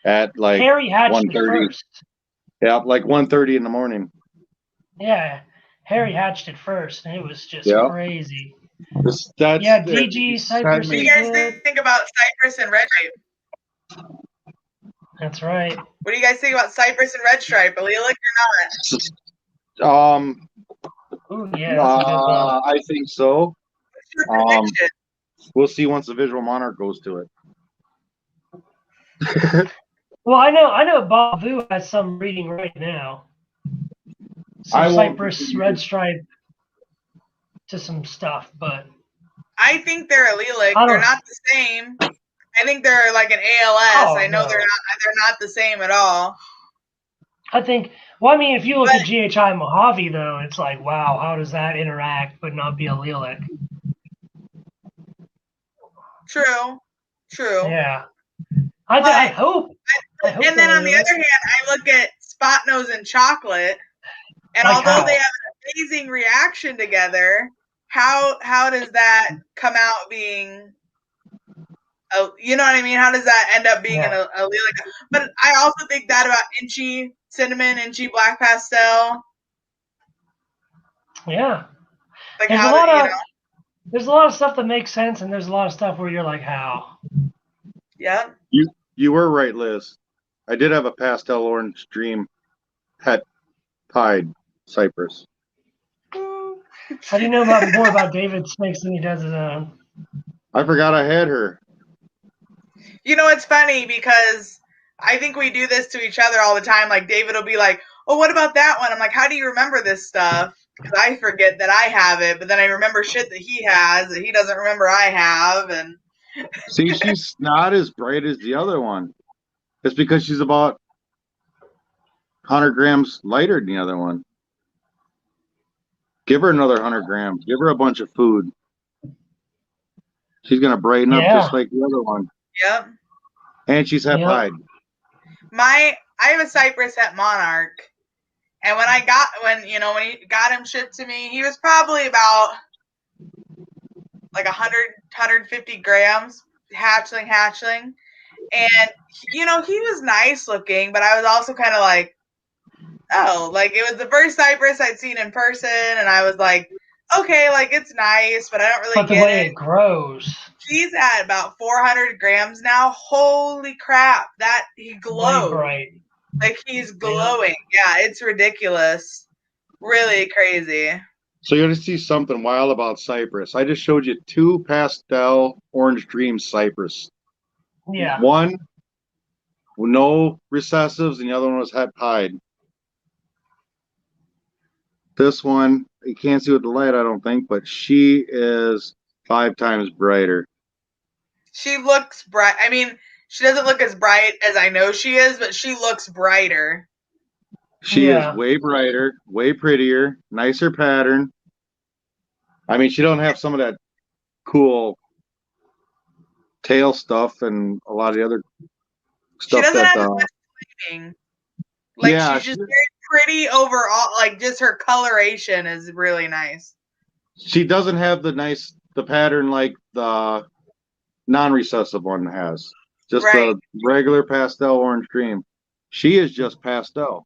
S3: at like
S2: Harry hatched it
S3: 1:30.
S2: first.
S3: Yeah, like 1:30 in the morning.
S2: Yeah, Harry hatched it first, and it was just
S3: Yeah.
S2: crazy.
S3: That's
S2: Yeah, DG Cypress
S1: What do
S2: is
S1: you guys
S2: good.
S1: think about Cypress and Red Stripe?
S2: That's right.
S1: What do you guys think about Cypress and Red Stripe? Allelic or
S2: Ooh, yeah, that's a good one.
S3: I think so.
S1: what's your prediction?
S3: We'll see once the visual monarch goes to it.
S2: Well, I know Bob Vu has some reading right now.
S3: I
S2: Some
S3: won't-
S2: Cypress Red Stripe to some stuff, but
S1: I think they're allelic.
S2: I
S1: They're
S2: don't-
S1: not the same. I think they're like an ALS.
S2: Oh,
S1: I know
S2: no.
S1: they're not the same at all.
S2: I think. Well, I mean, if you look
S1: But-
S2: at GHI Mojave, though, it's like, wow, how does that interact but not be allelic?
S1: True.
S2: Yeah. I hope.
S1: And then on the other hand, I look at Spot Nose and Chocolate, and
S2: Like
S1: although
S2: how?
S1: they have an amazing reaction together, how does that come out being? You know what I mean? How does that end up being an allelic? But I also think that about Inchy Cinnamon, Inchy Black Pastel.
S2: Yeah.
S1: Like
S2: There's
S1: how
S2: a lot
S1: you
S2: of
S1: know?
S2: there's a lot of stuff that makes sense, and there's a lot of stuff where you're like, how?
S1: Yeah.
S3: You were right, Liz. I did have a pastel orange dream het pied cypress.
S2: How do you know more about David Snakes than he does his own?
S3: I forgot I had her.
S1: You know, it's funny because I think we do this to each other all the time. Like David will be like, "Oh, what about that one?" I'm like, "How do you remember this stuff?" Because I forget that I have it, but then I remember shit that he has that he doesn't remember I have, and
S3: See, she's not as bright as the other one. It's because she's about 100 grams lighter than the other one. Give her another 100 grams. Give her a bunch of food. She's gonna brighten up just like the other one.
S1: yep.
S3: And she's het pied.
S1: I have a Cypress at Monarch, and when he got him shipped to me, he was probably about like 150 grams hatchling, and he was nice looking, but I was also kind of like, oh, like it was the first Cypress I'd seen in person, and I was like, okay, like it's nice, but I don't really
S2: But the
S1: get
S2: way
S1: it.
S2: it grows.
S1: He's at about 400 grams now. Holy crap! He glows.
S2: Way bright.
S1: Like he's glowing. Yeah, it's ridiculous. Really crazy.
S3: So you're gonna see something wild about cypress. I just showed you 2 pastel orange dream cypress.
S2: Yeah.
S3: One with no recessives, and the other one was het pied. This one, you can't see with the light, I don't think, but she is 5 times brighter.
S1: She looks bright. I mean, she doesn't look as bright as I know she is, but she looks brighter.
S3: She is way brighter, way prettier, nicer pattern. I mean, she don't have some of that cool tail stuff and a lot of the other stuff.
S1: She doesn't have as much lighting. Like she's just very pretty overall. Like just her coloration is really nice.
S3: She doesn't have the pattern like the non-recessive one has. Just the regular pastel orange dream. She is just pastel.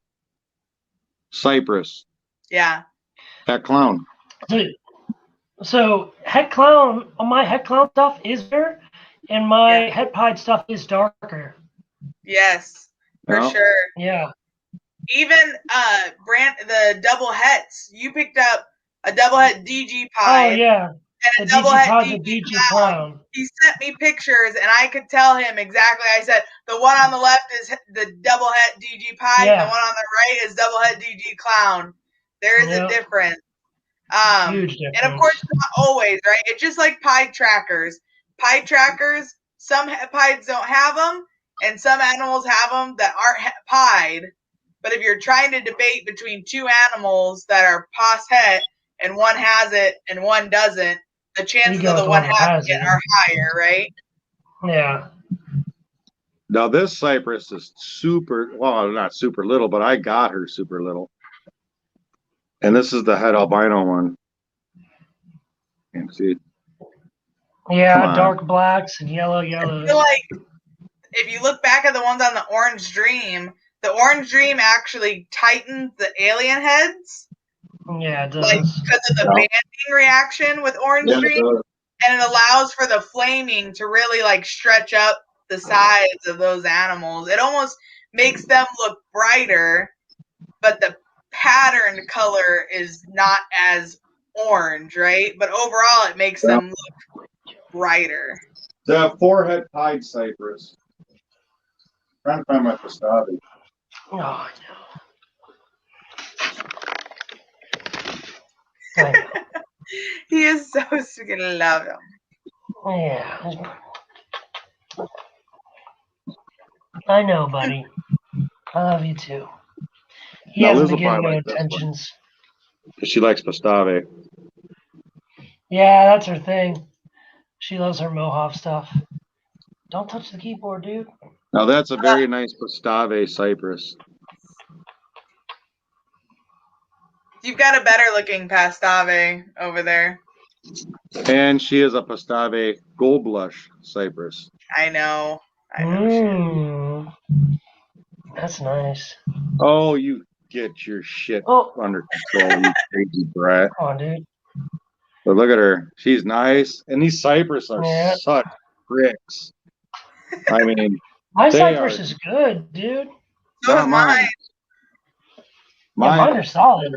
S3: Cypress.
S1: Yeah.
S3: Het clown.
S2: So het clown, my het clown stuff is there, and my het pied stuff is darker.
S1: Yes, for sure.
S2: Yeah.
S1: Even the double hets, you picked up a double het DG pied.
S2: Oh yeah.
S1: And a double het DG clown. He sent me pictures, and I could tell him exactly. I said the one on the left is the double het DG pied. The one on the right is double het DG clown. There is a difference.
S2: Huge difference.
S1: And of course, not always, right? It's just like pied trackers. Pied trackers, some pieds don't have them, and some animals have them that aren't pied. But if you're trying to debate between 2 animals that are pos het and one has it and one doesn't, the chances of the one having it are higher, right?
S2: Yeah.
S3: Now this cypress is not super little, but I got her super little. And this is the het albino one. Can't see it.
S2: Yeah,
S3: on.
S2: dark blacks and yellow
S1: I
S2: yellows.
S1: feel like if you look back at the ones on the Orange Dream actually tightens the alien heads.
S2: Yeah, it
S1: Like,
S2: does.
S1: because of the banding reaction with Orange Dream. And it allows for the flaming to really, like, stretch up the sides of those animals. It almost makes them look brighter, but the patterned color is not as orange, right? But overall, it makes them look brighter.
S3: The forehead pied cypress. Trying to find my Pastavi.
S2: Oh, I know. I know.
S1: He is so sweet. I love him.
S2: Yeah. I know, buddy. I love you too. He
S3: No,
S2: hasn't
S3: Liz will
S2: been getting
S3: probably
S2: no
S3: like this one.
S2: attentions.
S3: She likes Pastavi.
S2: Yeah, that's her thing. She loves her Mohawk stuff. Don't touch the keyboard, dude.
S3: Now that's a very nice Pastavi cypress.
S1: You've got a better looking Pastave over there.
S3: And she is a Pastavi gold blush cypress.
S1: I know. I know.
S2: That's nice.
S3: Oh, you get your shit
S2: Oh,
S3: under control, you crazy brat.
S2: come on, dude.
S3: But look at her. She's nice. And these cypress are
S2: Yeah.
S3: such bricks. I mean,
S2: My
S3: they
S2: cypress
S3: are
S2: is good, dude.
S1: So
S3: not
S1: is mine.
S2: Yeah, mine are solid.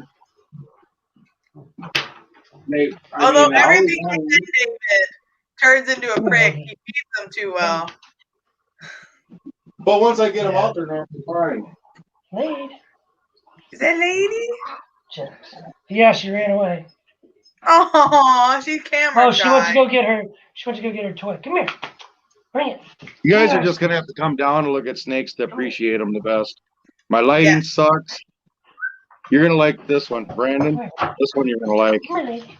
S1: Although everything you said, David, turns into a prick. He feeds them too well.
S3: But once I get them out there, they're fine.
S2: Lady.
S1: Is that lady?
S2: Yeah, she ran away.
S1: Oh, she's camera
S2: Oh, she went to
S1: shy.
S2: go get her. She went to go get her toy. Come here. Bring it.
S3: You guys are just gonna have to come down and look at snakes to appreciate them the best. My lighting sucks. You're gonna like this one, Brandon. This one you're gonna like.
S2: Come here, lady.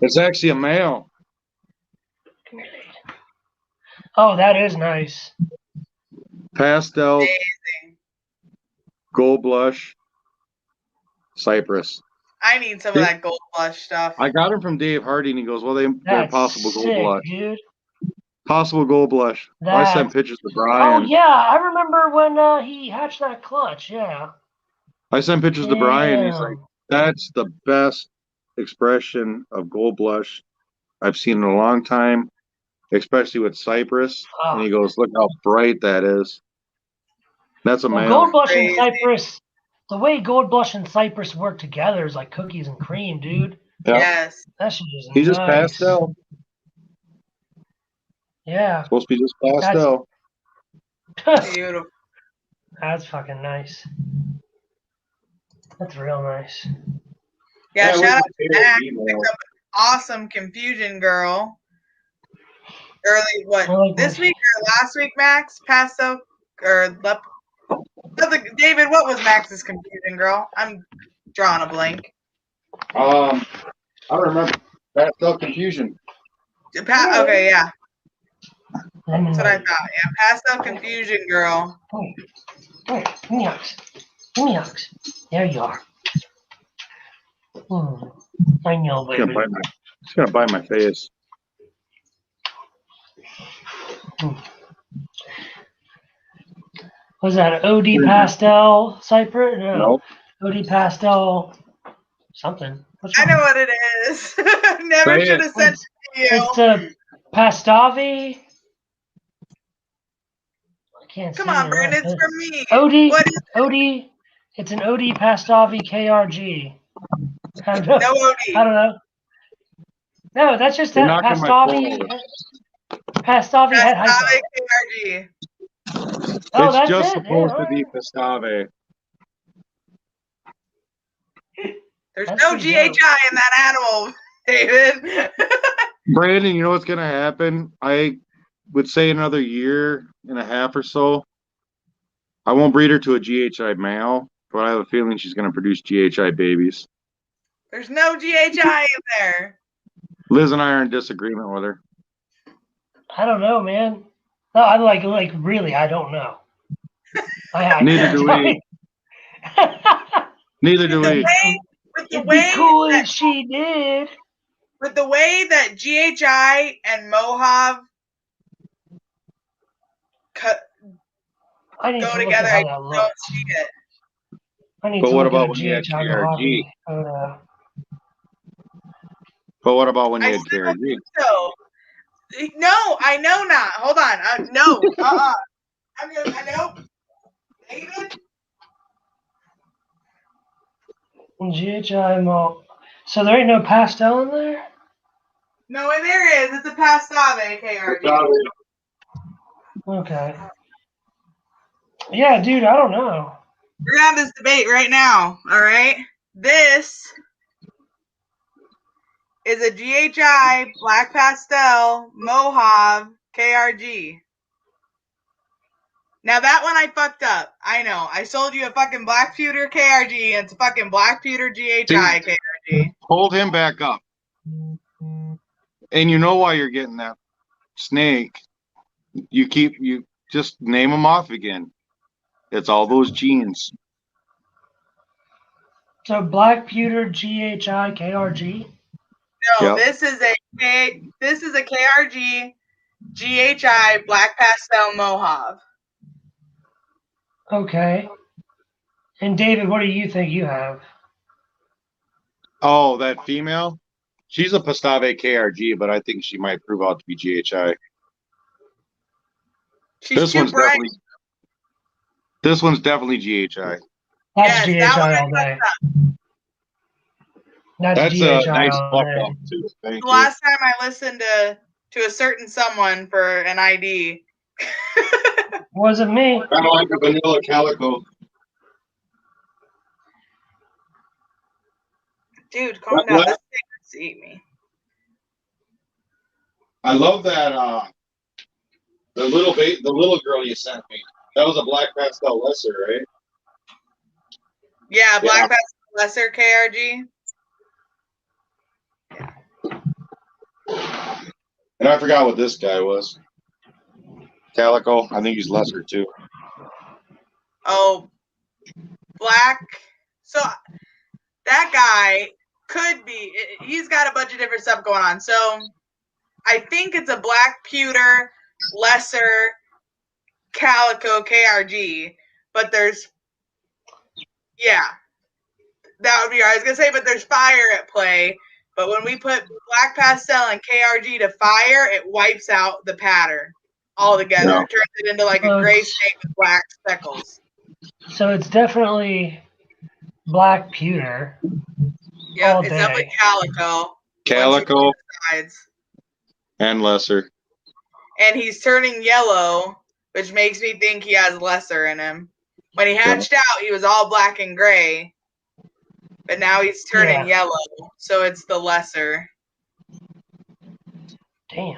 S3: It's actually a male.
S2: Come here, lady. Oh, that is nice.
S3: Pastel,
S1: Amazing.
S3: gold blush, cypress.
S1: I need some of that gold blush stuff.
S3: I got them from Dave Hardy, and he goes, "Well, they're
S2: That's
S3: possible gold
S2: sick,
S3: blush.
S2: dude.
S3: Possible gold blush." Well, I sent pictures to
S2: Oh,
S3: Brian.
S2: yeah. I remember when he hatched that clutch. Yeah.
S3: I sent pictures to Brian. He's like,
S2: Damn.
S3: "That's the best expression of gold blush I've seen in a long time, especially with cypress." And he goes, "Look how bright that is." That's a
S2: Well,
S3: male.
S2: gold blush and
S1: Crazy.
S2: cypress. The way gold blush and cypress work together is like cookies and cream, dude.
S3: Yeah.
S1: Yes.
S2: That shit is
S3: He's
S2: nice.
S3: just pastel.
S2: Yeah.
S3: Supposed to be just pastel.
S1: Beautiful.
S2: That's fucking nice. That's real nice.
S1: Yeah, shout out to Max.
S3: email.
S1: Picked up an awesome Confusion Girl. Early, what?
S2: I like
S1: This
S2: that.
S1: week or last week, Max? Pastel or David, what was Max's Confusion Girl? I'm drawing a blank.
S3: I don't remember. Pastel confusion.
S1: Okay, yeah.
S2: Lemon
S1: That's what I
S2: lady.
S1: thought. Yeah, Pastel Confusion Girl.
S2: Wait, Meox. Meox. There you are. I know,
S3: She's
S2: baby.
S3: gonna bite my face.
S2: Was that OD Pastel Cypress? No.
S3: Nope.
S2: OD Pastel something. What's
S1: I
S2: wrong?
S1: know what it is. Never
S3: Say
S1: should
S3: it.
S1: have sent it to you.
S2: It's a Pastavi. I can't
S1: Come
S2: see
S1: on,
S2: it.
S1: Brandon, it's from me.
S2: OD.
S1: What is
S2: OD. It's an OD Pastavi KRG. I don't know.
S1: no OD?
S2: I don't know. No, that's just
S3: You're
S2: that
S3: knocking my
S2: Pastavi.
S3: phone over.
S2: Pastavi head hypo.
S1: Pastave KRG.
S2: Oh,
S3: It's
S2: that's
S3: just
S2: it.
S3: supposed
S2: Yeah,
S3: to be Pastave.
S1: There's
S2: That's
S1: no
S2: pretty
S1: GHI
S2: dope.
S1: in that animal, David.
S3: Brandon, you know what's gonna happen? I would say another year and a half or so. I won't breed her to a GHI male, but I have a feeling she's gonna produce GHI babies.
S1: There's no GHI in there.
S3: Liz and I are in disagreement with her.
S2: I don't know, man. No, I like really, I don't know. I
S3: Neither
S2: can't
S3: do
S2: tell
S3: we.
S2: you.
S3: Neither do we.
S1: With the
S2: It'd
S1: way
S2: be cool
S1: that,
S2: if she did.
S1: But the way that GHI and Mojave
S2: I need
S1: go
S2: to look
S1: together,
S2: at
S1: I
S2: how that
S1: don't
S2: looks.
S1: see it.
S2: I need
S3: But
S2: to
S3: what
S2: look
S3: about
S2: at a
S3: when you had
S2: GHI
S3: KRG?
S2: Mojave photo.
S3: But what about when you
S1: I
S3: had
S1: still
S3: KRG?
S1: think so. No, I know not. Hold on. No. I know. David?
S2: GHI Mo. So there ain't no pastel in there?
S1: No, there is. It's a Pastave KRG.
S2: Okay. Yeah, dude, I don't know.
S1: We're gonna have this debate right now. All right. This is a GHI Black Pastel Mojave KRG. Now that one I fucked up. I know. I sold you a fucking black pewter KRG and it's a fucking black pewter GHI KRG.
S3: Hold him back up. And you know why you're getting that snake. You just name them off again. It's all those genes.
S2: So black pewter GHI KRG?
S1: No,
S3: Yep.
S1: this is a KRG GHI Black Pastel Mojave.
S2: Okay. And David, what do you think you have?
S3: Oh, that female? She's a Pastave KRG, but I think she might prove out to be GHI.
S1: She's too bright.
S3: This one's definitely GHI.
S2: That's
S1: Yes, that one
S2: GHI
S1: I
S2: all day.
S1: fucked up.
S2: That's
S3: a
S2: GHI
S3: nice
S2: all
S3: fuck
S2: day.
S3: up too. Thank
S1: The
S3: you.
S1: last time I listened to a certain someone for an ID.
S2: Wasn't me.
S3: Kind of like a vanilla calico.
S1: Dude, calm
S3: What-
S1: down.
S3: what?
S1: This thing wants to eat me.
S3: I love that. The little girl you sent me. That was a black pastel lesser, right?
S1: Yeah, Black Pastel Lesser KRG.
S3: And I forgot what this guy was. Calico. I think he's lesser too.
S1: Oh, black. So that guy could be. He's got a bunch of different stuff going on. So I think it's a black pewter lesser calico KRG, but there's that would be what I was gonna say. But there's fire at play. But when we put black pastel and KRG to fire, it wipes out the pattern altogether.
S3: Yeah.
S1: It turns it into like a gray snake with black speckles.
S2: So it's definitely black pewter.
S1: Yep,
S2: All
S1: it's
S2: day.
S1: definitely calico.
S3: Calico
S1: Sides.
S3: and lesser.
S1: And he's turning yellow, which makes me think he has lesser in him. When he hatched out, he was all black and gray. But now he's turning yellow, so it's the lesser.
S2: Damn.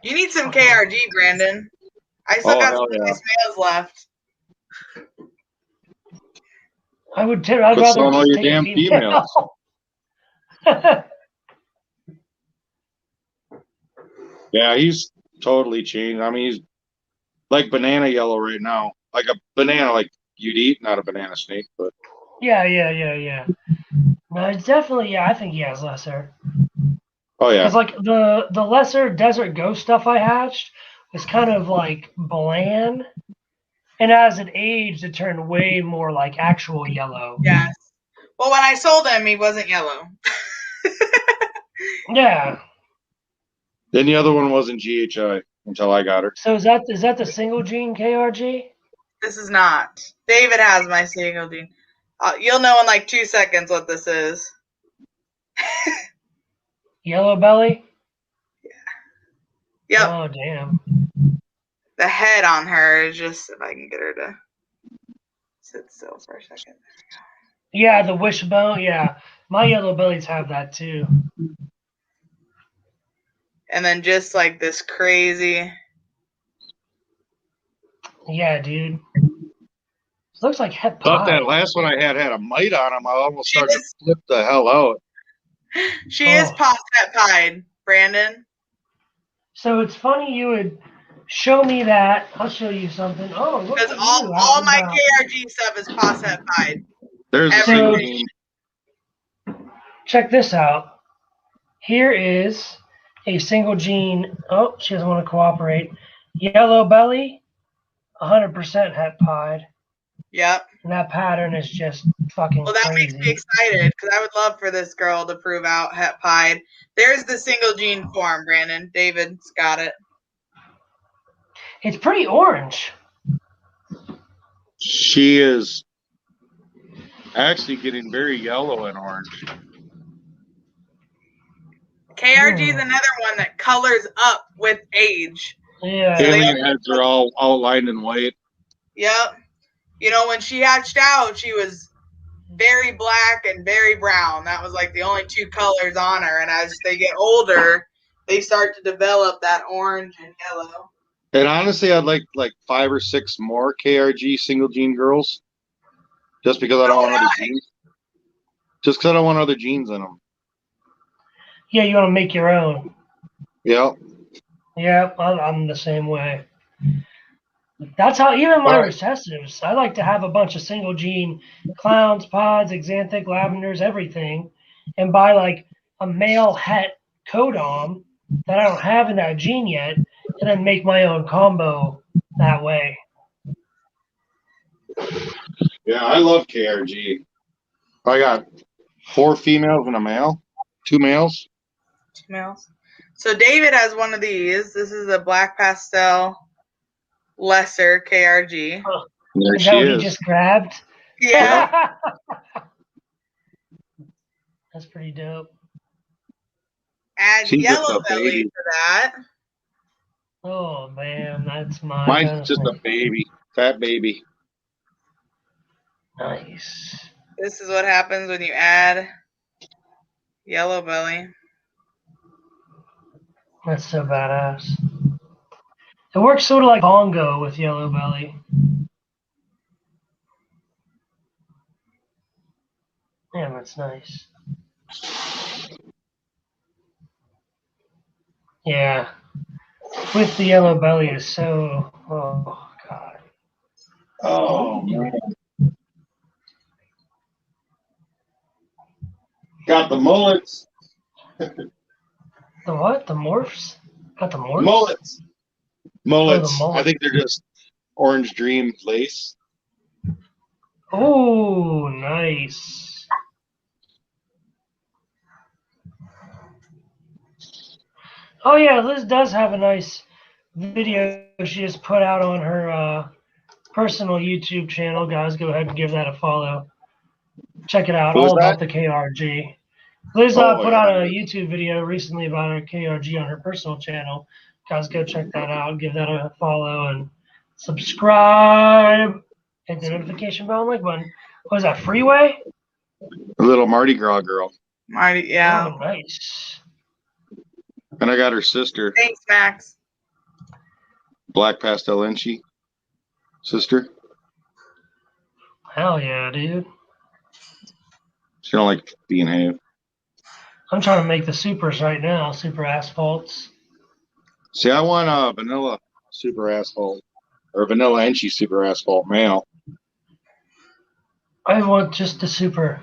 S1: You need some KRG, Brandon. I still got some nice males left.
S2: I'd
S3: Put
S2: rather
S3: some on
S2: just
S3: your
S2: take a
S3: damn
S2: female.
S3: Yeah, he's totally changed. I mean, he's like banana yellow right now. Like a banana like you'd eat, not a banana snake, but
S2: Yeah. No, it's definitely, I think he has lesser.
S3: oh yeah.
S2: Because like the lesser desert ghost stuff I hatched was kind of like bland, and as it aged, it turned way more like actual yellow.
S1: Yes. Well, when I sold him, he wasn't yellow.
S2: Yeah.
S3: Then the other one wasn't GHI until I got her.
S2: So is that the single gene KRG?
S1: This is not. David has my single gene. You'll know in like 2 seconds what this is.
S2: Yellow belly?
S1: Yep.
S2: Oh damn.
S1: The head on her is just, if I can get her to sit still for a second.
S2: Yeah, the wishbone. Yeah, my yellow bellies have that too.
S1: And then just like this crazy.
S2: Yeah, dude. Looks like het
S3: Thought
S2: pie.
S3: that last one I had a mite on him. I almost started to flip the hell out.
S1: She is pet pied, Brandon.
S2: So it's funny you would show me that. I'll show you something. Oh, look
S1: Because
S2: at
S1: all my KRG stuff is pet pied.
S3: There's a
S2: So-
S3: single gene.
S2: check this out. Here is a single gene. Oh, she doesn't want to cooperate. Yellow belly, 100% het pied.
S1: Yep.
S2: And that pattern is just fucking
S1: Well, that
S2: crazy.
S1: makes me excited because I would love for this girl to prove out het pied. There's the single gene form, Brandon. David's got it.
S2: It's pretty orange.
S3: She is actually getting very yellow and orange.
S1: KRG is another one that colors up with age.
S2: Yeah.
S3: Alien heads are all outlined in white.
S1: Yep. You know, when she hatched out, she was very black and very brown. That was like the only two colors on her. And as they get older, they start to develop that orange and yellow.
S3: And honestly, I'd like 5 or 6 more KRG single gene girls, just because I don't want other genes. Just because I don't want other genes in them.
S2: Yeah, you want to make your own.
S3: Yeah.
S2: Yeah, I'm the same way. That's how even my recessives, I like to have a bunch of single gene clowns, pods, xanthic, lavenders, everything, and buy like a male het codom that I don't have in that gene yet, and then make my own combo that way.
S3: Yeah, I love KRG. I got 4 females and a male. 2 males.
S1: 2 males. So David has one of these. This is a black pastel lesser KRG.
S3: There
S2: Is
S3: she
S2: that what
S3: is.
S2: he just grabbed?
S1: Yeah.
S2: That's pretty dope.
S1: Add
S3: She's just
S1: yellow
S3: a
S1: belly
S3: baby.
S1: to that.
S2: Oh man, that's my
S3: Mine's just a baby. Fat baby.
S2: Nice.
S1: This is what happens when you add yellow belly.
S2: That's so badass. It works sort of like bongo with yellow belly. Yeah, that's nice. Yeah. With the yellow belly is so, oh god.
S3: Oh, man. Got the mullets.
S2: The what? The morphs? Got the morphs?
S3: Mullets. Mullets.
S2: Oh, the
S3: I think they're just orange dream lace.
S2: Oh, nice. Oh yeah, Liz does have a nice video she just put out on her personal YouTube channel. Guys, go ahead and give that a follow. Check it out.
S3: What was
S2: All about
S3: that?
S2: the KRG. Liz
S3: Oh,
S2: put
S3: yeah.
S2: out a YouTube video recently about her KRG on her personal channel. Guys, go check that out. Give that a follow and subscribe. Hit the notification bell and like button. What is that, Freeway?
S3: A little Mardi Gras girl.
S1: Mighty, yeah.
S2: Oh, nice.
S3: And I got her sister,
S1: Thanks, Max.
S3: Black Pastel Enchi. Sister.
S2: Hell yeah, dude.
S3: She don't like being hay.
S2: I'm trying to make the supers right now, super asphalts.
S3: See, I want a vanilla super asphalt. Or vanilla Enchi super asphalt male.
S2: I want just the super.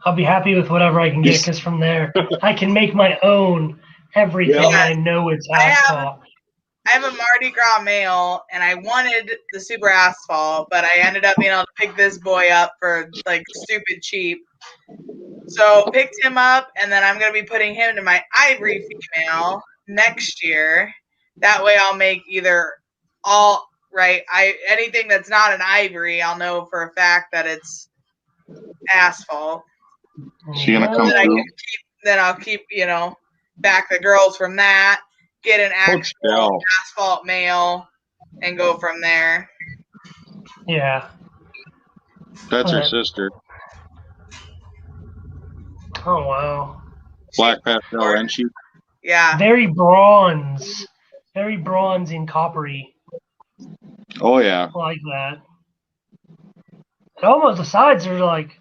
S2: I'll be happy with whatever I can get because from there I can make my own everything.
S3: Yeah.
S2: And I know it's asphalt.
S1: I have a Mardi Gras male, and I wanted the super asphalt, but I ended up being able to pick this boy up for like stupid cheap. So picked him up, and then I'm gonna be putting him to my ivory female next year. That way, I'll make either all right. Anything that's not an ivory, I'll know for a fact that it's asphalt.
S3: She gonna come
S1: Then
S3: through.
S1: then I'll keep back the girls from that. Get an actual
S3: Hotel.
S1: asphalt male and go from there.
S2: Yeah.
S3: That's her
S2: Okay.
S3: sister.
S2: Oh, wow.
S3: Black Pastel Enchi.
S1: Yeah.
S2: Very bronze. Very bronzy and coppery.
S3: Oh, yeah.
S2: I like that. And almost the sides are like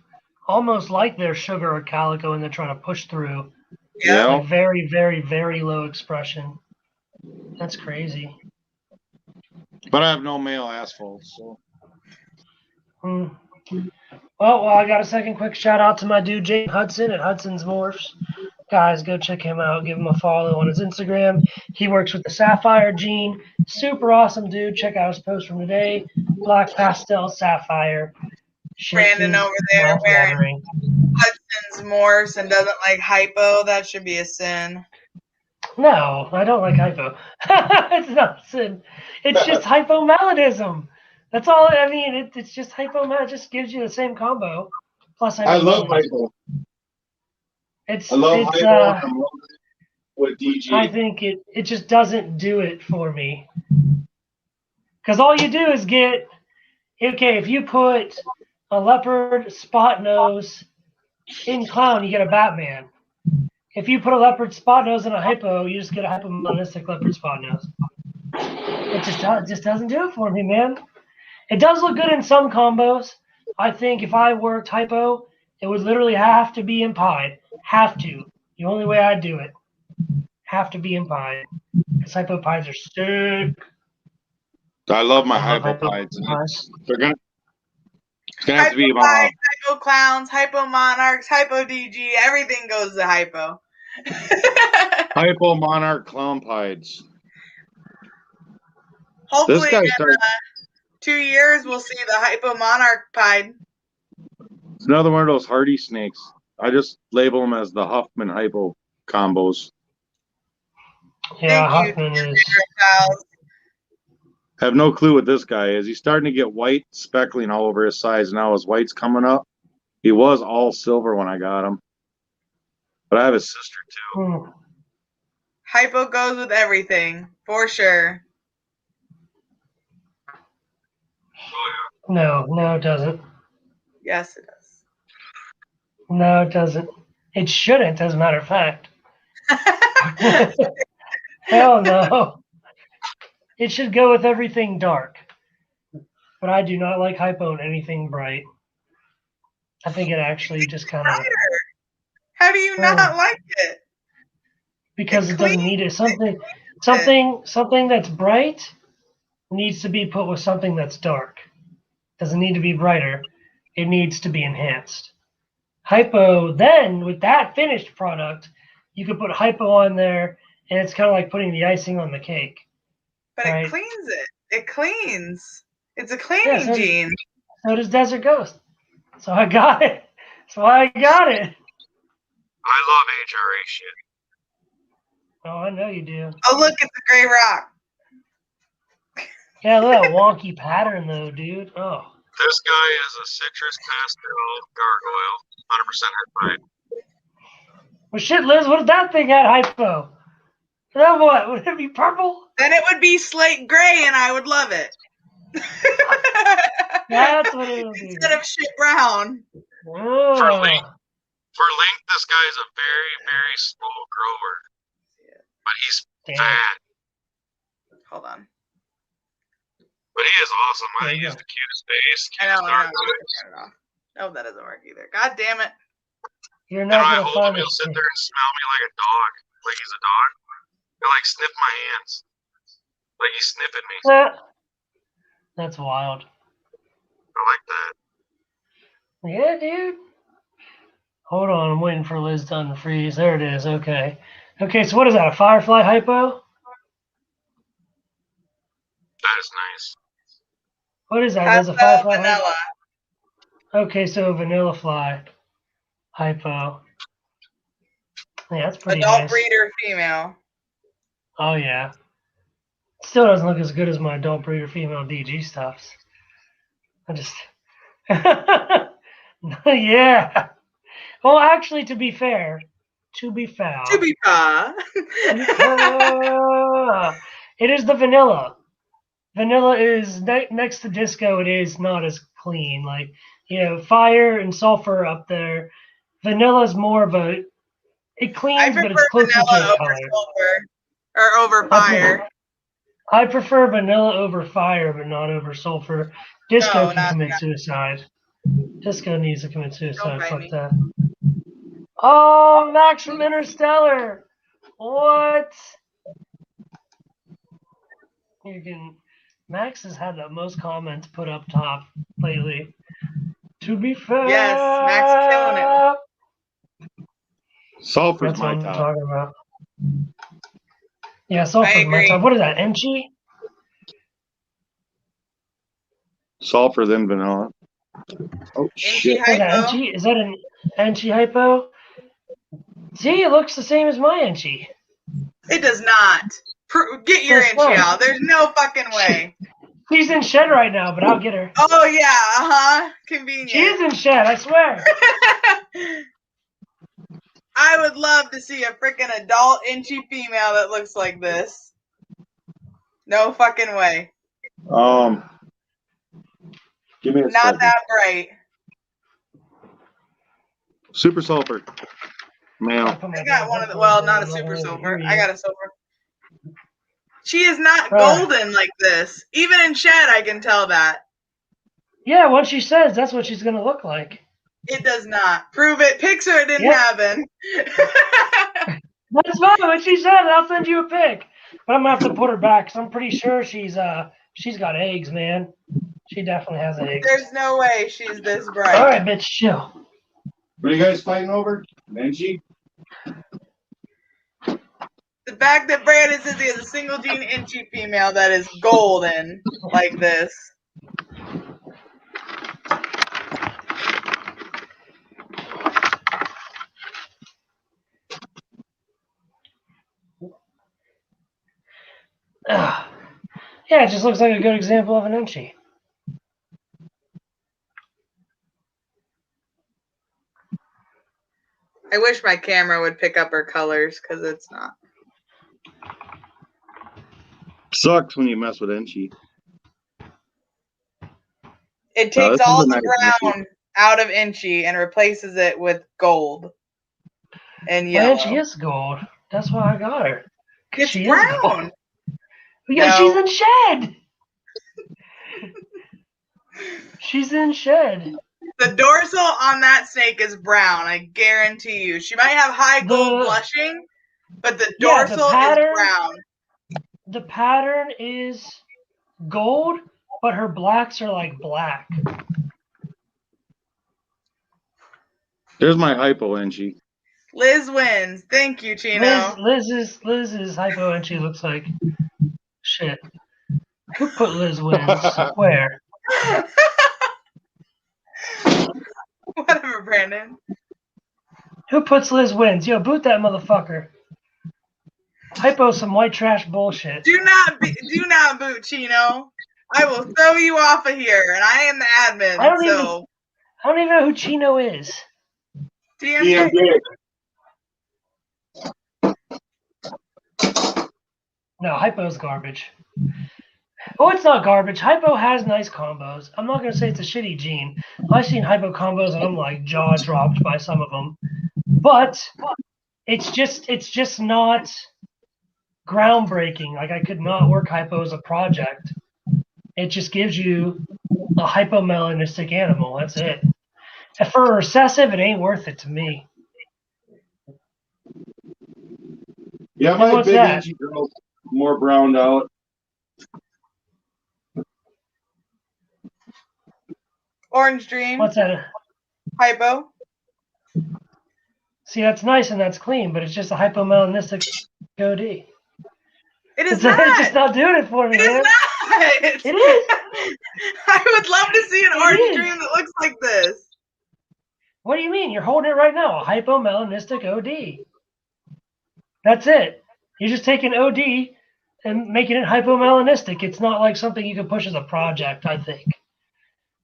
S2: almost like they're sugar or calico and they're trying to push through.
S1: Yeah.
S2: Like very, very, very low expression. That's crazy.
S3: But I have no male asphalt, so.
S2: Well, Well, I got a second quick shout out to my dude Jake Hudson at Hudson's Morphs. Guys, go check him out. Give him a follow on his Instagram. He works with the Sapphire Gene. Super awesome dude. Check out his post from today. Black pastel sapphire. Shit
S1: Brandon
S2: is
S1: over there wearing
S2: mouth-watering.
S1: Hudson's Morse and doesn't like hypo. That should be a sin.
S2: No, I don't like hypo. It's not sin. It's just hypomelodism. That's all. I mean, it's just hypomel. It just gives you the same combo. Plus,
S5: I love
S2: hypomelodism.
S5: hypo.
S2: It's
S5: I love
S2: it's
S5: hypo. I'm in love with DG.
S2: I think it just doesn't do it for me. Because all you do is get, okay, if you put a leopard spot nose in clown, you get a Batman. If you put a leopard spot nose in a hypo, you just get a hypomelonistic leopard spot nose. It just doesn't do it for me, man. It does look good in some combos. I think if I worked hypo, it would literally have to be impied. Have to. The only way I'd do it. Have to be impied. Because hypo pies are sick.
S3: I love my
S2: I love
S3: hypopides.
S2: hypopides.
S3: It's gonna have to be
S1: Hypo pies, hypo clowns, hypo monarchs, hypo DG. Everything goes to hypo.
S3: hypo monarch clown pides.
S1: Hopefully,
S3: guy
S1: in
S3: started-
S1: 2 years, we'll see the hypo monarch pied.
S3: It's another one of those hardy snakes. I just label them as the Huffman hypo combos.
S2: Yeah,
S1: Thank you,
S2: Huffman is.
S1: reptiles.
S3: I have no clue what this guy is. He's starting to get white speckling all over his sides now. His white's coming up. He was all silver when I got him. But I have his sister too.
S1: Hypo goes with everything, for sure.
S2: No, it doesn't.
S1: Yes, it does.
S2: No, it doesn't. It shouldn't, as a matter of fact. Hell no. It should go with everything dark. But I do not like hypo in anything bright. I think it actually just kind of...
S1: How do you not like it?
S2: Because it doesn't need it. Something that's bright needs to be put with something that's dark. Doesn't need to be brighter. It needs to be enhanced. Hypo, then with that finished product, you could put hypo on there, and it's kind of like putting the icing on the cake.
S1: But
S2: right?
S1: it cleans it. It cleans. It's a cleaning gene.
S2: So does Desert Ghost. So I got it. That's why I got it.
S4: I love HRA shit.
S2: Oh, I know you do.
S1: Oh, look, it's a gray rock.
S2: Yeah, look at that wonky pattern, though, dude. Oh.
S4: This guy is a citrus pastel gargoyle, 100% hypide.
S2: Well, shit, Liz, what if that thing had hypo? Then what? Would it be purple?
S1: Then it would be slate gray, and I would love it.
S2: That's what it would be.
S1: Instead of shit brown.
S2: Oh.
S4: For length, this guy is a very, very slow grower. But he's fat.
S1: Hold on.
S4: But he is awesome. I think he's the cutest face,
S1: I
S4: cutest
S1: know.
S4: dark
S1: Turn
S4: eyes.
S1: it off. No, that doesn't work either. God damn it.
S2: You're
S4: And
S2: not
S4: when I
S2: going to
S4: hold him,
S2: find
S4: he'll
S2: it.
S4: sit there and smell me like a dog. Like he's a dog. He'll like sniff my hands. Like he's sniffing me.
S2: That's wild.
S4: I like that.
S2: Yeah, dude. Hold on, I'm waiting for Liz to unfreeze. There it is. Okay. Okay, so what is that? A Firefly hypo?
S4: That is nice.
S2: What is that? That's a
S1: Pastel
S2: Firefly
S1: vanilla.
S2: hypo? Okay, so Vanilla Fly hypo. Yeah, that's pretty
S1: Adult
S2: nice.
S1: breeder female.
S2: Oh, yeah. Still doesn't look as good as my adult breeder female DG stuffs. I just... yeah. Well, actually, to be fair, it is the vanilla. Vanilla is next to disco. It is not as clean. Like, you know, fire and sulfur up there. Vanilla is more of a. It cleans, but it's closer to a
S1: vanilla over
S2: color.
S1: sulfur or over fire.
S2: I prefer vanilla over fire, but not over sulfur. Disco
S1: No,
S2: can commit
S1: not.
S2: suicide. Disco needs to commit suicide.
S1: Don't
S2: Fuck
S1: bite me.
S2: that. Oh, Max from Interstellar. What? Max has had the most comments put up top lately. To be fair.
S1: Yes, Max killing it.
S3: Sulfur's
S2: That's what
S3: my
S2: I'm
S3: top.
S2: talking about. Yeah, sulfur's my
S1: agree.
S2: top. What is that, Enchi?
S3: Sulfur, then vanilla. Oh, shit.
S2: What is that,
S1: Hypo.
S2: Enchi? Is that an Enchi hypo? See, it looks the same as my Enchi.
S1: It does not. Get your
S2: That's
S1: Inchi
S2: right.
S1: out. There's no fucking way.
S2: She's in shed right now, but I'll get her.
S1: Oh yeah, convenient.
S2: She is in shed, I swear.
S1: I would love to see a freaking adult Inchi female that looks like this. No fucking way.
S3: Give me a
S1: Not
S3: second.
S1: that bright.
S3: Super sulfur. Male.
S1: I got one of the, well, not a super silver. I got a silver. She is not golden like this. Even in shed, I can tell that.
S2: Yeah, what she says, that's what she's going to look like.
S1: It does not. Prove it. Picture it in heaven.
S2: That's fine. What she said, I'll send you a pic. But I'm going to have to put her back because I'm pretty sure she's got eggs, man. She definitely has eggs.
S1: There's no way she's this bright.
S2: All right, bitch, chill.
S5: What are you guys fighting over? Benji?
S1: The fact that Brandon says he has a single gene Inchi female that is golden like this.
S2: Yeah, it just looks like a good example of an Enchi.
S1: I wish my camera would pick up her colors because it's not.
S3: Sucks when you mess with Enchi.
S1: It takes
S3: this is
S1: all
S3: a
S1: the
S3: nice
S1: brown out of Inchi and replaces it with gold and
S2: My
S1: yellow.
S2: Enchi is gold. That's why I got her.
S1: It's
S2: She
S1: brown.
S2: is gold. Yeah,
S1: No.
S2: she's in shed. She's in shed.
S1: The dorsal on that snake is brown. I guarantee you. She might have high gold blushing, but the dorsal is brown.
S2: The pattern is gold, but her blacks are like black.
S3: There's my hypo Enchi.
S1: Liz wins. Thank you, Chino.
S2: Liz's hypo Enchi looks like shit. Who put Liz wins? Where?
S1: Whatever, Brandon.
S2: Who puts Liz wins? Yo, boot that motherfucker. Hypo some white trash bullshit.
S1: Do not boot Chino. I will throw you off of here, and I am the admin.
S2: I don't even know who Chino is.
S1: DMJ.
S2: No, Hypo's garbage. Oh, it's not garbage. Hypo has nice combos. I'm not gonna say it's a shitty gene. I've seen Hypo combos and I'm like jaw dropped by some of them, but it's just not groundbreaking. Like I could not work Hypo as a project. It just gives you a hypomelanistic animal. That's it. And for a recessive, it ain't worth it to me.
S5: Yeah, my
S2: what's
S5: big
S2: that?
S5: Enchi girl's more browned out.
S1: Orange Dream.
S2: What's that?
S1: Hypo.
S2: See, that's nice and that's clean, but it's just a hypomelanistic OD.
S1: It is
S2: It's
S1: not.
S2: just not doing it for me,
S1: It is
S2: man.
S1: not.
S2: It is.
S1: I would love to see an
S2: It
S1: orange
S2: is.
S1: dream that looks like this.
S2: What do you mean? You're holding it right now. A hypomelanistic OD. That's it. You're just taking OD and making it hypomelanistic. It's not like something you can push as a project, I think.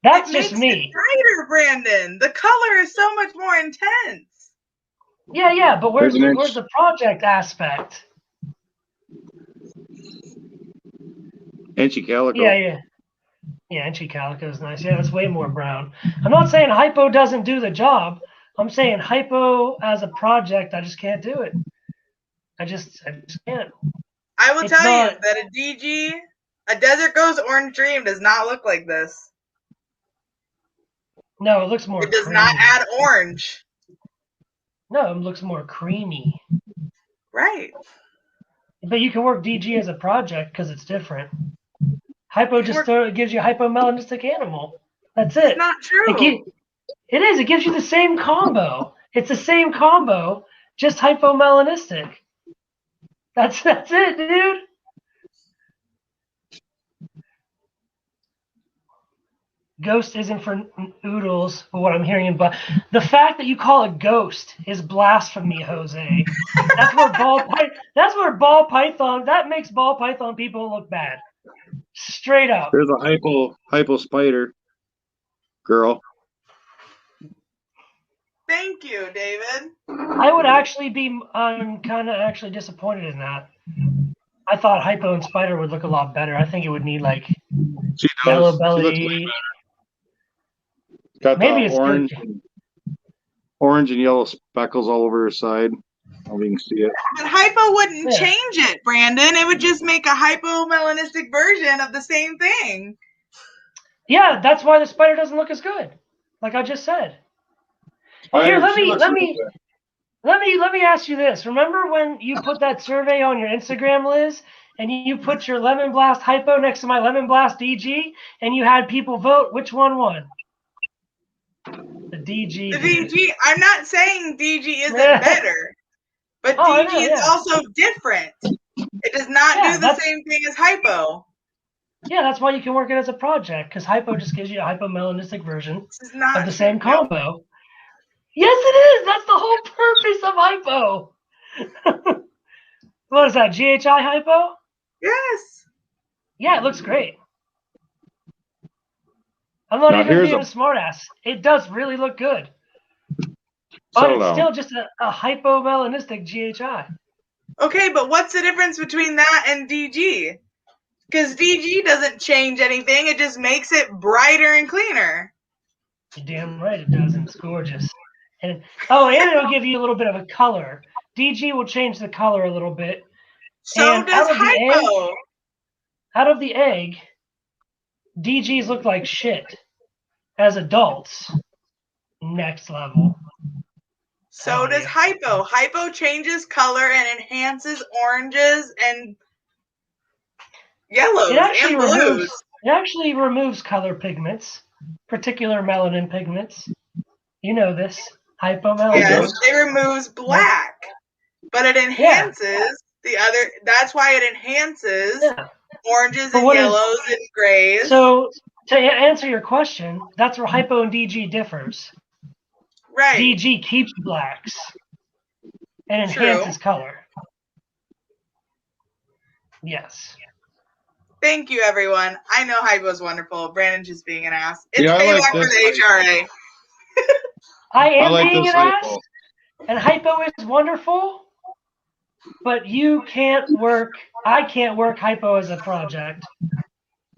S2: That's just
S1: Makes
S2: me.
S1: it brighter, Brandon. The color is so much more intense.
S2: Yeah, but where's
S3: There's an
S2: where's the project aspect?
S3: Enchi calico.
S2: Yeah, Enchi Calico is nice. Yeah, that's way more brown. I'm not saying Hypo doesn't do the job. I'm saying Hypo as a project, I just can't do it. I just can't.
S1: I will
S2: It's
S1: tell you
S2: not-
S1: that a DG, a Desert Ghost Orange Dream, does not look like this.
S2: No, it looks more
S1: It does
S2: creamy.
S1: not add orange.
S2: No, it looks more creamy.
S1: Right.
S2: But you can work DG as a project because it's different. Hypo just gives you a hypomelanistic animal. That's it.
S1: It's not true.
S2: It is. It gives you the same combo. It's the same combo, just hypomelanistic. That's it, dude. Ghost isn't for oodles, for what I'm hearing, but the fact that you call it ghost is blasphemy, Jose. That's where ball python. That makes ball python people look bad. Straight up.
S3: There's a hypo spider girl.
S1: Thank you, David.
S2: I would actually be kind of actually disappointed in that. I thought hypo and spider would look a lot better. I think it would need like
S3: She
S2: yellow
S3: does. She looks way
S2: belly.
S3: Got
S2: Maybe
S3: the
S2: it's
S3: orange and yellow speckles all over her side. I don't know if you can see it.
S1: But hypo wouldn't
S2: Yeah.
S1: change it, Brandon. It would just make a hypomelanistic version of the same thing.
S2: Yeah, that's why the spider doesn't look as good. Like I just said. Here, let me ask you this. Remember when you put that survey on your Instagram, Liz, and you put your Lemon Blast hypo next to my Lemon Blast DG, and you had people vote? Which one won? The DG.
S1: The DG, I'm not saying DG isn't
S2: Yeah.
S1: better, but
S2: Oh, I
S1: DG
S2: know,
S1: is
S2: yeah.
S1: also different. It does not
S2: Yeah,
S1: do the
S2: that's-
S1: same thing as hypo.
S2: Yeah, that's why you can work it as a project, because hypo just gives you a hypomelanistic version
S1: This is not
S2: of the same
S1: true.
S2: combo. Yes, it is. That's the whole purpose of hypo. What is that? GHI hypo?
S1: Yes.
S2: Yeah, it looks great. I'm not
S3: Now,
S2: even
S3: here's
S2: being
S3: a-
S2: a smartass. It does really look good. But
S3: Settle
S2: it's
S3: down.
S2: still just a hypomelanistic GHI.
S1: Okay, but what's the difference between that and DG? Because DG doesn't change anything. It just makes it brighter and cleaner.
S2: You're damn right it does, and it's gorgeous. And it'll give you a little bit of a color. DG will change the color a little bit.
S1: So
S2: And
S1: does
S2: out of the
S1: hypo.
S2: Out of the egg, DGs look like shit. As adults, next level.
S1: So does hypo. Hypo changes color and enhances oranges and yellows
S2: It actually
S1: and blues.
S2: removes color pigments, particular melanin pigments. You know this. Hypomelanin.
S1: Yes, it removes black, but it enhances the other. That's why it enhances oranges
S2: But
S1: and
S2: what is-
S1: yellows and grays.
S2: So to answer your question, that's where hypo and DG differs.
S1: Right.
S2: DG keeps blacks and
S1: True.
S2: enhances color. Yes.
S1: Thank you, everyone. I know hypo's wonderful. Brandon's just being an ass. It's
S3: Yeah, I like
S1: payback for
S3: this
S1: the HRA.
S2: I am
S3: like
S2: being
S3: this
S2: an ass,
S3: hypo.
S2: and hypo is wonderful, but I can't work hypo as a project.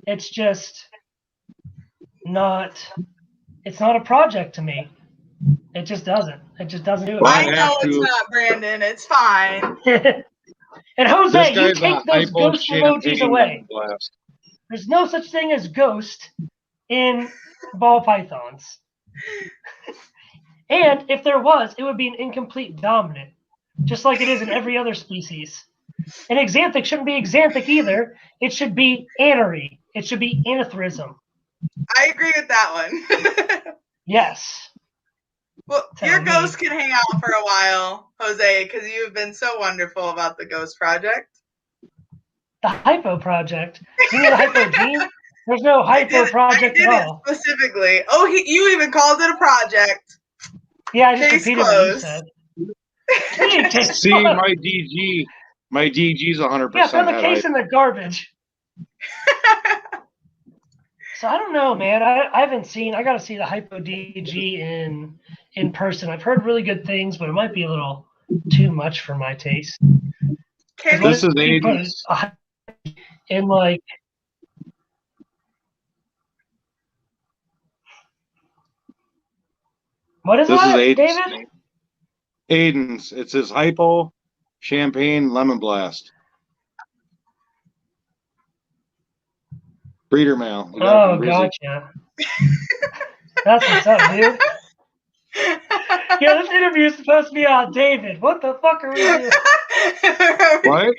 S2: It's just it's not a project to me. It just doesn't do it.
S3: Well,
S1: I
S3: I
S1: know
S3: have
S1: it's
S3: to.
S1: not, Brandon. It's fine.
S2: And Jose,
S3: This
S2: you
S3: guy's
S2: take
S3: a
S2: those
S3: hypo
S2: ghost emojis
S3: champagne
S2: away.
S3: lemon blast.
S2: There's no such thing as ghost in ball pythons. And if there was, it would be an incomplete dominant, just like it is in every other species. And exanthic shouldn't be exanthic either. It should be anery. It should be anetherism.
S1: I agree with that one.
S2: Yes.
S1: Well,
S2: Tell
S1: your
S2: me.
S1: ghost can hang out for a while, Jose, because you've been so wonderful about the ghost project.
S2: The hypo project. You mean the hypo gene? There's no hypo project
S1: I did
S2: at all.
S1: it specifically. Oh, you even called it a project.
S2: Yeah, I just
S1: Case
S2: repeated what you
S1: closed.
S2: said. Case
S3: See,
S2: closed.
S3: my DG's 100%
S2: Yeah, throw the
S3: had
S2: case in the garbage. So I don't know, man. I haven't seen. I got to see the hypo DG in person. I've heard really good things, but it might be a little too much for my taste.
S1: Can
S3: This
S1: you,
S3: is
S2: You put
S3: 80s.
S2: a- in like. What is
S3: This is
S2: that,
S3: 80s.
S2: David?
S3: Aiden's. It's his hypo champagne lemon blast. Breeder male. You got it
S2: Oh,
S3: from Brizzy?
S2: gotcha. That's what's up, dude. Yeah, this interview is supposed to be on David. What the fuck are we doing?
S3: What?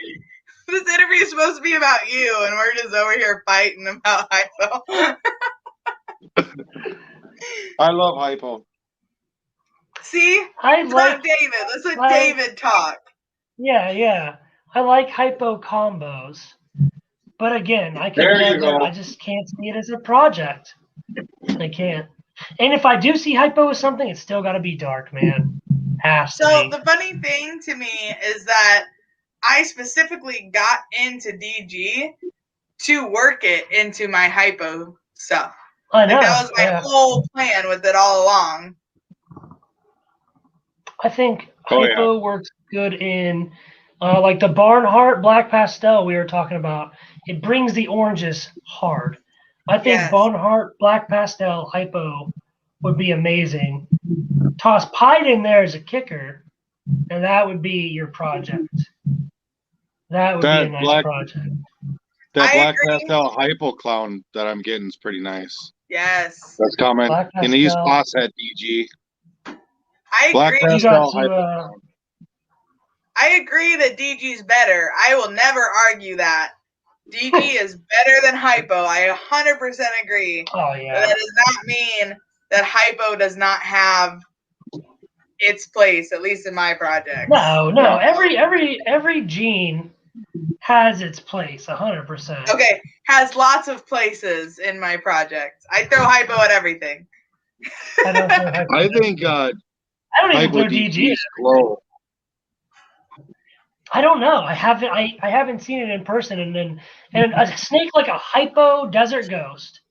S1: This interview is supposed to be about you, and we're just over here fighting about hypo.
S3: I love hypo.
S1: See?
S2: I
S1: It's
S2: like
S1: not David. Let's let
S2: I-
S1: David talk.
S2: yeah. I like hypo combos. But again, I could
S5: There you
S2: never,
S5: go.
S2: I just can't see it as a project. I can't. And if I do see hypo with something, it's still got to be dark, man. Has to
S1: So
S2: be.
S1: the funny thing to me is that I specifically got into DG to work it into my hypo stuff.
S2: I know.
S1: Like that was my
S2: yeah.
S1: whole plan with it all along.
S2: I think
S3: Oh,
S2: hypo works good in like the Barnhart Black Pastel we were talking about. It brings the oranges hard. I think
S1: Yes.
S2: Barnhart Black Pastel hypo would be amazing. Toss Pied in there as a kicker, and that would be your project. That would be a
S3: That
S2: nice project.
S3: that
S1: I
S3: black
S1: agree.
S3: pastel hypo clown that I'm getting is pretty nice.
S1: Yes.
S3: That's coming.
S2: Black
S3: And these
S2: pastel.
S3: spots at DG.
S1: I
S3: Black
S1: agree.
S2: You got
S3: pastel hypo
S2: to,
S3: clown.
S1: I agree that DG's better. I will never argue that. DG is better than hypo. I 100% agree.
S2: oh
S1: But
S2: yeah.
S1: that does not mean that hypo does not have its place, at least in my project.
S2: No. Every gene has its place, 100%.
S1: Okay, has lots of places in my project. I throw hypo at everything.
S2: I don't throw hypo.
S3: I think
S2: I don't even
S3: hypo
S2: throw DG.
S3: DG's glow.
S2: I don't know. I haven't seen it in person, and a snake like a hypo desert ghost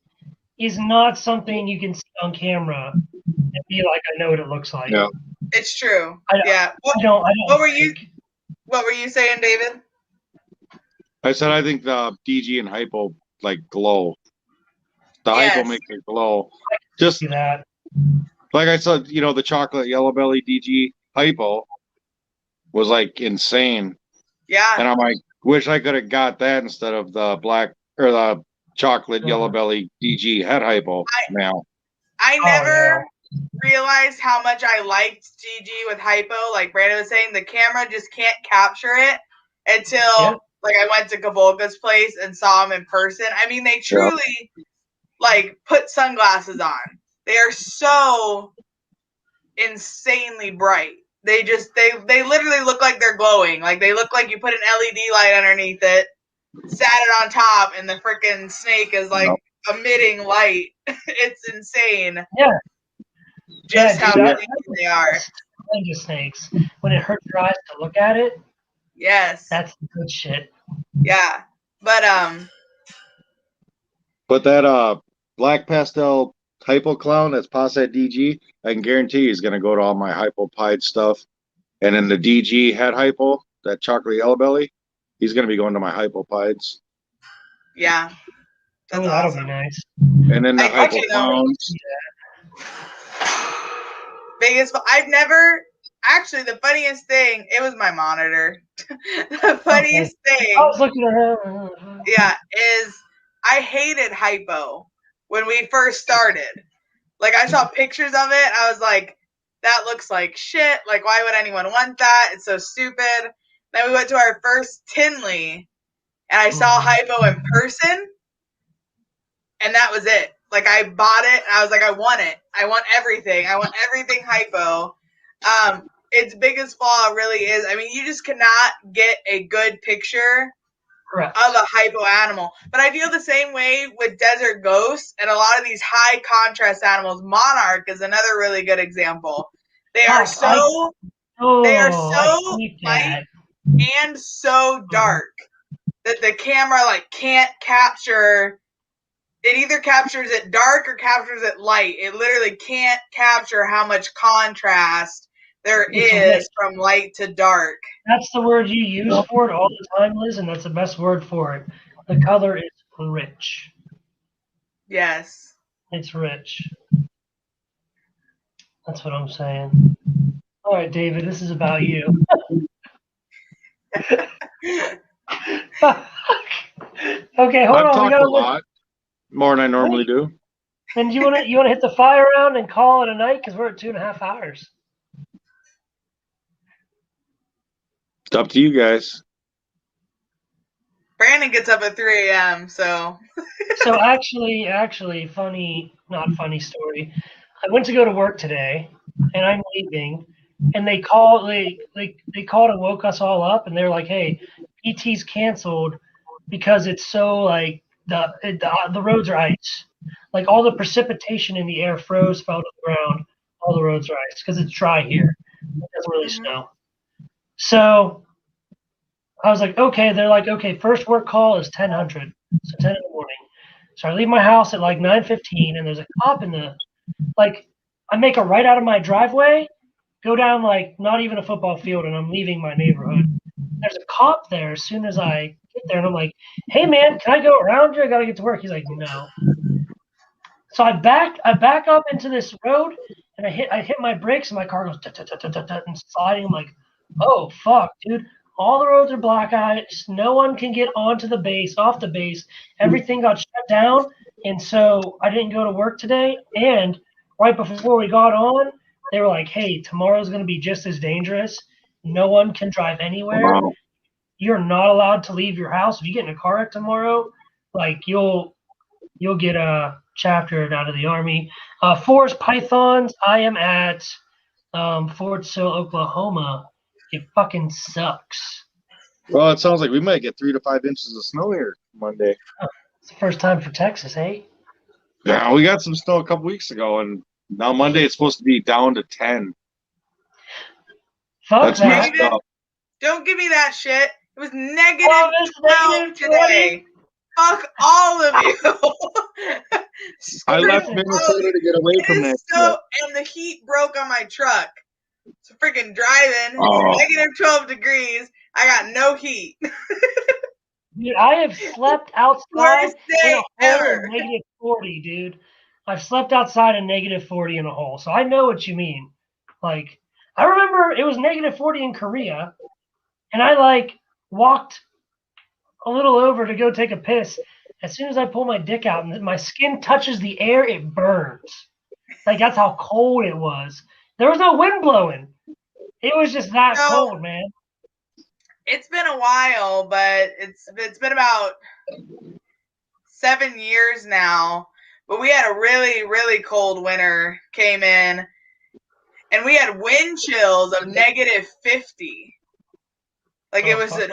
S2: is not something you can see on camera and be like, I know what it looks like.
S3: Yeah.
S1: It's true.
S2: I don't-
S1: Yeah.
S2: I don't.
S1: What were you saying, David?
S3: I said I think the DG and hypo like glow. The
S1: Yes.
S3: hypo makes it glow. Just
S2: See that?
S3: like I said, the chocolate yellow belly DG hypo was like insane.
S1: Yeah.
S3: And I'm like, wish I could have got that instead of the black or the chocolate yellow belly DG head hypo now.
S1: I
S2: Oh,
S1: never realized how much I liked DG with hypo. Like Brandon was saying, the camera just can't capture it until like I went to Kavolka's place and saw him in person. I mean, they truly like put sunglasses on. They are so insanely bright. They literally look like they're glowing. Like they look like you put an LED light underneath it, sat it on top, and the freaking snake is like emitting light. It's insane.
S2: Yeah.
S1: Just how
S2: dude,
S1: big they are.
S2: Ninja snakes. When it hurts your eyes to look at it,
S1: Yes.
S2: that's good shit.
S1: Yeah. But
S3: But that black pastel hypo clown that's past at DG, I can guarantee he's gonna go to all my hypo pied stuff. And in the DG head hypo, that chocolate yellow belly, he's gonna be going to my hypo pieds.
S1: yeah. That's
S2: that'll
S1: awesome.
S2: be nice.
S3: And then the hypo
S1: actually don't.
S3: clowns.
S1: Biggest I've never actually the funniest thing, it was my monitor. The funniest thing
S2: I was looking at her.
S1: is I hated hypo when we first started. Like I saw pictures of it, I was like, that looks like shit. Like why would anyone want that? It's so stupid. Then we went to our first Tinley and I saw hypo in person and that was it. Like I bought it and I was like, I want it. I want everything. I want everything hypo. Its biggest flaw really is, I mean, you just cannot get a good picture of a hypo animal. But I feel the same way with desert ghosts and a lot of these high contrast animals. Monarch is another really good example. They are so light and so dark that the camera like can't capture. It either captures it dark or captures it light. It literally can't capture how much contrast there is from light to dark.
S2: That's the word you use for it all the time, Liz, and that's the best word for it. The color is rich.
S1: Yes.
S2: It's rich. That's what I'm saying. All right, David, this is about you. Okay, hold
S3: I've
S2: on.
S3: talked a lot more than I normally do.
S2: And you want to hit the fire round and call it a night because we're at 2.5 hours.
S1: It's
S3: up to you guys.
S1: Brandon gets up at 3 a.m. So
S2: actually, not funny story. I went to go to work today, and I'm leaving, and they called and woke us all up, and they're like, "Hey, PT's canceled because it's so like the roads are ice, like all the precipitation in the air froze, fell to the ground, all the roads are ice because it's dry here, it doesn't really snow." So I was like, okay. They're like, okay, first work call is 10:00, so 10 in the morning. So I leave my house at like 9:15, and there's a cop in the like. I make a right out of my driveway, go down like not even a football field, and I'm leaving my neighborhood. There's a cop there as soon as I get there, and I'm like, "Hey man, can I go around you? I gotta get to work." He's like, "No." So I back up into this road, and I hit my brakes, and my car goes tut, tut, tut, tut, tut, tut, and sliding. I'm like, "Oh fuck, dude! All the roads are black ice. No one can get onto the base, off the base. Everything got shut down, and so I didn't go to work today. And right before we got on, they were like, "Hey, tomorrow's going to be just as dangerous. No one can drive anywhere.
S3: Wow.
S2: You're not allowed to leave your house. If you get in a car wreck tomorrow, like you'll get chaptered out of the army." Forest pythons. I am at Fort Sill, Oklahoma. It fucking sucks.
S3: Well, it sounds like we might get 3 to 5 inches of snow here Monday.
S2: It's the first time for Texas, eh?
S3: Yeah, we got some snow a couple weeks ago, and now Monday it's supposed to be down to 10.
S2: Fuck
S3: That's
S2: that.
S3: messed
S1: David,
S3: up.
S1: don't give me that shit. It was negative
S2: Oh, it's
S1: 12
S2: negative
S1: today. Fuck all of you.
S3: I
S1: Screw
S3: left
S1: all of
S3: Minnesota
S1: you.
S3: to get away from
S1: It
S3: that
S1: is
S3: shit.
S1: so, and the heat broke on my truck. So freaking driving.
S3: Oh.
S1: It's negative 12 degrees. I got no heat.
S2: Dude, I have slept outside
S1: Worst
S2: in
S1: day
S2: a hole
S1: ever.
S2: in negative 40, dude. I've slept outside in negative 40 in a hole, so I know what you mean. Like, I remember it was negative 40 in Korea, and I like walked a little over to go take a piss. As soon as I pull my dick out and my skin touches the air, it burns. Like that's how cold it was. There was no wind blowing. It was just that
S1: No.
S2: cold, man.
S1: It's been a while, but it's been about 7 years now. But we had a really, really cold winter came in, and we had wind chills of negative 50. Like
S2: Oh, fuck.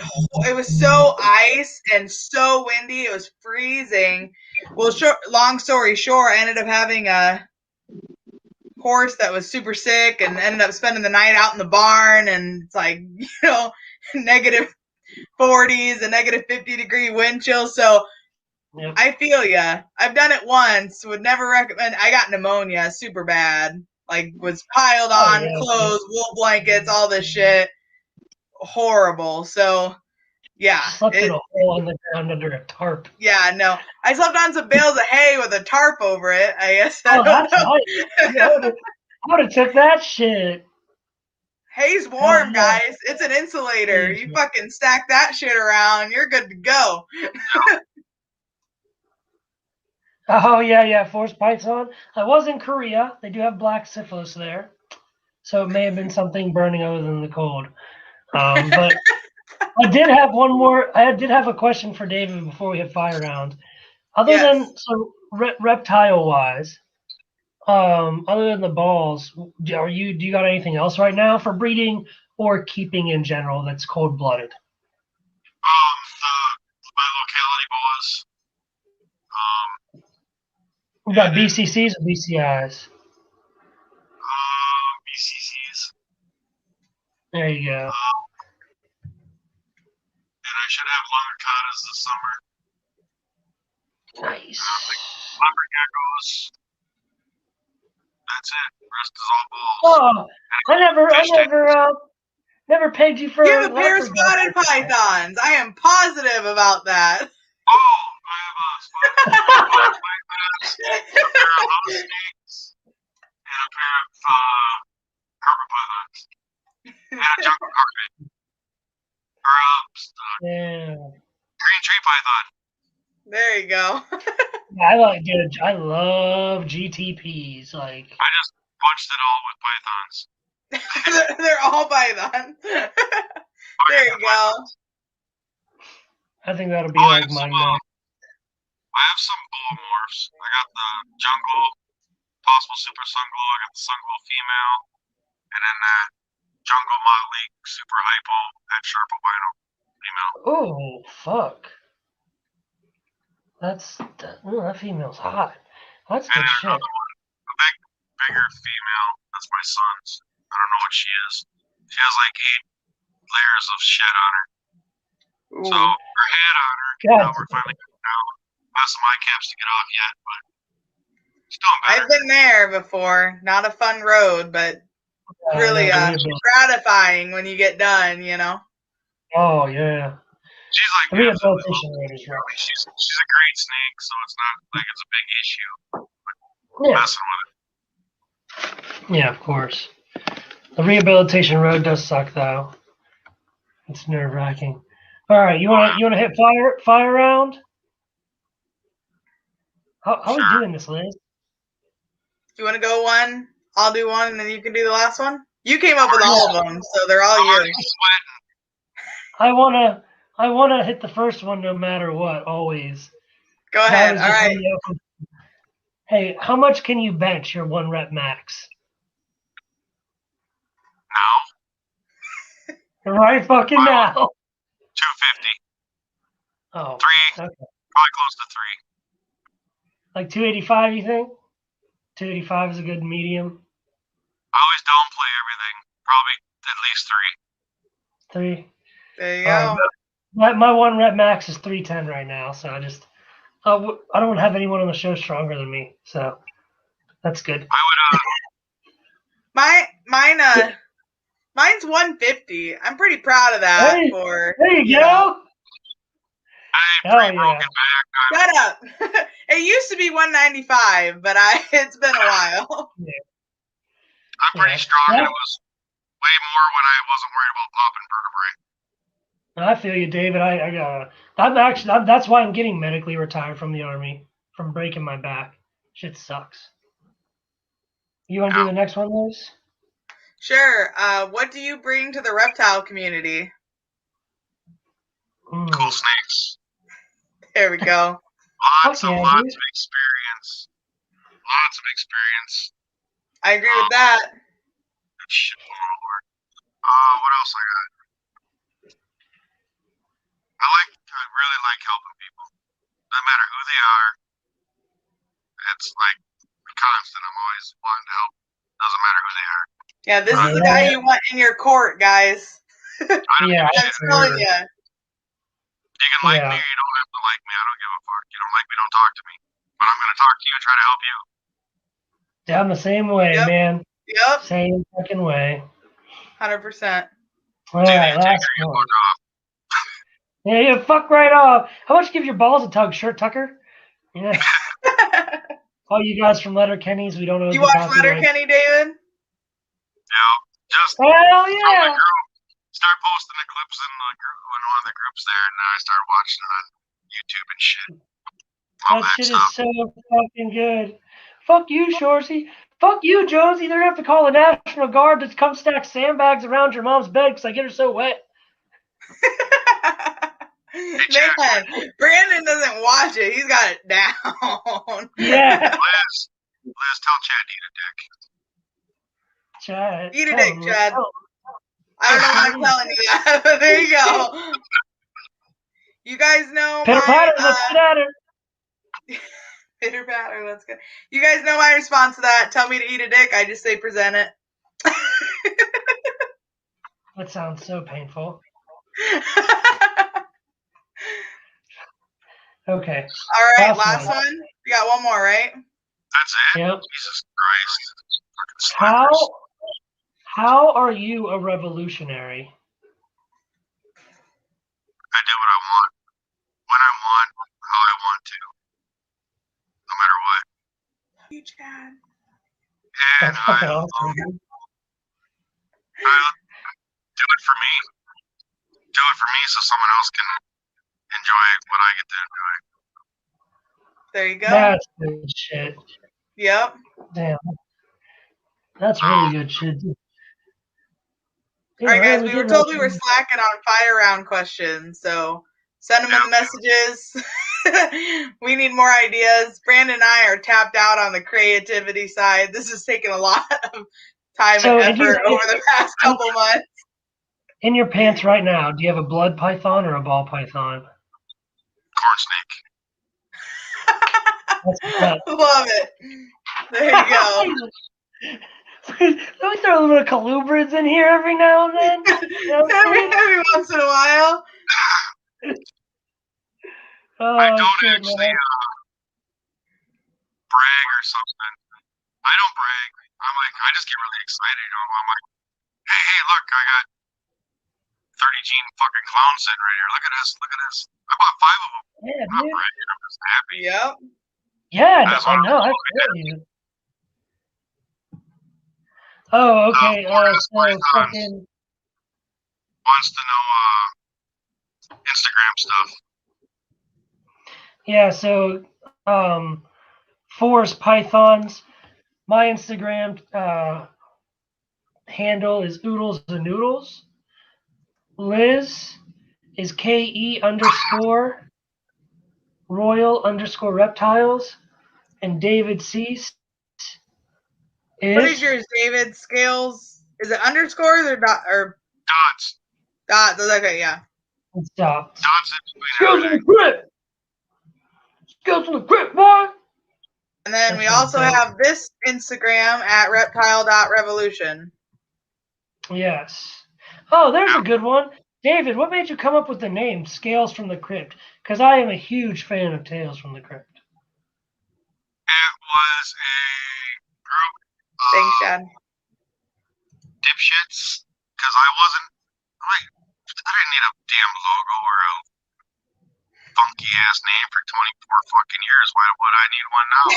S1: it was so ice and so windy. It was freezing. Well, long story short, I ended up having a horse that was super sick and ended up spending the night out in the barn. And it's like, negative 40s and negative 50-degree wind chill. So
S2: Yep.
S1: I feel ya. I've done it once. Would never recommend. I got pneumonia super bad. Like was piled on
S2: yeah.
S1: clothes, wool blankets, all this shit. Horrible. So yeah.
S2: Slept in a hole on the ground under a tarp.
S1: Yeah, no. I slept on some bales of hay with a tarp over it, I guess.
S2: Oh, that's nice. Yeah, I would have took that shit.
S1: Hay's warm,
S2: yeah.
S1: guys. It's an insulator.
S2: Yeah.
S1: You fucking stack that shit around, you're good to go.
S2: Oh yeah, forest python. I was in Korea. They do have black syphilis there, so it may have been something burning other than the cold. But I did have one more. I did have a question for David before we hit fire round. Other than reptile wise, other than the balls, do you got anything else right now for breeding or keeping in general that's cold blooded?
S4: My locality boas.
S2: We got BCCs or BCIs.
S4: BCCs.
S2: There you go.
S4: And I should have lumbercatas this summer.
S2: Nice.
S4: Lumbergeckos. That's it. The rest is all balls.
S2: Oh, I never pegged you for
S1: You have a pair of
S2: leopard
S1: spotted
S2: dog.
S1: pythons. I am positive about that.
S4: Oh, I have a spotted pythons, a pair of house snakes, and a pair of carpet pythons, and a jungle carpet. Or
S2: Yeah.
S4: green tree python.
S1: There you go.
S2: I love GTPs. Like
S4: I just bunched it all with pythons.
S1: They're all pythons. There you go.
S2: I think that'll be like mine now.
S4: I have some boa morphs. I got the jungle, possible super sun glow. I got the sun glow female. and then that Jungle Motley Super Hypo at Sharp Albino female.
S2: Oh, fuck. That female's hot. That's
S4: And
S2: good
S4: then
S2: shit.
S4: another one, a bigger female. That's my son's. I don't know what she is. She has like 8 layers of shit on her.
S1: Ooh.
S4: So her head on her.
S2: God.
S4: We're finally getting down. Has some eye caps to get off yet, but she's doing better.
S1: I've been there before. Not a fun road, but really gratifying when you get done, you know?
S2: Oh, yeah.
S4: She's like,
S2: The rehabilitation rate is rough.
S4: she's a great snake, so it's not like it's a big issue.
S2: Yeah.
S4: Messing with it.
S2: Yeah, of course. The rehabilitation road does suck, though. It's nerve-wracking. All right, you wanna hit fire round? How are we doing this, Liz?
S1: Do you want to go one? I'll do one, and then you can do the last one? You came up with all of them, so they're all yours.
S2: I wanna hit the first one no matter what, always.
S1: Go ahead. All right.
S2: Hey, how much can you bench your 1 rep max?
S4: Now?
S2: Right fucking now.
S4: 250.
S2: Oh.
S4: 3.
S2: Okay.
S4: Probably close to 3.
S2: Like 285, you think? 285 is a good medium.
S4: I always downplay everything. Probably at least 3.
S2: 3.
S1: There you go.
S2: My 1 rep max is 310 right now, so I don't have anyone on the show stronger than me, so that's good.
S4: I would,
S1: Mine's 150. I'm pretty proud of that.
S2: Hey,
S1: for
S2: there you go.
S1: know.
S4: I had 3 broken back.
S1: Shut up. It used to be 195, but it's been a while.
S2: Yeah.
S4: I'm pretty strong, and it was way more when I wasn't worried about popping vertebrae.
S2: I feel you, David. That's why I'm getting medically retired from the Army, from breaking my back. Shit sucks. You want to do the next one, Liz?
S1: Sure. What do you bring to the reptile community?
S4: Cool snakes.
S1: There we go.
S4: Lots of experience. Lots of experience.
S1: I agree with that.
S4: Shit going over. What else I got? I really like helping people. No matter who they are. It's like constant. I'm always wanting to help. Doesn't matter who they are.
S1: Yeah, this is the guy you want in your court, guys.
S2: Yeah,
S1: I'm telling you.
S4: You can like me or you don't have to like me. I don't give a fuck. You don't like me, don't talk to me. But I'm going to talk to you and try to help you.
S2: Down the same way, man.
S1: Yep.
S2: Same fucking way.
S1: 100%.
S2: All right, last one. Yeah, fuck right off. How much give your balls a tug, Shirt Tucker? Yeah. All you guys from Letterkenny's, we don't know.
S1: You watch Letterkenny, David?
S4: Yeah. Just
S2: hell yeah.
S4: Start posting the clips in the group, in one of the groups there, and then I start watching it on YouTube and shit.
S2: That shit is so fucking good. Fuck you, Shorsey. Fuck you, Jonesy. They're gonna have to call the National Guard to come stack sandbags around your mom's bed because I get her so wet.
S1: Man, Brandon doesn't watch it. He's got it down.
S2: Yeah.
S4: Liz, tell Chad to eat a dick.
S2: Chad.
S1: Eat a dick, Chad. I don't know why I'm telling you that, but there you go. You guys know
S2: Pitter patter, let's get at her.
S1: Pitter patter, let's go. You guys know my response to that. Tell me to eat a dick. I just say present it.
S2: That sounds so painful. Okay.
S1: All right, last one. You got one more, right?
S4: That's it?
S2: Yep.
S4: Jesus Christ.
S2: How are you a revolutionary?
S4: I do what I want, when I want, how I want to, no matter what.
S1: You, Chad.
S4: And
S2: That's fucking awesome.
S4: I do it for me. Do it for me so someone else can enjoy what I get to enjoy.
S1: There you go.
S2: That's good shit.
S1: Yep.
S2: Damn. That's really good shit.
S1: All right, guys, we were told we were slacking on fire round questions, so send them in the messages. We need more ideas. Brandon and I are tapped out on the creativity side. This is taking a lot of time
S2: So,
S1: and
S2: and you-
S1: effort over the past couple months.
S2: In your pants right now, do you have a blood python or a ball python?
S4: Corn snake.
S2: That's what's up.
S1: Love it. There you go.
S2: Let me throw a little bit of colubrids in here every now and then. You know what I'm saying?
S1: every once in a while.
S2: Oh,
S4: I don't
S2: shit,
S4: actually
S2: man.
S4: brag or something. I don't brag. I'm like, I just get really excited. You know, I'm like, hey, look, I got 30 gene fucking clowns sitting right here. Look at this. I bought 5 of them.
S2: Yeah,
S4: I'm not
S2: dude.
S4: bragging. I'm just happy.
S1: Yep.
S2: Yeah,
S4: That's
S2: I
S4: what
S2: know. I feel you. Oh, okay. So fucking.
S4: Wants to know Instagram stuff.
S2: Yeah, so Forest Pythons. My Instagram handle is Oodles and Noodles. Liz is KE_Royal_Reptiles. And David Suess
S1: What is
S2: is
S1: yours, David? Scales? Is it underscores or dot or
S4: Dots.
S1: dots? Okay, yeah.
S2: stop.
S4: Dots in between
S2: Skills in the
S4: everything.
S2: grip. Skills in the grip, boy.
S1: And then we
S2: That's
S1: also
S2: dope.
S1: have this Instagram at reptile.revolution.
S2: Yes. Oh, there's a good one. David, what made you come up with the name Scales from the Crypt? Because I am a huge fan of Tales from the Crypt.
S4: It was a group of
S1: Thanks, Chad.
S4: dipshits. Because I didn't need a damn logo or a funky ass name for 24 fucking years. Why would I need one now?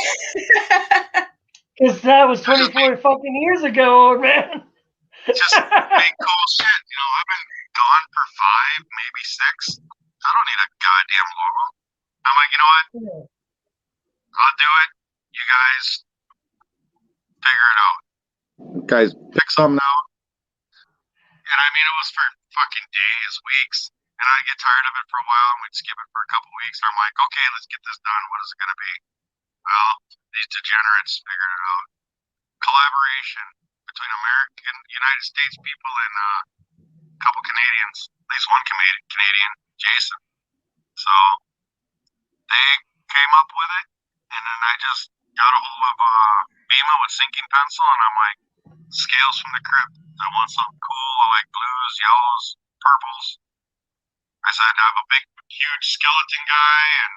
S2: Because that was 24 fucking years ago, old man.
S4: Just make cool shit. You know, I've been gone for 5, maybe 6. I don't need a goddamn logo. I'm like, you know what? I'll do it. You guys figure it out.
S3: Guys, pick something out.
S4: And I mean, it was for fucking days, weeks. And I'd get tired of it for a while and we'd skip it for a couple weeks. And I'm like, okay, let's get this done. What is it going to be? Well, these degenerates figured it out. Collaboration between United States people and a couple Canadians. At least one Canadian, Jason. So they came up with it. And then I just got a hold of Bima with sinking pencil. And I'm like, Scales from the Crypt. I want something cool. I like blues, yellows, purples. I said I have a big, huge skeleton guy and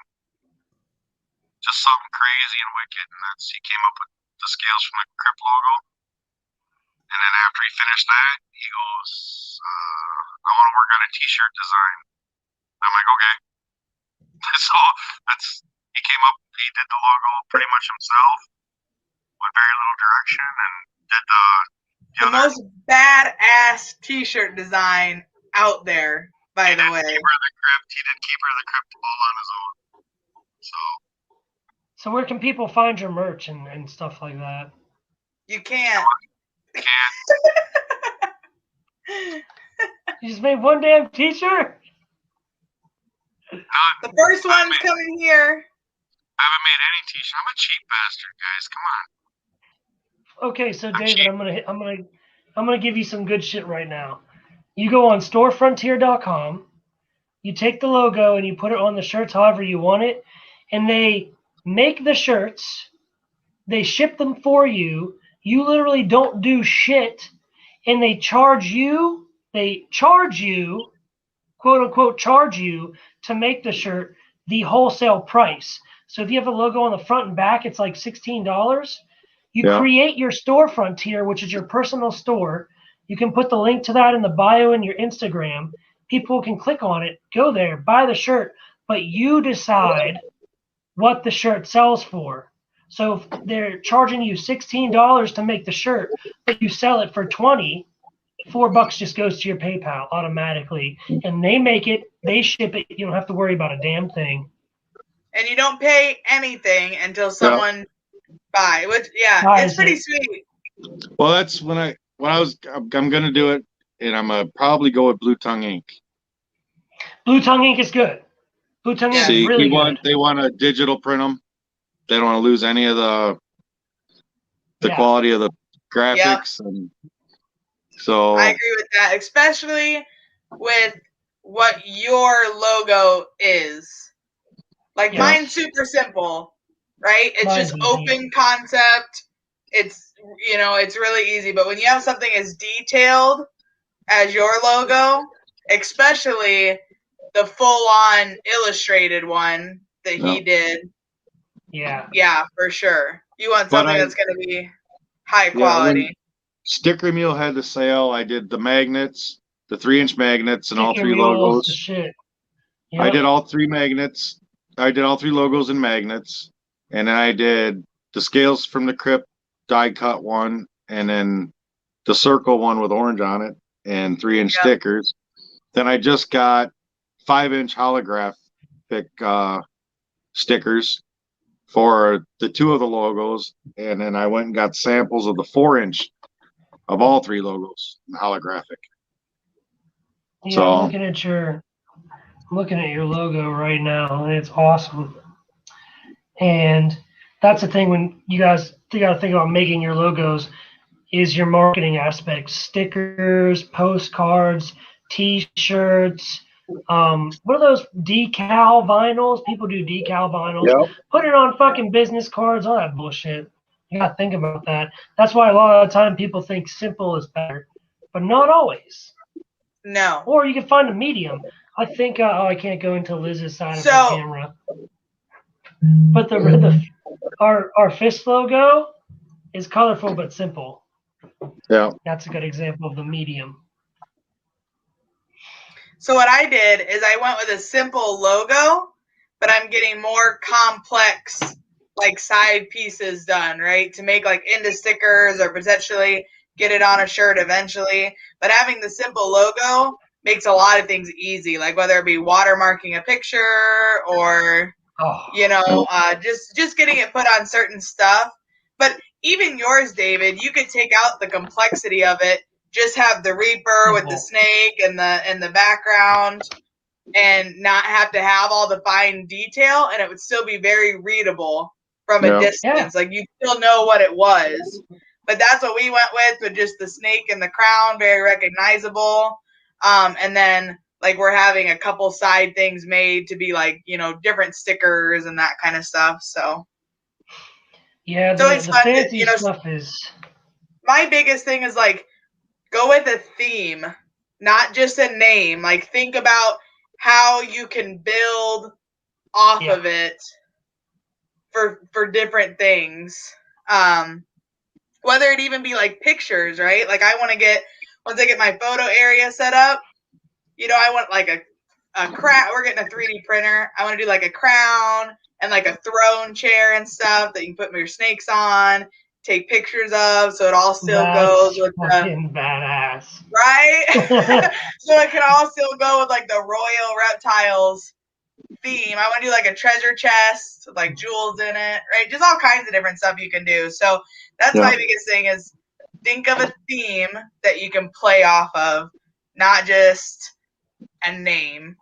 S4: just something crazy and wicked. And he came up with the Scales from the Crypt logo. And then after he finished that, he goes, I want to work on a t-shirt design. I'm like, okay. So he came up, he did the logo pretty much himself with very little direction and did the
S1: most badass t-shirt design out there, by the way.
S4: Keeper of the Crypt. He did Keeper of the Crypt all on his own.
S2: So where can people find your merch and stuff like that?
S1: You can't.
S2: You just made one damn t-shirt?
S1: The first one's coming here.
S4: I haven't made any t-shirt. I'm a cheap bastard, guys. Come on.
S2: Okay, so David, I'm gonna give you some good shit right now. You go on storefrontier.com, you take the logo and you put it on the shirts however you want it, and they make the shirts, they ship them for you. You literally don't do shit, and they charge you, quote unquote, charge you to make the shirt the wholesale price. So if you have a logo on the front and back, it's like $16. You create your storefront tier, which is your personal store. You can put the link to that in the bio in your Instagram. People can click on it, go there, buy the shirt, but you decide what the shirt sells for. So if they're charging you $16 to make the shirt, but you sell it for $20, $4 just goes to your PayPal automatically. And they make it, they ship it. You don't have to worry about a damn thing.
S1: And you don't pay anything until someone buy. Which it's pretty sweet.
S3: Well, that's I'm gonna do it, and I'm gonna probably go with Blue Tongue Ink.
S2: Blue Tongue Ink is good. Blue Tongue Ink is really good.
S3: They want to digital print them. They don't want to lose any of the quality of the graphics, and so
S1: I agree with that, especially with what your logo is. Like
S2: Yes.
S1: mine's super simple, right? It's
S2: Mine's
S1: just
S2: easy.
S1: open concept. It's it's really easy. But when you have something as detailed as your logo, especially the full-on illustrated one that he did,
S2: Yeah.
S1: for sure. You want
S3: But
S1: something that's going to be high quality.
S3: when Sticker Mule had the sale, I did the magnets, the 3-inch magnets, and all
S2: Sticker
S3: 3
S2: mules,
S3: logos.
S2: the shit.
S3: I
S2: Yep.
S3: did all 3 magnets. I did all 3 logos and magnets, and then I did the scales from the Crypt die cut one, and then the circle one with orange on it, and 3-inch stickers. Then I just got 5-inch holographic stickers for the 2 of the logos, and then I went and got samples of the 4-inch of all 3 logos, holographic.
S2: Yeah,
S3: So-
S2: I'm looking at your logo right now, and it's awesome. And that's the thing when you got to think about making your logos is your marketing aspect: stickers, postcards, T-shirts. What are those decal vinyls? People do decal vinyls.
S3: Yep.
S2: Put it on fucking business cards, all that bullshit. You got to think about that. That's why a lot of the time people think simple is better, but not always.
S1: No.
S2: Or you can find a medium. I think I can't go into Liz's side of
S1: So-
S2: the camera. But our fist logo is colorful but simple.
S3: Yeah.
S2: That's a good example of the medium.
S1: So what I did is I went with a simple logo, but I'm getting more complex like side pieces done, right? To make like into stickers or potentially get it on a shirt eventually. But having the simple logo makes a lot of things easy, like whether it be watermarking a picture or just getting it put on certain stuff. But even yours, David, you could take out the complexity of it. Just have the Reaper with the snake and the background, and not have to have all the fine detail, and it would still be very readable from a distance.
S2: Yeah.
S1: Like you still know what it was. But that's what we went with just the snake and the crown, very recognizable. And then like we're having a couple side things made to be like, different stickers and that kind of stuff. So
S2: Yeah,
S1: it's always
S2: the
S1: fun
S2: fancy stuff is.
S1: My biggest thing is like go with a theme, not just a name. Like think about how you can build off of it for different things. Whether it even be like pictures, right? Like I want to once I get my photo area set up, I want like a crown. We're getting a 3D printer. I want to do like a crown and like a throne chair and stuff that you can put your snakes on, take pictures of, so it all still goes with
S2: fucking badass,
S1: right? So it can all still go with like the Royal Reptiles theme. I want to do like a treasure chest with like jewels in it, right? Just all kinds of different stuff you can do. So that's my biggest thing is think of a theme that you can play off of, not just a name.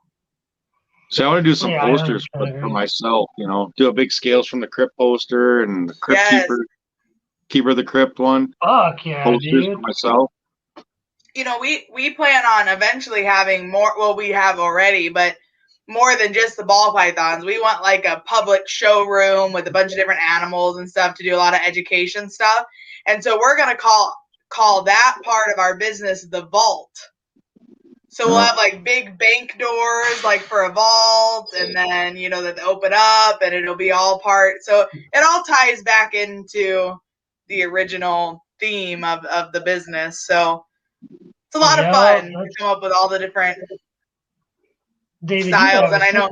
S3: So I want to do some posters for myself, do a big scales from the Crypt poster and the Crypt Keeper of the Crypt one.
S2: Fuck yeah,
S3: posters
S2: dude.
S3: for myself.
S1: We plan on eventually having more, well, we have already, but more than just the ball pythons. We want like a public showroom with a bunch of different animals and stuff to do a lot of education stuff. And so we're going to call that part of our business the vault. So we'll have like big bank doors like for a vault, and then that they open up and it'll be all part. So it all ties back into the original theme of the business. So it's a lot of fun to come up with all the different styles. And I know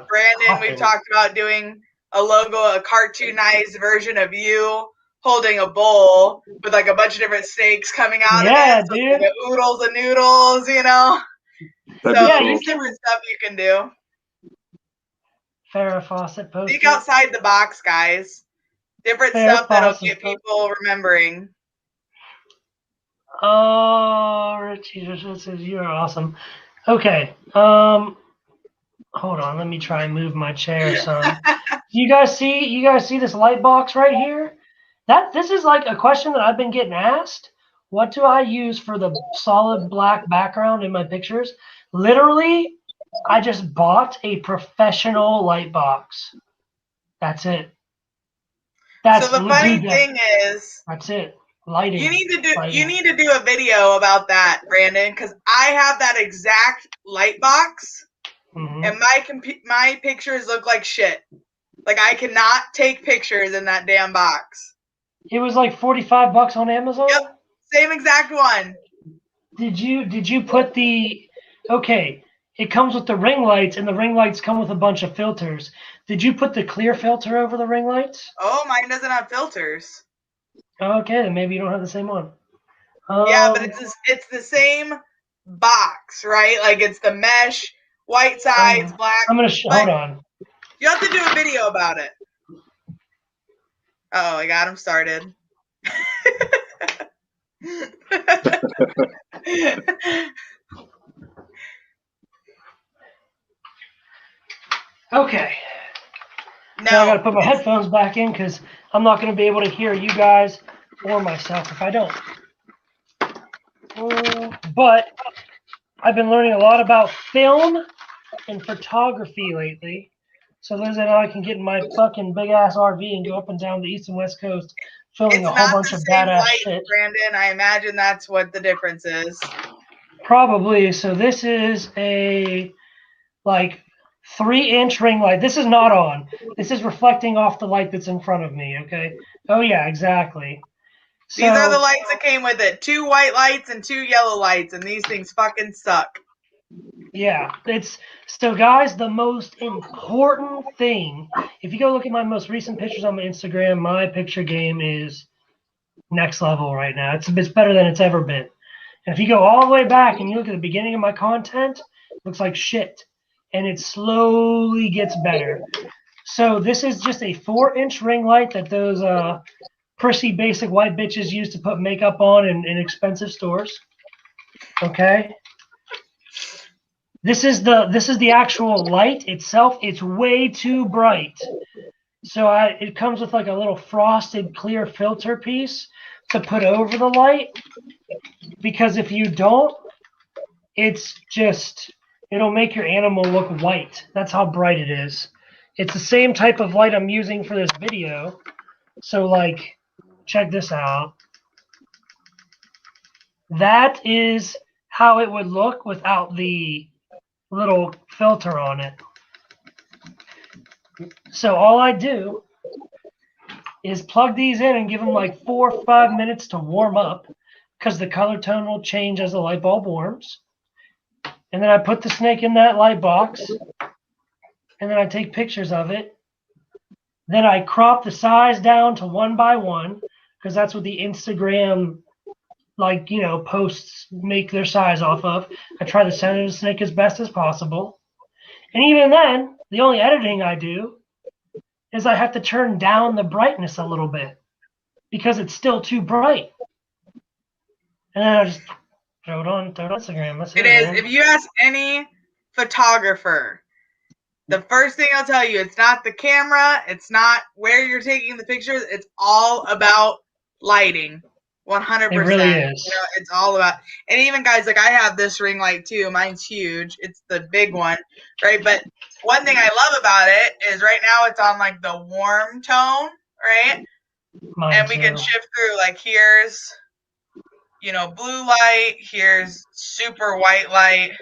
S1: Brandon, we've talked about doing a logo, a cartoonized version of you holding a bowl with like a bunch of different snakes coming out of it. So
S2: dude.
S1: Like oodles and noodles, So there's different stuff you can do.
S2: Farrah Fawcett poster.
S1: Think outside the box, guys. Different stuff that'll get people remembering.
S2: Oh, Jesus, you are awesome. Okay. Hold on. Let me try and move my chair some. You guys see this light box right here? This is like a question that I've been getting asked. What do I use for the solid black background in my pictures? Literally, I just bought a professional light box. That's it.
S1: So the funny thing is,
S2: that's it. Lighting.
S1: You need to do a video about that, Brandon, because I have that exact light box, and my pictures look like shit. Like I cannot take pictures in that damn box.
S2: It was like $45 on Amazon.
S1: Yep, same exact one.
S2: Did you put the? Okay, it comes with the ring lights, and the ring lights come with a bunch of filters. Did you put the clear filter over the ring lights?
S1: Oh, mine doesn't have filters.
S2: Okay, then maybe you don't have the same one.
S1: Yeah, but it's the same box, right? Like it's the mesh, white sides, black.
S2: I'm gonna hold on.
S1: You have to do a video about it. Oh, I got him started.
S2: Okay.
S1: No.
S2: Now I gotta put my headphones back in because I'm not gonna be able to hear you guys or myself if I don't. But I've been learning a lot about film and photography lately. So Liz and I can get in my fucking big ass RV and go up and down the east and west coast filming a whole bunch of badass shit.
S1: Brandon, I imagine that's what the difference is.
S2: Probably. So this is a like 3-inch ring light. This is not on. This is reflecting off the light that's in front of me, okay? Oh yeah, exactly. So,
S1: these are the lights that came with it. 2 white lights and 2 yellow lights, and these things fucking suck.
S2: Yeah, so guys, the most important thing, if you go look at my most recent pictures on my Instagram, my picture game is next level right now. It's better than it's ever been. And if you go all the way back and you look at the beginning of my content, it looks like shit. And it slowly gets better. So this is just a 4-inch ring light that those prissy basic white bitches use to put makeup on in expensive stores. Okay? This is the actual light itself. It's way too bright. So it comes with like a little frosted clear filter piece to put over the light. Because if you don't, it'll make your animal look white. That's how bright it is. It's the same type of light I'm using for this video. So like, check this out. That is how it would look without the little filter on it. So all I do is plug these in and give them like 4 or 5 minutes to warm up because the color tone will change as the light bulb warms. And then I put the snake in that light box and then I take pictures of it. Then I crop the size down to 1 by 1 because that's what the Instagram posts make their size off of. I try to center the snake as best as possible. And even then, the only editing I do is I have to turn down the brightness a little bit because it's still too bright. And then I just throw it on Instagram. That's
S1: it is. Man. If you ask any photographer, the first thing I'll tell you, it's not the camera, it's not where you're taking the pictures, it's all about lighting. 100%.
S2: It really is.
S1: It's all about, and even guys, like I have this ring light too. Mine's huge. It's the big one, right? But one thing I love about it is right now it's on like the warm tone, right?
S2: Mine
S1: and we can shift through. Like here's, blue light. Here's super white light.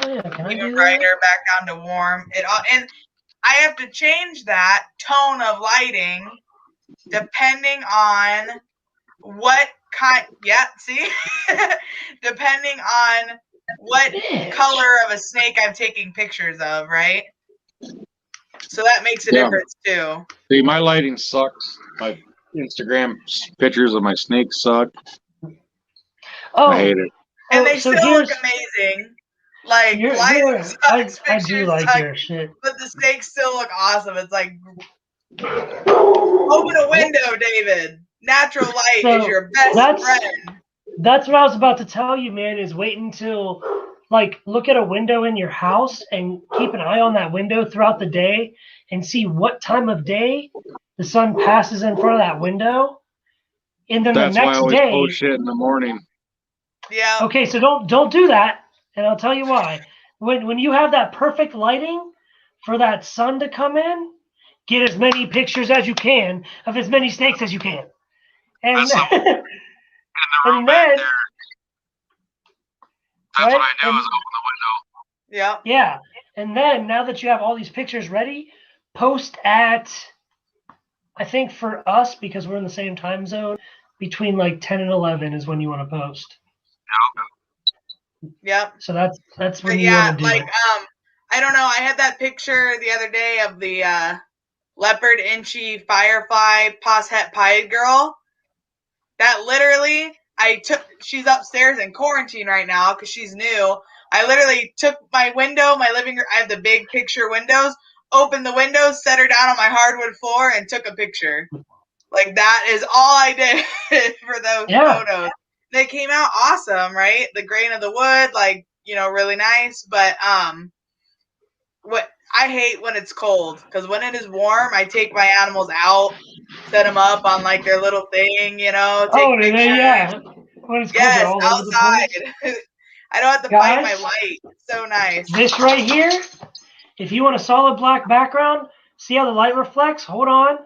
S2: Oh yeah,
S1: even brighter, back down to warm. And I have to change that tone of lighting depending on what kind, depending on what color of a snake I'm taking pictures of, right? So that makes a difference too.
S3: See, my lighting sucks. My Instagram pictures of my snakes suck.
S2: Oh,
S3: I hate it.
S1: And they still look amazing. Like, lighting sucks,
S2: I do like
S1: suck,
S2: your shit.
S1: But the snakes still look awesome. It's like, open a window, David. Natural light is your best friend.
S2: That's what I was about to tell you, man, is wait until like look at a window in your house and keep an eye on that window throughout the day and see what time of day the sun passes in front of that window. And then
S3: That's
S2: the
S3: why I
S2: next
S3: always
S2: day,
S3: post shit in the morning.
S1: Yeah.
S2: okay, so don't do that, and I'll tell you why. When you have that perfect lighting for that sun to come in, get as many pictures as you can of as many snakes as you can. And
S4: That's in the room
S2: and
S4: back
S2: then
S4: there. That's what
S2: right?
S4: I do
S2: And
S4: is open the window.
S1: Yeah.
S2: yeah. And then now that you have all these pictures ready, post at I think for us, because we're in the same time zone, between like 10 and 11 is when you want to post.
S1: Yep.
S2: So that's when
S1: But
S2: you
S1: yeah,
S2: want to do
S1: like
S2: it.
S1: I don't know. I had that picture the other day of the leopard inchy firefly poshet pied girl. That literally I took. She's upstairs in quarantine right now because she's new. I literally took my window, my living room. I have the big picture windows. Opened the windows, set her down on my hardwood floor, and took a picture. Like that is all I did for those photos. They came out awesome, right? The grain of the wood, like, really nice. But what I hate when it's cold, because when it is warm, I take my animals out, set them up on like their little thing, take pictures.
S2: Yeah. When it's cold, they're
S1: Yes,
S2: all over the place.
S1: outside. I don't have to fight my
S2: Guys,
S1: light. It's so nice.
S2: this right here, if you want a solid black background, see how the light reflects? Hold on.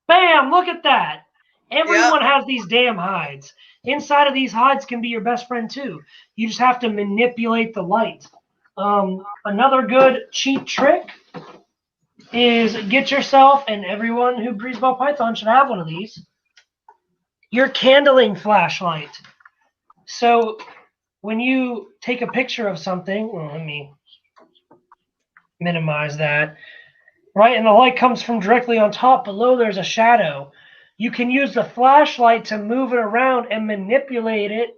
S2: Bam! Look at that. Everyone has these damn hides. Inside of these hides can be your best friend too. You just have to manipulate the light. Another good cheap trick is get yourself, and everyone who breeds ball python should have one of these, your candling flashlight. So when you take a picture of something, well, let me minimize that, right? And the light comes from directly on top. Below there's a shadow. You can use the flashlight to move it around and manipulate it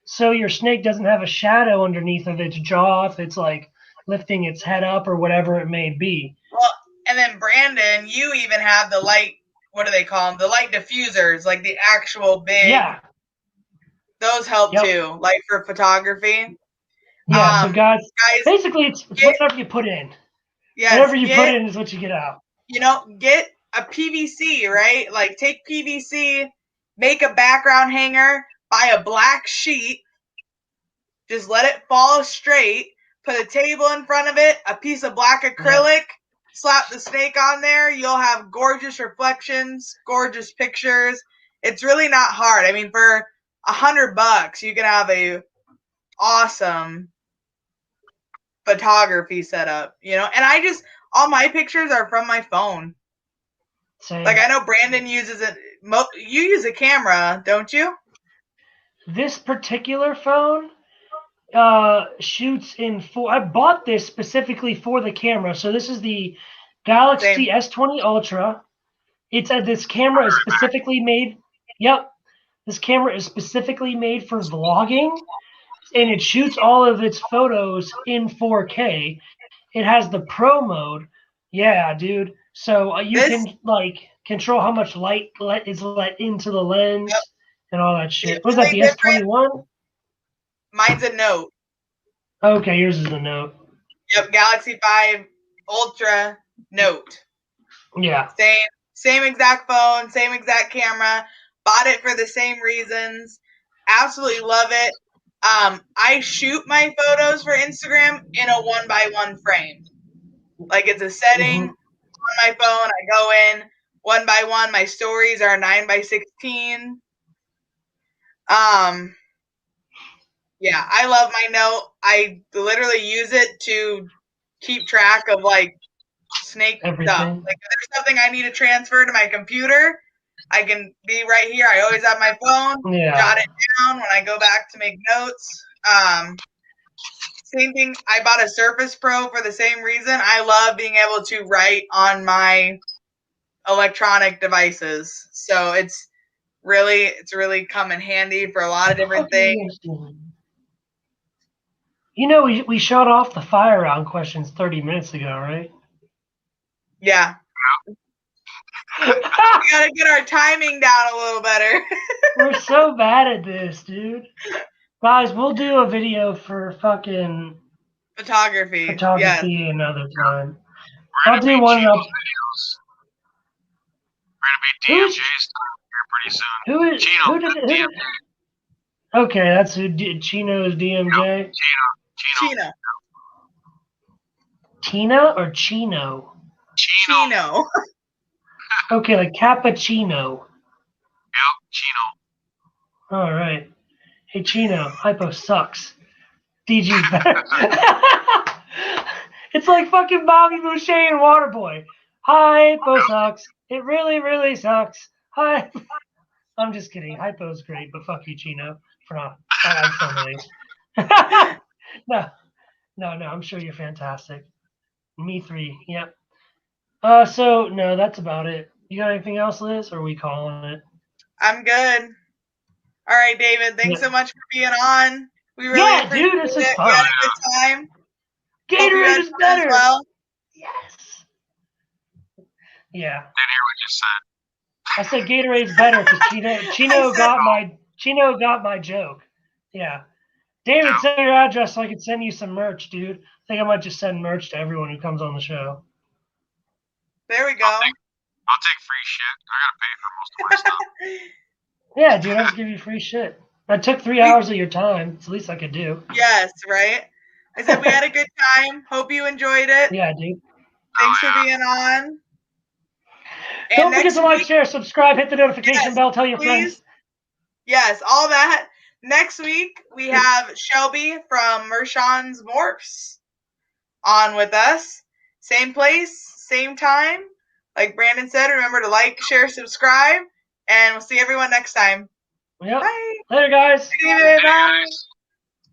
S2: so your snake doesn't have a shadow underneath of its jaw if it's like lifting its head up or whatever it may be.
S1: Well, and then Brandon, you even have the light, what do they call them? The light diffusers, like the actual big.
S2: Yeah.
S1: Those help too, like for photography.
S2: Yeah, so guys, basically it's whatever you put in.
S1: Yes,
S2: whatever you put in is what you get out.
S1: Get a PVC, right? Like take PVC, make a background hanger, buy a black sheet, just let it fall straight, put a table in front of it, a piece of black acrylic, slap the snake on there, you'll have gorgeous reflections, gorgeous pictures. It's really not hard. I mean, for $100, you can have a awesome photography setup, and all my pictures are from my phone.
S2: Same.
S1: Like I know Brandon uses it. You use a camera, don't you?
S2: This particular phone shoots in I bought this specifically for the camera. So this is the Galaxy S20 Ultra. This camera is specifically made. Yep, this camera is specifically made for vlogging, and it shoots all of its photos in 4K. It has the Pro mode. Yeah, dude. So you can like control how much light is let into the lens and all that shit. Was that the S21?
S1: Mine's a Note.
S2: Okay, yours is a Note.
S1: Yep, Galaxy 5 Ultra Note.
S2: Yeah.
S1: Same exact phone, same exact camera. Bought it for the same reasons. Absolutely love it. I shoot my photos for Instagram in a 1x1 frame. Like it's a setting on my phone. I go in 1x1. My stories are 9x16. Yeah, I love my Note. I literally use it to keep track of like snake
S2: everything.
S1: Stuff. Like if there's something I need to transfer to my computer, I can be right here. I always have my phone. Jot it down when I go back to make notes. Same thing. I bought a Surface Pro for the same reason. I love being able to write on my electronic devices. So it's really come in handy for a lot of different things.
S2: We shut off the fire round questions 30 minutes ago, right?
S1: Yeah. We gotta get our timing down a little better.
S2: We're so bad at this, dude. Guys, we'll do a video for fucking
S1: Photography. Yes.
S2: photography another time.
S4: We're
S2: I'll
S4: gonna
S2: do
S4: be
S2: one
S4: Chino's
S2: up.
S4: videos. We're gonna be DMJ's here pretty soon.
S2: Who is
S4: Chino,
S2: who did
S4: DMJ.
S2: Okay, that's who Chino's DMJ.
S4: Chino.
S1: Chino.
S2: Tina or Chino?
S1: Chino.
S2: Okay, like cappuccino.
S4: Yep, Chino.
S2: All right. Hey Chino, hypo sucks. DG's better. It's like fucking Bobby Boucher and Waterboy. Hypo sucks. It really, really sucks. Hi. I'm just kidding. Hypo's great, but fuck you, Chino, for not. I'm so nice. No. I'm sure you're fantastic. Me 3. Yep. So no, that's about it. You got anything else, Liz, or are we calling it?
S1: I'm good. All right, David. Thanks so much for being on. We really
S2: Yeah,
S1: appreciate
S2: dude, this is
S1: it.
S2: fun.
S1: We had a good time. Hope you
S2: Gatorade
S1: had
S2: is
S1: fun
S2: better.
S1: as well.
S2: Yes. Yeah.
S4: Didn't hear what you said.
S2: I said Gatorade's better because Chino got my joke. Yeah. David, send your address so I can send you some merch, dude. I think I might just send merch to everyone who comes on the show.
S1: There we go.
S4: I'll take free shit. I gotta pay for most of my stuff.
S2: Yeah, dude, I'll just give you free shit. I took 3 hours of your time. It's the least I could do.
S1: Yes, right? I said we had a good time. Hope you enjoyed it.
S2: Yeah, dude.
S1: Thanks for being on. And
S2: Don't forget
S1: next
S2: to like,
S1: week,
S2: share, subscribe, hit the notification bell, tell your
S1: please.
S2: friends.
S1: Yes, all that. Next week, we have Shelby from Mershon's Morphs on with us. Same place, same time. Like Brandon said, remember to like, share, subscribe, and we'll see everyone next time.
S2: Yep.
S1: Bye.
S2: Later, guys.
S1: Bye.
S4: Hey, guys.